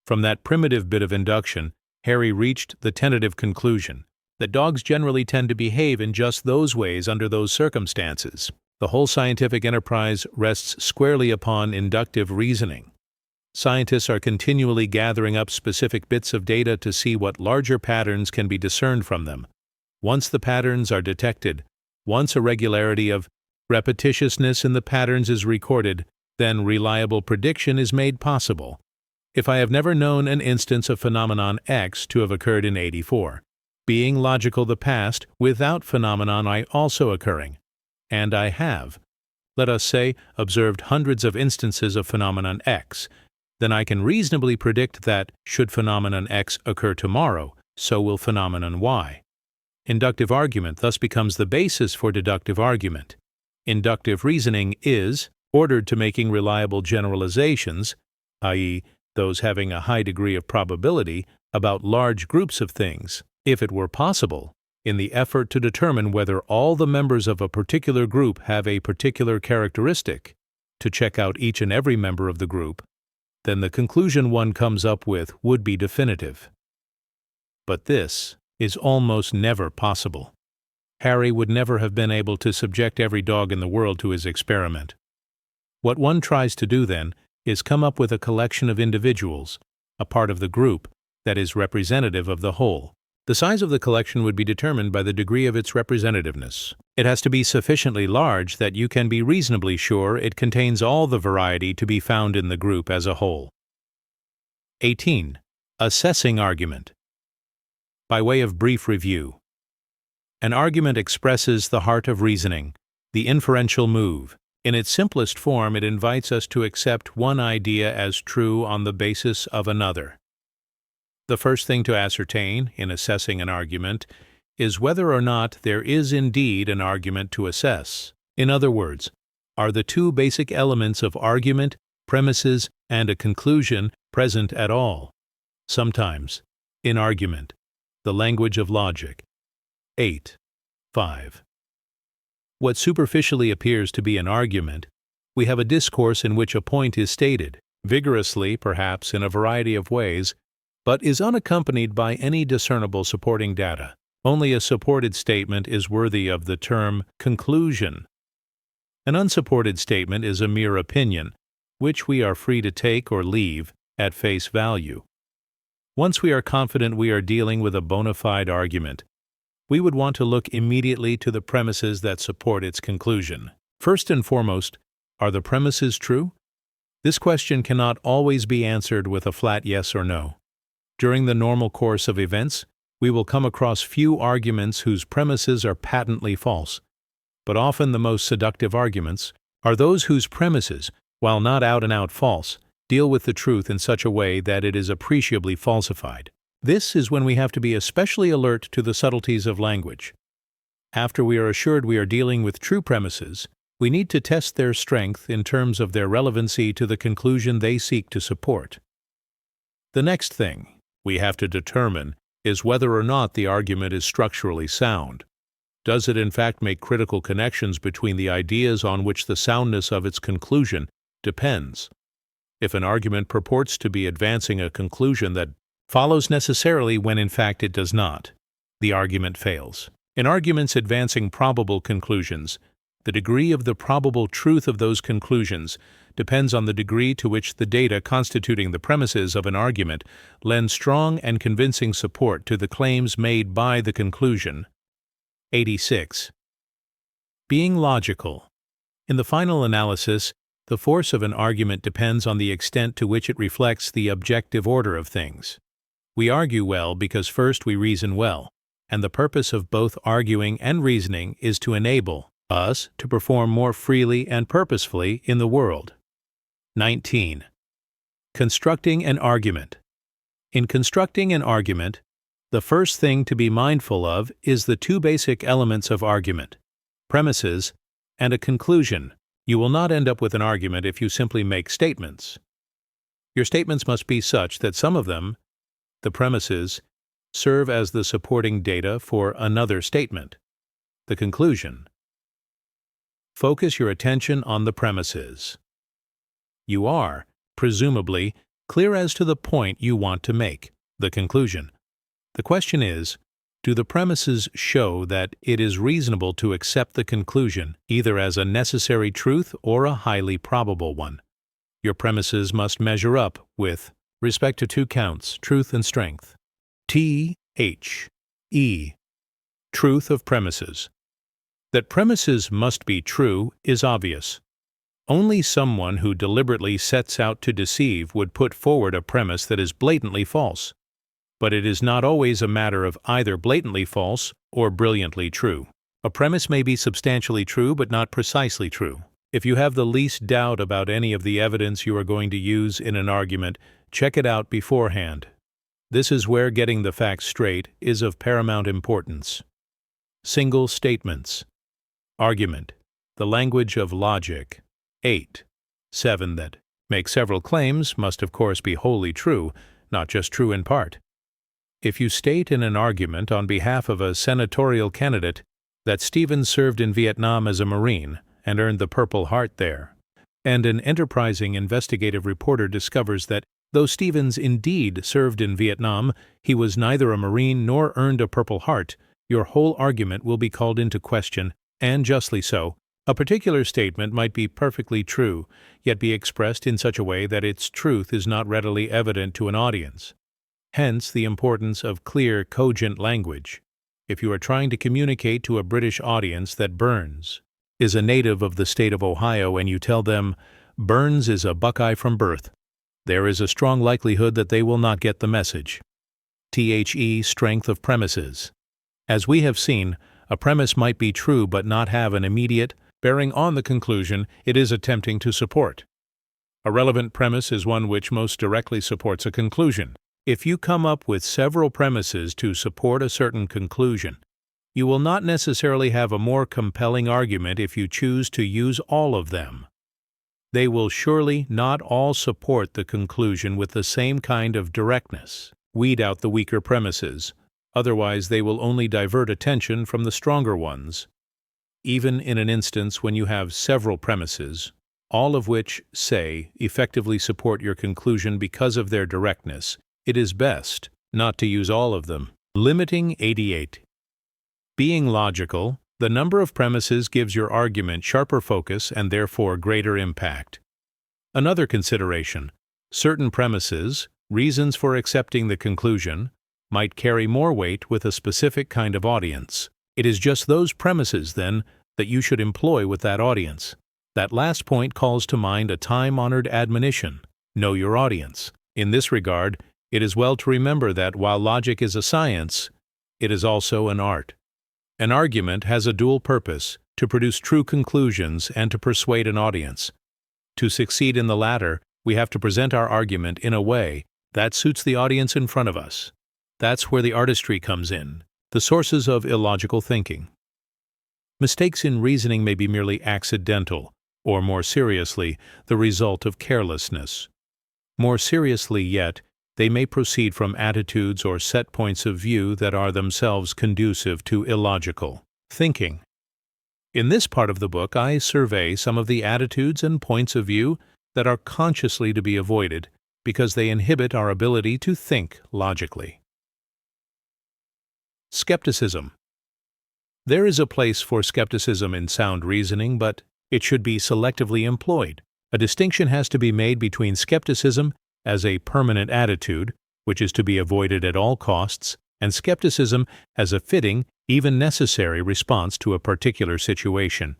From that primitive bit of induction, Harry reached the tentative conclusion that dogs generally tend to behave in just those ways under those circumstances. The whole scientific enterprise rests squarely upon inductive reasoning. Scientists are continually gathering up specific bits of data to see what larger patterns can be discerned from them. Once the patterns are detected, once a regularity of repetitiousness in the patterns is recorded, then reliable prediction is made possible. If I have never known an instance of phenomenon X to have occurred in 84, being logical the past without phenomenon I also occurring, and I have, let us say, observed hundreds of instances of phenomenon X, then I can reasonably predict that, should phenomenon X occur tomorrow, so will phenomenon Y. Inductive argument thus becomes the basis for deductive argument. Inductive reasoning is ordered to making reliable generalizations, i.e., those having a high degree of probability, about large groups of things, if it were possible, in the effort to determine whether all the members of a particular group have a particular characteristic, to check out each and every member of the group, then the conclusion one comes up with would be definitive. But this is almost never possible. Harry would never have been able to subject every dog in the world to his experiment. What one tries to do, then, is come up with a collection of individuals, a part of the group, that is representative of the whole. The size of the collection would be determined by the degree of its representativeness. It has to be sufficiently large that you can be reasonably sure it contains all the variety to be found in the group as a whole. 18. Assessing argument. By way of brief review, an argument expresses the heart of reasoning, the inferential move. In its simplest form, it invites us to accept one idea as true on the basis of another. The first thing to ascertain, in assessing an argument, is whether or not there is indeed an argument to assess. In other words, are the 2 basic elements of argument, premises, and a conclusion present at all? Sometimes, in argument, the language of logic. 8. 5. What superficially appears to be an argument, we have a discourse in which a point is stated, vigorously, perhaps in a variety of ways, but is unaccompanied by any discernible supporting data. Only a supported statement is worthy of the term conclusion. An unsupported statement is a mere opinion, which we are free to take or leave at face value. Once we are confident we are dealing with a bona fide argument, we would want to look immediately to the premises that support its conclusion. First and foremost, are the premises true? This question cannot always be answered with a flat yes or no. During the normal course of events, We will come across few arguments whose premises are patently false, but often the most seductive arguments are those whose premises, while not out-and-out false, deal with the truth in such a way that it is appreciably falsified. This is when we have to be especially alert to the subtleties of language. After we are assured we are dealing with true premises, we need to test their strength in terms of their relevancy to the conclusion they seek to support. The next thing we have to determine is whether or not the argument is structurally sound. Does it in fact make critical connections between the ideas on which the soundness of its conclusion depends? If an argument purports to be advancing a conclusion that follows necessarily when in fact it does not, the argument fails. In arguments advancing probable conclusions, the degree of the probable truth of those conclusions depends on the degree to which the data constituting the premises of an argument lend strong and convincing support to the claims made by the conclusion. 86. Being logical. In the final analysis, the force of an argument depends on the extent to which it reflects the objective order of things. We argue well because first we reason well, and the purpose of both arguing and reasoning is to enable us to perform more freely and purposefully in the world. 19. Constructing an argument. In constructing an argument, the first thing to be mindful of is the two basic elements of argument: premises and a conclusion. You will not end up with an argument if you simply make statements. Your statements must be such that some of them, the premises, serve as the supporting data for another statement, the conclusion. Focus your attention on the premises. You are, presumably, clear as to the point you want to make, the conclusion. The question is, do the premises show that it is reasonable to accept the conclusion either as a necessary truth or a highly probable one? Your premises must measure up with respect to two counts, truth and strength. T-H-E. Truth of premises. That premises must be true is obvious. Only someone who deliberately sets out to deceive would put forward a premise that is blatantly false. But it is not always a matter of either blatantly false or brilliantly true. A premise may be substantially true but not precisely true. If you have the least doubt about any of the evidence you are going to use in an argument, check it out beforehand. This is where getting the facts straight is of paramount importance. Single statements. Argument. The language of logic. 8. 7. That make several claims must of course be wholly true, not just true in part. If you state in an argument on behalf of a senatorial candidate that Stevens served in Vietnam as a Marine and earned the Purple Heart there, and an enterprising investigative reporter discovers that though Stevens indeed served in Vietnam, he was neither a Marine nor earned a Purple Heart, your whole argument will be called into question, and justly so. A particular statement might be perfectly true, yet be expressed in such a way that its truth is not readily evident to an audience. Hence the importance of clear, cogent language. If you are trying to communicate to a British audience that Burns is a native of the state of Ohio and you tell them, Burns is a Buckeye from birth, there is a strong likelihood that they will not get the message. The strength of premises. As we have seen, a premise might be true but not have an immediate bearing on the conclusion it is attempting to support. A relevant premise is one which most directly supports a conclusion. If you come up with several premises to support a certain conclusion, you will not necessarily have a more compelling argument if you choose to use all of them. They will surely not all support the conclusion with the same kind of directness. Weed out the weaker premises, otherwise they will only divert attention from the stronger ones. Even in an instance when you have several premises, all of which, say, effectively support your conclusion because of their directness, it is best not to use all of them. Limiting 88. Being logical, the number of premises gives your argument sharper focus and therefore greater impact. Another consideration: certain premises, reasons for accepting the conclusion, might carry more weight with a specific kind of audience. It is just those premises, then, that you should employ with that audience. That last point calls to mind a time-honored admonition: know your audience. In this regard, it is well to remember that while logic is a science, it is also an art. An argument has a dual purpose: to produce true conclusions and to persuade an audience. To succeed in the latter, we have to present our argument in a way that suits the audience in front of us. That's where the artistry comes in, the sources of illogical thinking. Mistakes in reasoning may be merely accidental, or more seriously, the result of carelessness. More seriously yet, they may proceed from attitudes or set points of view that are themselves conducive to illogical thinking. In this part of the book, I survey some of the attitudes and points of view that are consciously to be avoided because they inhibit our ability to think logically. Skepticism. There is a place for skepticism in sound reasoning, but it should be selectively employed. A distinction has to be made between skepticism as a permanent attitude, which is to be avoided at all costs, and skepticism as a fitting, even necessary response to a particular situation.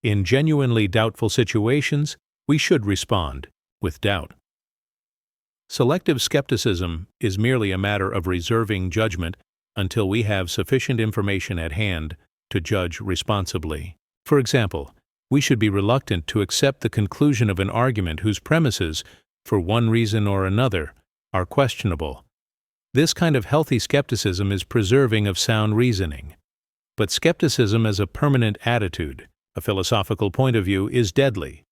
In genuinely doubtful situations, we should respond with doubt. Selective skepticism is merely a matter of reserving judgment until we have sufficient information at hand to judge responsibly. For example, we should be reluctant to accept the conclusion of an argument whose premises, for one reason or another, are questionable. This kind of healthy skepticism is preserving of sound reasoning. But skepticism as a permanent attitude, a philosophical point of view, is deadly.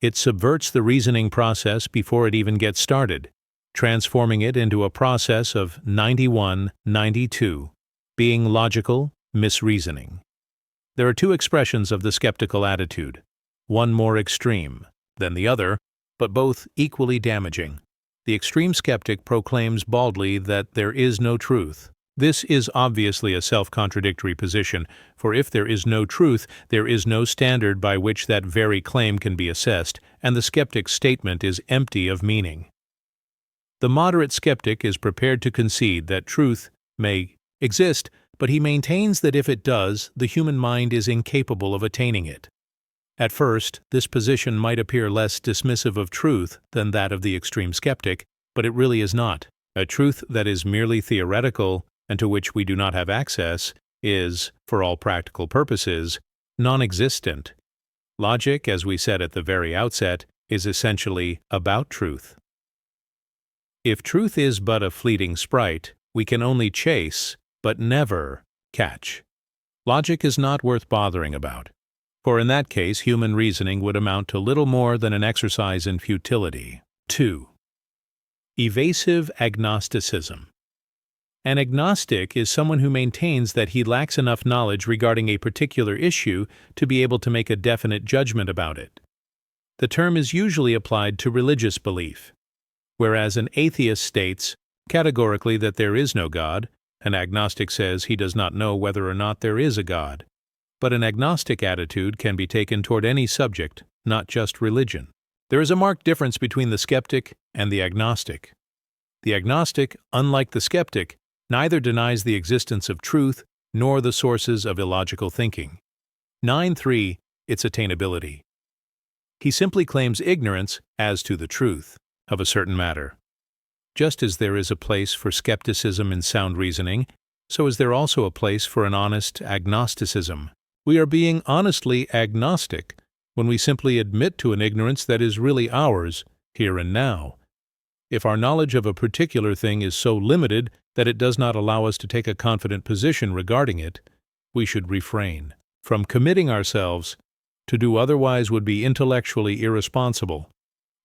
It subverts the reasoning process before it even gets started, transforming it into a process of 91-92, being logical misreasoning. There are two expressions of the skeptical attitude, one more extreme than the other, but both equally damaging. The extreme skeptic proclaims baldly that there is no truth. This is obviously a self-contradictory position, for if there is no truth, there is no standard by which that very claim can be assessed, and the skeptic's statement is empty of meaning. The moderate skeptic is prepared to concede that truth may exist, but he maintains that if it does, the human mind is incapable of attaining it. At first, this position might appear less dismissive of truth than that of the extreme skeptic, but it really is not. A truth that is merely theoretical and to which we do not have access is, for all practical purposes, non-existent. Logic, as we said at the very outset, is essentially about truth. If truth is but a fleeting sprite, we can only chase, but never catch. Logic is not worth bothering about, for in that case human reasoning would amount to little more than an exercise in futility. 2. Evasive agnosticism. An agnostic is someone who maintains that he lacks enough knowledge regarding a particular issue to be able to make a definite judgment about it. The term is usually applied to religious belief. Whereas an atheist states categorically that there is no God, an agnostic says he does not know whether or not there is a God. But an agnostic attitude can be taken toward any subject, not just religion. There is a marked difference between the skeptic and the agnostic. The agnostic, unlike the skeptic, neither denies the existence of truth nor the sources of illogical thinking. 9.3. Its attainability. He simply claims ignorance as to the truth of a certain matter. Just as there is a place for skepticism in sound reasoning, so is there also a place for an honest agnosticism. We are being honestly agnostic when we simply admit to an ignorance that is really ours, here and now. If our knowledge of a particular thing is so limited that it does not allow us to take a confident position regarding it, we should refrain from committing ourselves. To do otherwise would be intellectually irresponsible.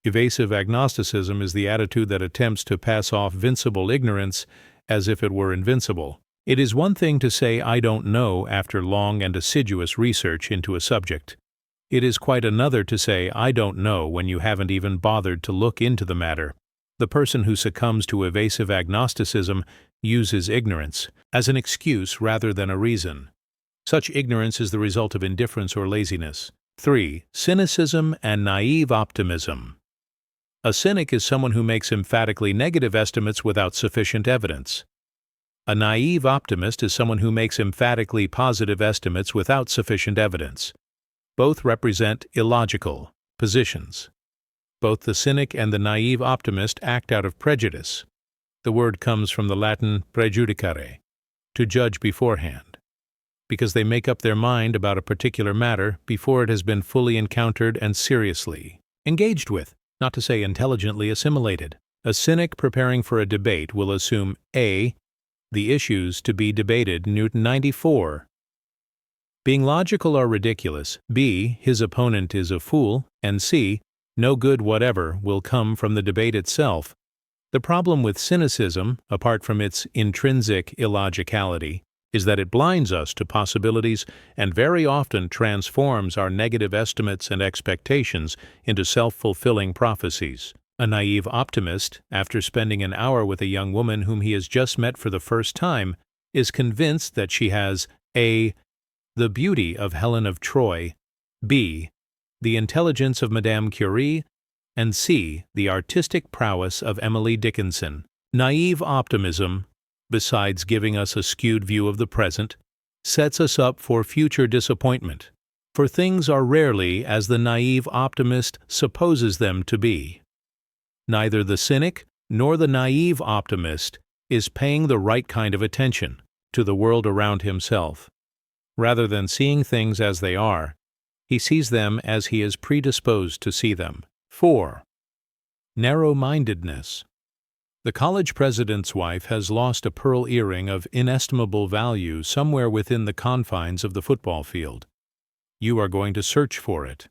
Evasive agnosticism is the attitude that attempts to pass off vincible ignorance as if it were invincible. It is one thing to say "I don't know" after long and assiduous research into a subject. It is quite another to say "I don't know" when you haven't even bothered to look into the matter. The person who succumbs to evasive agnosticism uses ignorance as an excuse rather than a reason. Such ignorance is the result of indifference or laziness. 3. Cynicism and naive optimism. A cynic is someone who makes emphatically negative estimates without sufficient evidence. A naive optimist is someone who makes emphatically positive estimates without sufficient evidence. Both represent illogical positions. Both the cynic and the naive optimist act out of prejudice. The word comes from the Latin prejudicare, to judge beforehand, because they make up their mind about a particular matter before it has been fully encountered and seriously engaged with, not to say intelligently assimilated. A cynic preparing for a debate will assume A. the issues to be debated, Newton 94. Being logical or ridiculous, B. his opponent is a fool, and C. no good whatever will come from the debate itself. The problem with cynicism, apart from its intrinsic illogicality, is that it blinds us to possibilities and very often transforms our negative estimates and expectations into self-fulfilling prophecies. A naive optimist, after spending an hour with a young woman whom he has just met for the first time, is convinced that she has A. the beauty of Helen of Troy, B. the intelligence of Madame Curie, and C. the artistic prowess of Emily Dickinson. Naive optimism, besides giving us a skewed view of the present, sets us up for future disappointment, for things are rarely as the naive optimist supposes them to be. Neither the cynic nor the naive optimist is paying the right kind of attention to the world around himself. Rather than seeing things as they are, he sees them as he is predisposed to see them. 4. Narrow-mindedness. The college president's wife has lost a pearl earring of inestimable value somewhere within the confines of the football field. You are going to search for it,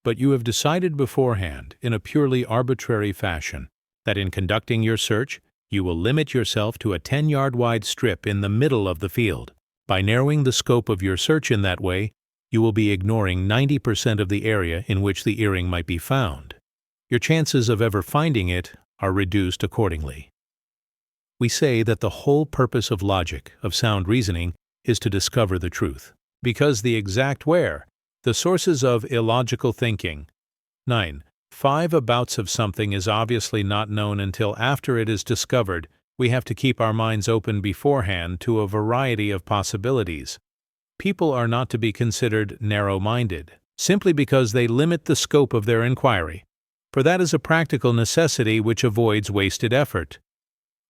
but you have decided beforehand, in a purely arbitrary fashion, that in conducting your search, you will limit yourself to a 10-yard wide strip in the middle of the field. By narrowing the scope of your search in that way, you will be ignoring 90% of the area in which the earring might be found. Your chances of ever finding it are reduced accordingly. We say that the whole purpose of logic, of sound reasoning, is to discover the truth, because the exact where, the sources of illogical thinking. 9. 5 abouts of something is obviously not known until after it is discovered. We have to keep our minds open beforehand to a variety of possibilities. People are not to be considered narrow-minded, simply because they limit the scope of their inquiry, for that is a practical necessity which avoids wasted effort.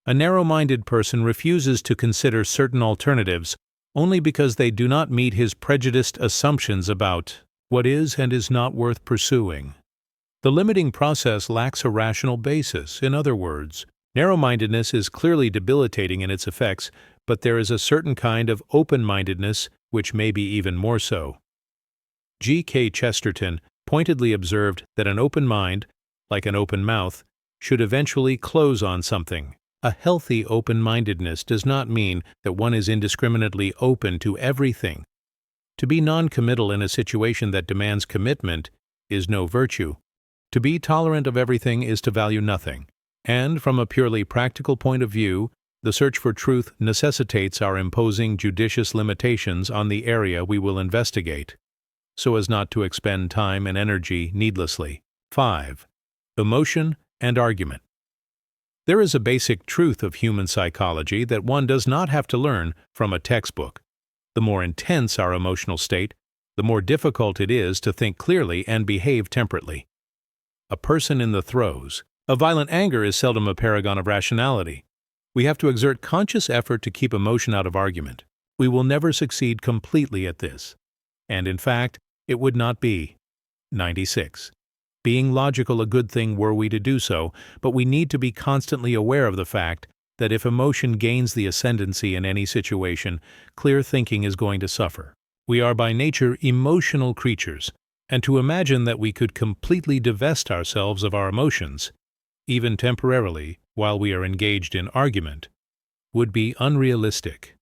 A narrow-minded person refuses to consider certain alternatives only because they do not meet his prejudiced assumptions about what is and is not worth pursuing. The limiting process lacks a rational basis. In other words, narrow-mindedness is clearly debilitating in its effects, but there is a certain kind of open-mindedness which may be even more so. G.K. Chesterton pointedly observed that an open mind, like an open mouth, should eventually close on something. A healthy open-mindedness does not mean that one is indiscriminately open to everything. To be non-committal in a situation that demands commitment is no virtue. To be tolerant of everything is to value nothing. And from a purely practical point of view, the search for truth necessitates our imposing judicious limitations on the area we will investigate, so as not to expend time and energy needlessly. 5. Emotion and argument. There is a basic truth of human psychology that one does not have to learn from a textbook. The more intense our emotional state, the more difficult it is to think clearly and behave temperately. A person in the throes of violent anger is seldom a paragon of rationality. We have to exert conscious effort to keep emotion out of argument. We will never succeed completely at this. And in fact, it would not be. 96. Being logical a good thing were we to do so, but we need to be constantly aware of the fact that if emotion gains the ascendancy in any situation, clear thinking is going to suffer. We are by nature emotional creatures, and to imagine that we could completely divest ourselves of our emotions, even temporarily, while we are engaged in argument, would be unrealistic.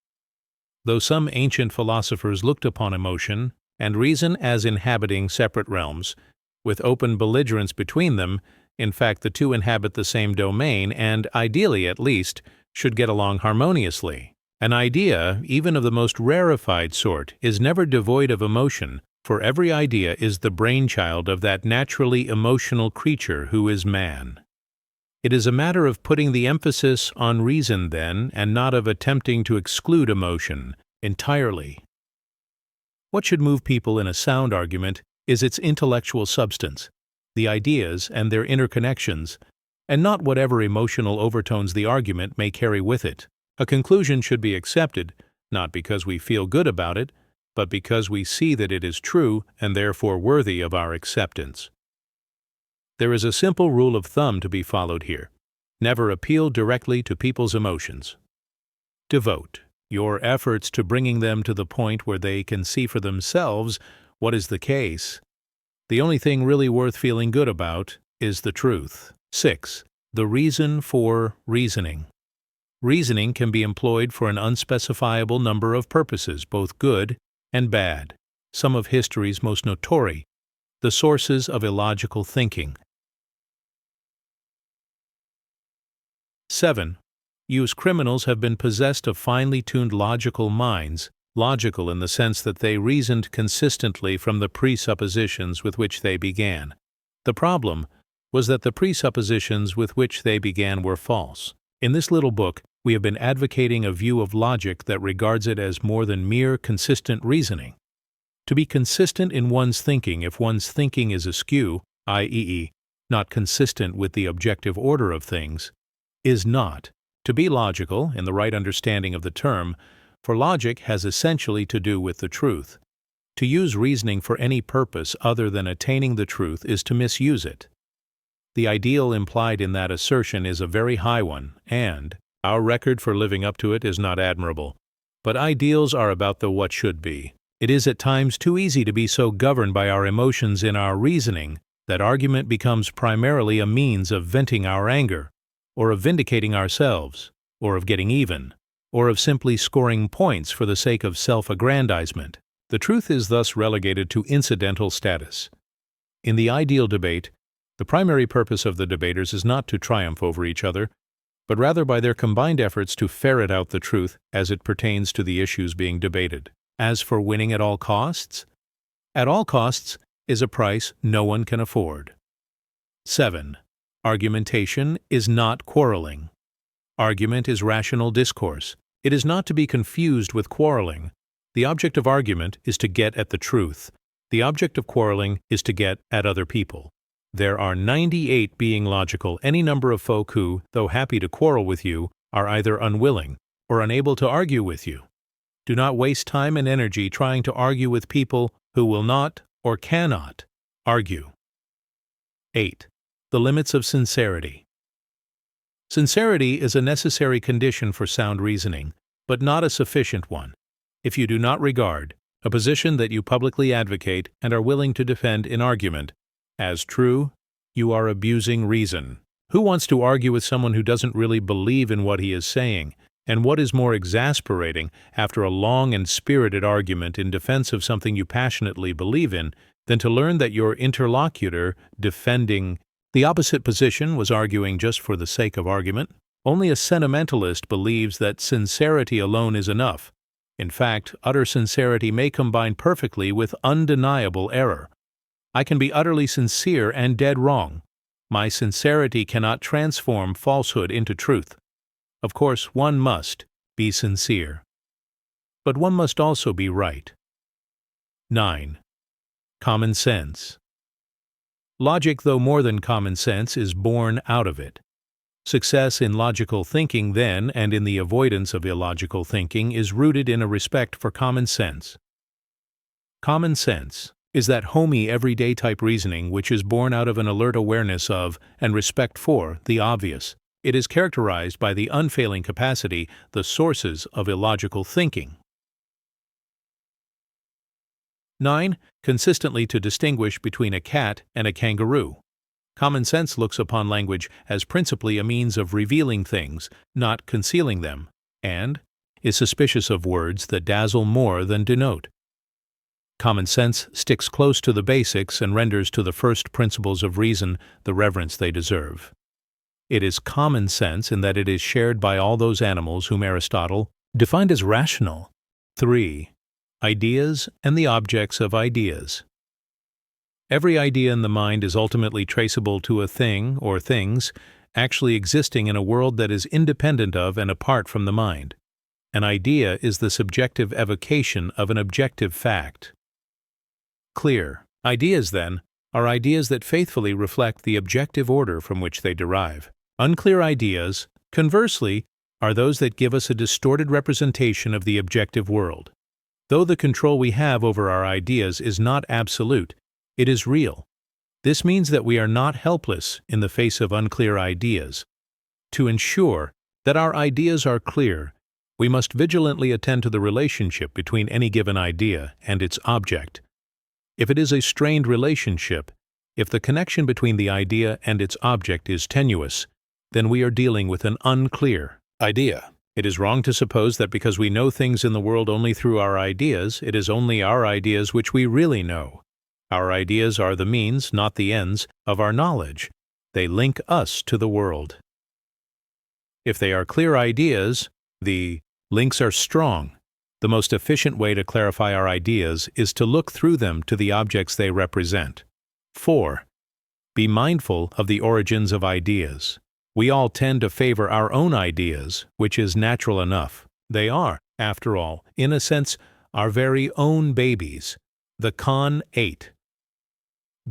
Though some ancient philosophers looked upon emotion and reason as inhabiting separate realms, with open belligerence between them, in fact the two inhabit the same domain and, ideally at least, should get along harmoniously. An idea, even of the most rarefied sort, is never devoid of emotion, for every idea is the brainchild of that naturally emotional creature who is man. It is a matter of putting the emphasis on reason, then, and not of attempting to exclude emotion entirely. What should move people in a sound argument is its intellectual substance, the ideas and their interconnections, and not whatever emotional overtones the argument may carry with it. A conclusion should be accepted, not because we feel good about it, but because we see that it is true and therefore worthy of our acceptance. There is a simple rule of thumb to be followed here. Never appeal directly to people's emotions. Devote your efforts to bringing them to the point where they can see for themselves what is the case. The only thing really worth feeling good about is the truth. 6. The reason for reasoning. Reasoning can be employed for an unspecifiable number of purposes, both good and bad. Some of history's most notorious, the sources of illogical thinking. 7. Use criminals have been possessed of finely tuned logical minds, logical in the sense that they reasoned consistently from the presuppositions with which they began. The problem was that the presuppositions with which they began were false. In this little book, we have been advocating a view of logic that regards it as more than mere consistent reasoning. To be consistent in one's thinking if one's thinking is askew, i.e., not consistent with the objective order of things, is not. To be logical, in the right understanding of the term, for logic has essentially to do with the truth. To use reasoning for any purpose other than attaining the truth is to misuse it. The ideal implied in that assertion is a very high one, and our record for living up to it is not admirable. But ideals are about the what should be. It is at times too easy to be so governed by our emotions in our reasoning that argument becomes primarily a means of venting our anger, or of vindicating ourselves, or of getting even, or of simply scoring points for the sake of self-aggrandizement. The truth is thus relegated to incidental status. In the ideal debate, the primary purpose of the debaters is not to triumph over each other, but rather by their combined efforts to ferret out the truth as it pertains to the issues being debated. As for winning at all costs is a price no one can afford. 7. Argumentation is not quarreling. Argument is rational discourse. It is not to be confused with quarreling. The object of argument is to get at the truth. The object of quarreling is to get at other people. There are 98 being logical, any number of folk who, though happy to quarrel with you, are either unwilling or unable to argue with you. Do not waste time and energy trying to argue with people who will not or cannot argue. 8. The limits of sincerity. Sincerity is a necessary condition for sound reasoning, but not a sufficient one. If you do not regard a position that you publicly advocate and are willing to defend in argument as true, you are abusing reason. Who wants to argue with someone who doesn't really believe in what he is saying? And what is more exasperating, after a long and spirited argument in defense of something you passionately believe in, than to learn that your interlocutor defending the opposite position was arguing just for the sake of argument? Only a sentimentalist believes that sincerity alone is enough. In fact, utter sincerity may combine perfectly with undeniable error. I can be utterly sincere and dead wrong. My sincerity cannot transform falsehood into truth. Of course, one must be sincere. But one must also be right. 9. Common sense. Logic, though more than common sense, is born out of it. Success in logical thinking, then, and in the avoidance of illogical thinking, is rooted in a respect for common sense. Common sense is that homey, everyday type reasoning which is born out of an alert awareness of and respect for the obvious. It is characterized by the unfailing capacity, the sources of illogical thinking. 9. Consistently to distinguish between a cat and a kangaroo. Common sense looks upon language as principally a means of revealing things, not concealing them, and is suspicious of words that dazzle more than denote. Common sense sticks close to the basics and renders to the first principles of reason the reverence they deserve. It is common sense in that it is shared by all those animals whom Aristotle defined as rational. 3. Ideas and the objects of ideas. Every idea in the mind is ultimately traceable to a thing or things actually existing in a world that is independent of and apart from the mind. An idea is the subjective evocation of an objective fact. Clear. Ideas, then, are ideas that faithfully reflect the objective order from which they derive. Unclear ideas, conversely, are those that give us a distorted representation of the objective world. Though the control we have over our ideas is not absolute, it is real. This means that we are not helpless in the face of unclear ideas. To ensure that our ideas are clear, we must vigilantly attend to the relationship between any given idea and its object. If it is a strained relationship, if the connection between the idea and its object is tenuous, then we are dealing with an unclear idea. It is wrong to suppose that because we know things in the world only through our ideas, it is only our ideas which we really know. Our ideas are the means, not the ends, of our knowledge. They link us to the world. If they are clear ideas, the links are strong. The most efficient way to clarify our ideas is to look through them to the objects they represent. 4. Be mindful of the origins of ideas. We all tend to favor our own ideas, which is natural enough. They are, after all, in a sense, our very own babies. The Con 8.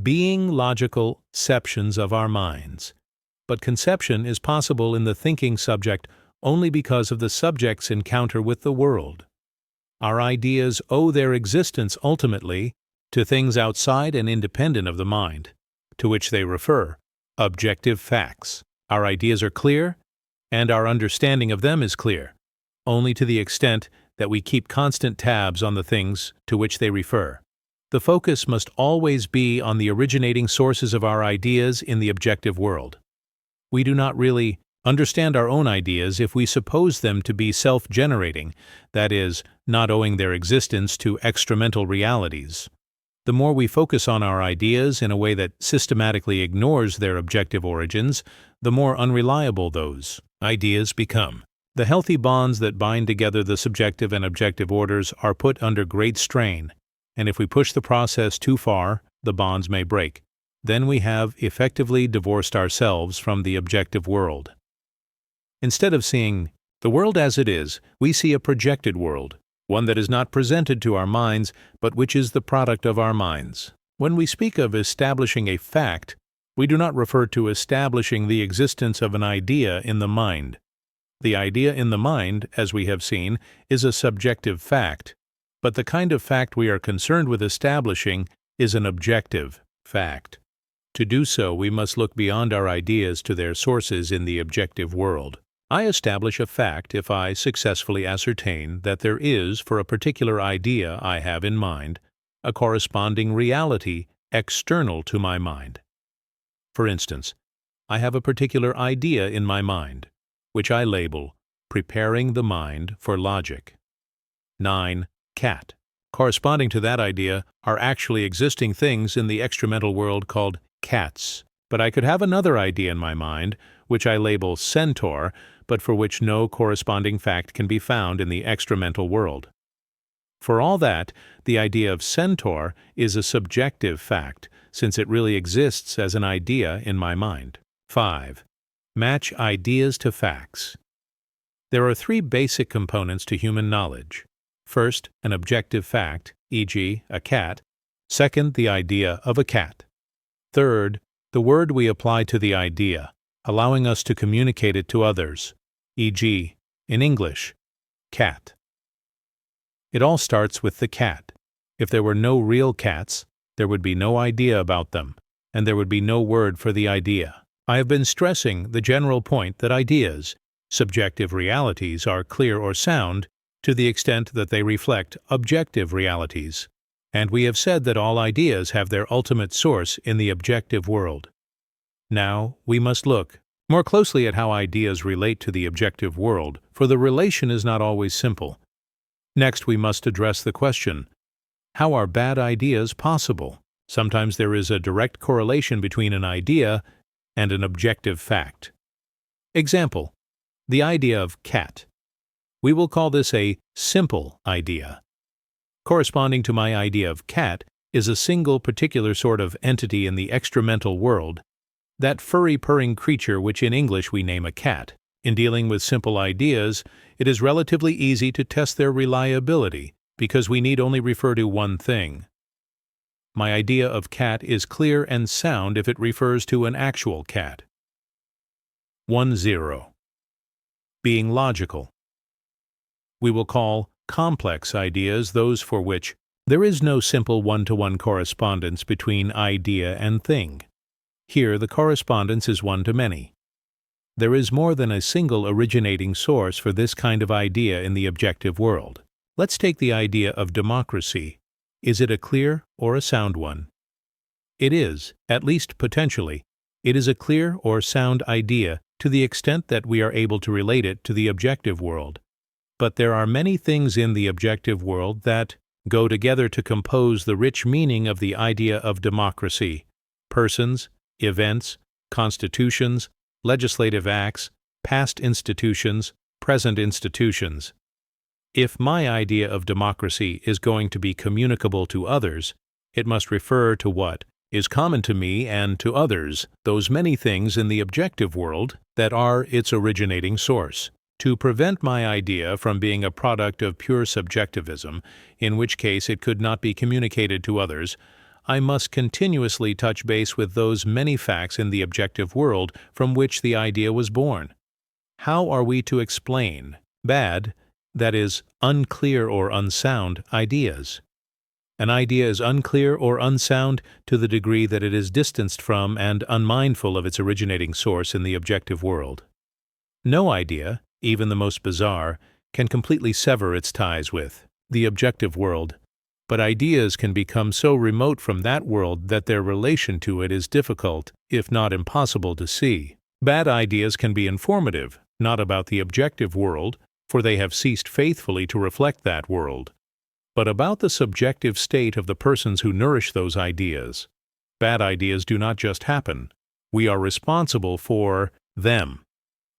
Being logical ceptions of our minds. But conception is possible in the thinking subject only because of the subject's encounter with the world. Our ideas owe their existence ultimately to things outside and independent of the mind, to which they refer, objective facts. Our ideas are clear, and our understanding of them is clear, only to the extent that we keep constant tabs on the things to which they refer. The focus must always be on the originating sources of our ideas in the objective world. We do not really understand our own ideas if we suppose them to be self-generating, that is, not owing their existence to extramental realities. The more we focus on our ideas in a way that systematically ignores their objective origins, the more unreliable those ideas become. The healthy bonds that bind together the subjective and objective orders are put under great strain, and if we push the process too far, the bonds may break. Then we have effectively divorced ourselves from the objective world. Instead of seeing the world as it is, we see a projected world, one that is not presented to our minds, but which is the product of our minds. When we speak of establishing a fact, we do not refer to establishing the existence of an idea in the mind. The idea in the mind, as we have seen, is a subjective fact, but the kind of fact we are concerned with establishing is an objective fact. To do so, we must look beyond our ideas to their sources in the objective world. I establish a fact if I successfully ascertain that there is, for a particular idea I have in mind, a corresponding reality external to my mind. For instance, I have a particular idea in my mind, which I label preparing the mind for logic. 9. Cat. Corresponding to that idea are actually existing things in the extramental world called cats. But I could have another idea in my mind, which I label centaur, but for which no corresponding fact can be found in the extramental world. For all that, the idea of centaur is a subjective fact, since it really exists as an idea in my mind. 5. Match ideas to facts. There are 3 basic components to human knowledge. First, an objective fact, e.g., a cat. Second, the idea of a cat. Third, the word we apply to the idea, allowing us to communicate it to others, e.g., in English, cat. It all starts with the cat. If there were no real cats, there would be no idea about them, and there would be no word for the idea. I have been stressing the general point that ideas, subjective realities, are clear or sound to the extent that they reflect objective realities, and we have said that all ideas have their ultimate source in the objective world. Now, we must look more closely at how ideas relate to the objective world, for the relation is not always simple. Next, we must address the question, how are bad ideas possible? Sometimes there is a direct correlation between an idea and an objective fact. Example, the idea of cat. We will call this a simple idea. Corresponding to my idea of cat is a single particular sort of entity in the extramental world, that furry purring creature which in English we name a cat. In dealing with simple ideas, it is relatively easy to test their reliability because we need only refer to one thing. My idea of cat is clear and sound if it refers to an actual cat. 10. being logical. We will call complex ideas those for which there is no simple one-to-one correspondence between idea and thing. Here the correspondence is one-to-many. There is more than a single originating source for this kind of idea in the objective world. Let's take the idea of democracy. Is it a clear or a sound one? It is, at least potentially. It is a clear or sound idea to the extent that we are able to relate it to the objective world. But there are many things in the objective world that go together to compose the rich meaning of the idea of democracy: persons, events, constitutions, legislative acts, past institutions, present institutions. If my idea of democracy is going to be communicable to others, it must refer to what is common to me and to others, those many things in the objective world that are its originating source. To prevent my idea from being a product of pure subjectivism, in which case it could not be communicated to others, I must continuously touch base with those many facts in the objective world from which the idea was born. How are we to explain bad, that is, unclear or unsound, ideas? An idea is unclear or unsound to the degree that it is distanced from and unmindful of its originating source in the objective world. No idea, even the most bizarre, can completely sever its ties with the objective world, but ideas can become so remote from that world that their relation to it is difficult, if not impossible, to see. Bad ideas can be informative, not about the objective world, for they have ceased faithfully to reflect that world, but about the subjective state of the persons who nourish those ideas. Bad ideas do not just happen. We are responsible for them.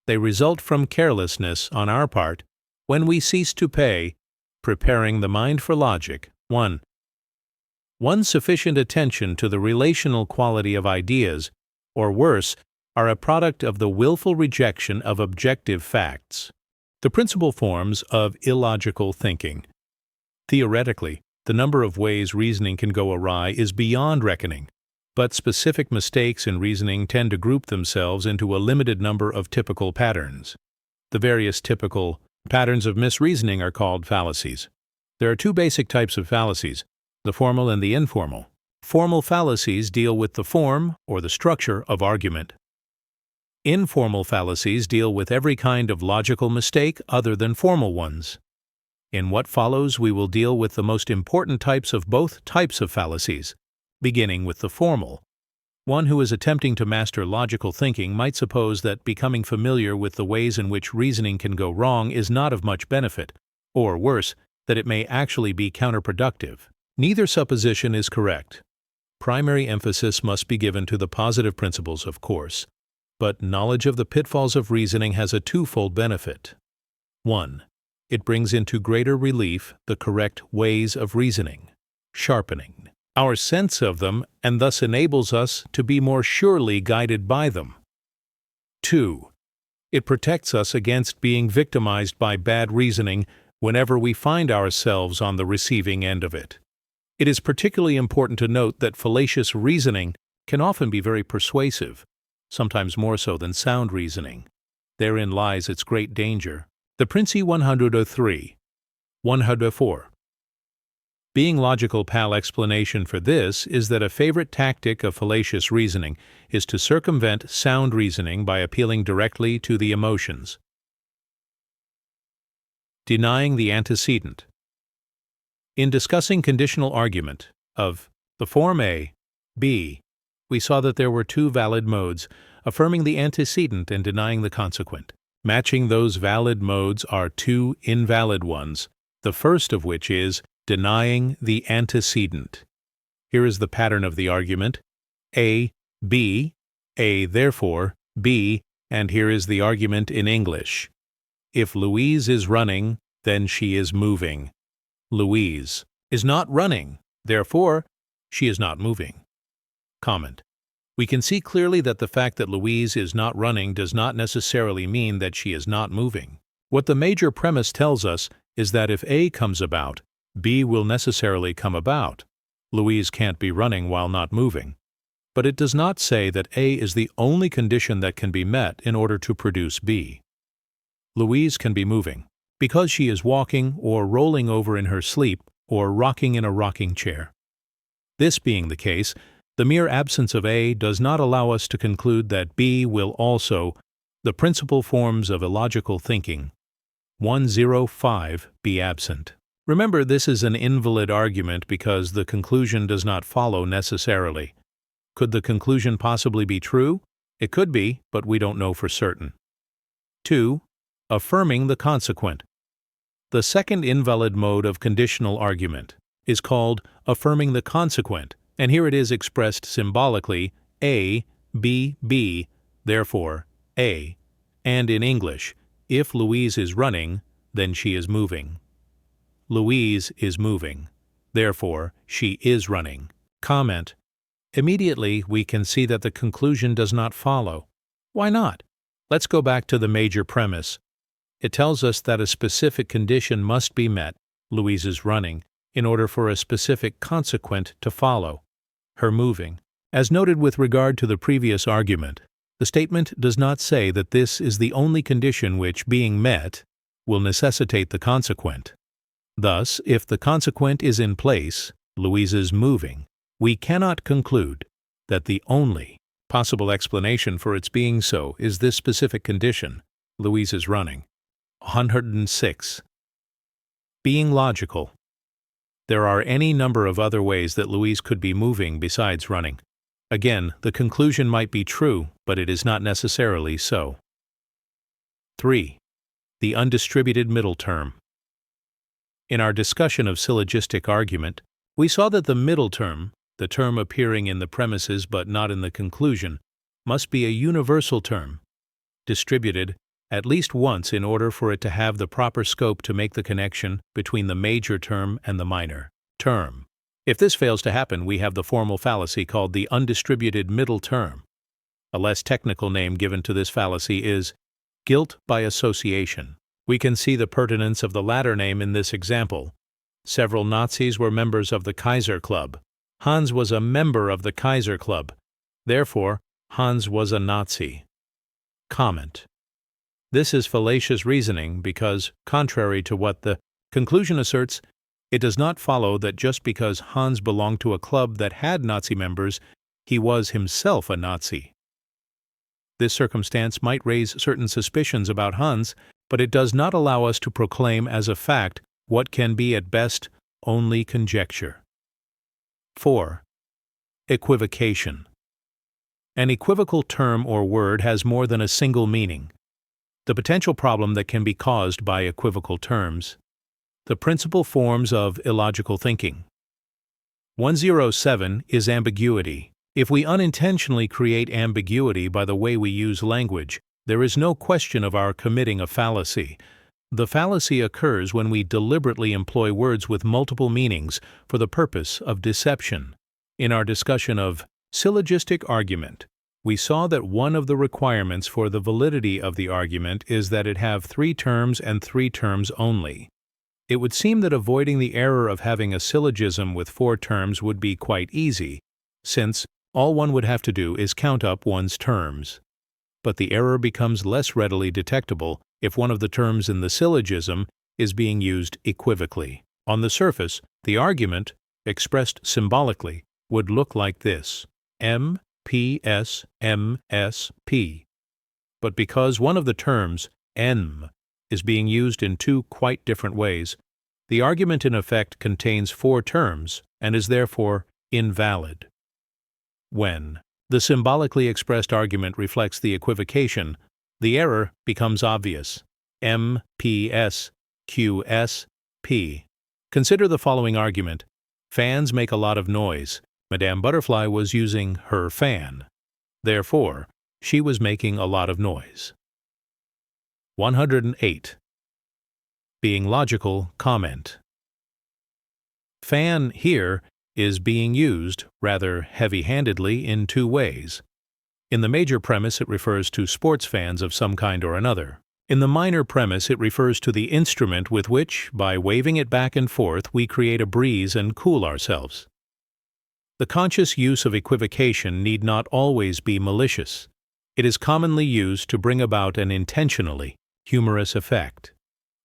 They result from carelessness on our part when we cease to pay, preparing the mind for logic. 1. Sufficient attention to the relational quality of ideas, or worse, are a product of the willful rejection of objective facts. The principal forms of illogical thinking. Theoretically, the number of ways reasoning can go awry is beyond reckoning, but specific mistakes in reasoning tend to group themselves into a limited number of typical patterns. The various typical patterns of misreasoning are called fallacies. There are two basic types of fallacies, the formal and the informal. Formal fallacies deal with the form or the structure of argument. Informal fallacies deal with every kind of logical mistake other than formal ones. In what follows, we will deal with the most important types of both types of fallacies, beginning with the formal. One who is attempting to master logical thinking might suppose that becoming familiar with the ways in which reasoning can go wrong is not of much benefit, or worse, that it may actually be counterproductive. Neither supposition is correct. Primary emphasis must be given to the positive principles, of course, but knowledge of the pitfalls of reasoning has a twofold benefit. 1. It brings into greater relief the correct ways of reasoning, sharpening our sense of them, and thus enables us to be more surely guided by them. 2. It protects us against being victimized by bad reasoning whenever we find ourselves on the receiving end of it. It is particularly important to note that fallacious reasoning can often be very persuasive, sometimes more so than sound reasoning. Therein lies its great danger. The Princi 103. 104. Being logical pal explanation for this is that a favorite tactic of fallacious reasoning is to circumvent sound reasoning by appealing directly to the emotions. Denying the antecedent. In discussing conditional argument of the form A, B, we saw that there were two valid modes, affirming the antecedent and denying the consequent. Matching those valid modes are two invalid ones, the first of which is denying the antecedent. Here is the pattern of the argument: A, B, A, therefore, B, and here is the argument in English. If Louise is running, then she is moving. Louise is not running, therefore, she is not moving. Comment. We can see clearly that the fact that Louise is not running does not necessarily mean that she is not moving. What the major premise tells us is that if A comes about, B will necessarily come about. Louise can't be running while not moving. But it does not say that A is the only condition that can be met in order to produce B. Louise can be moving because she is walking or rolling over in her sleep or rocking in a rocking chair. This being the case, the mere absence of A does not allow us to conclude that B will also, the principal forms of illogical thinking, 105, be absent. Remember, this is an invalid argument because the conclusion does not follow necessarily. Could the conclusion possibly be true? It could be, but we don't know for certain. 2. Affirming the consequent. The second invalid mode of conditional argument is called affirming the consequent, and here it is expressed symbolically A, B, B, therefore A, and in English, if Louise is running, then she is moving. Louise is moving, therefore she is running. Comment. Immediately we can see that the conclusion does not follow. Why not? Let's go back to the major premise. It tells us that a specific condition must be met, Louise is running, in order for a specific consequent to follow, her moving. As noted with regard to the previous argument, the statement does not say that this is the only condition which, being met, will necessitate the consequent. Thus, if the consequent is in place, Louise is moving, we cannot conclude that the only possible explanation for its being so is this specific condition, Louise is running. 106. Being logical. There are any number of other ways that Louise could be moving besides running. Again, the conclusion might be true, but it is not necessarily so. 3. The undistributed middle term. In our discussion of syllogistic argument, we saw that the middle term, the term appearing in the premises but not in the conclusion, must be a universal term, distributed at least once in order for it to have the proper scope to make the connection between the major term and the minor term. If this fails to happen, we have the formal fallacy called the undistributed middle term. A less technical name given to this fallacy is guilt by association. We can see the pertinence of the latter name in this example. Several Nazis were members of the Kaiser Club. Hans was a member of the Kaiser Club. Therefore, Hans was a Nazi. Comment. This is fallacious reasoning because, contrary to what the conclusion asserts, it does not follow that just because Hans belonged to a club that had Nazi members, he was himself a Nazi. This circumstance might raise certain suspicions about Hans, but it does not allow us to proclaim as a fact what can be at best only conjecture. 4. Equivocation. An equivocal term or word has more than a single meaning. The potential problem that can be caused by equivocal terms. The principal forms of illogical thinking. 107 is ambiguity. If we unintentionally create ambiguity by the way we use language, there is no question of our committing a fallacy. The fallacy occurs when we deliberately employ words with multiple meanings for the purpose of deception. In our discussion of syllogistic argument, we saw that one of the requirements for the validity of the argument is that it have 3 terms and 3 terms only. It would seem that avoiding the error of having a syllogism with 4 terms would be quite easy, since all one would have to do is count up one's terms. But the error becomes less readily detectable if one of the terms in the syllogism is being used equivocally. On the surface, the argument, expressed symbolically, would look like this: M, P, S, M, S, P. But because one of the terms, N, is being used in 2 quite different ways, the argument in effect contains 4 terms and is therefore invalid. When the symbolically expressed argument reflects the equivocation, the error becomes obvious. M, P, S, Q, S, P. Consider the following argument. Fans make a lot of noise. Madame Butterfly was using her fan. Therefore, she was making a lot of noise. 108. Being logical, comment. Fan here is being used, rather heavy-handedly, in 2 ways. In the major premise, it refers to sports fans of some kind or another. In the minor premise, it refers to the instrument with which, by waving it back and forth, we create a breeze and cool ourselves. The conscious use of equivocation need not always be malicious. It is commonly used to bring about an intentionally Humorous effect.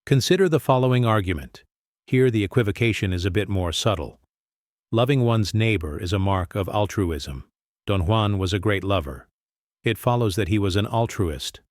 Consider the following argument. Here the equivocation is a bit more subtle. Loving one's neighbor is a mark of altruism. Don Juan was a great lover. It follows that he was an altruist,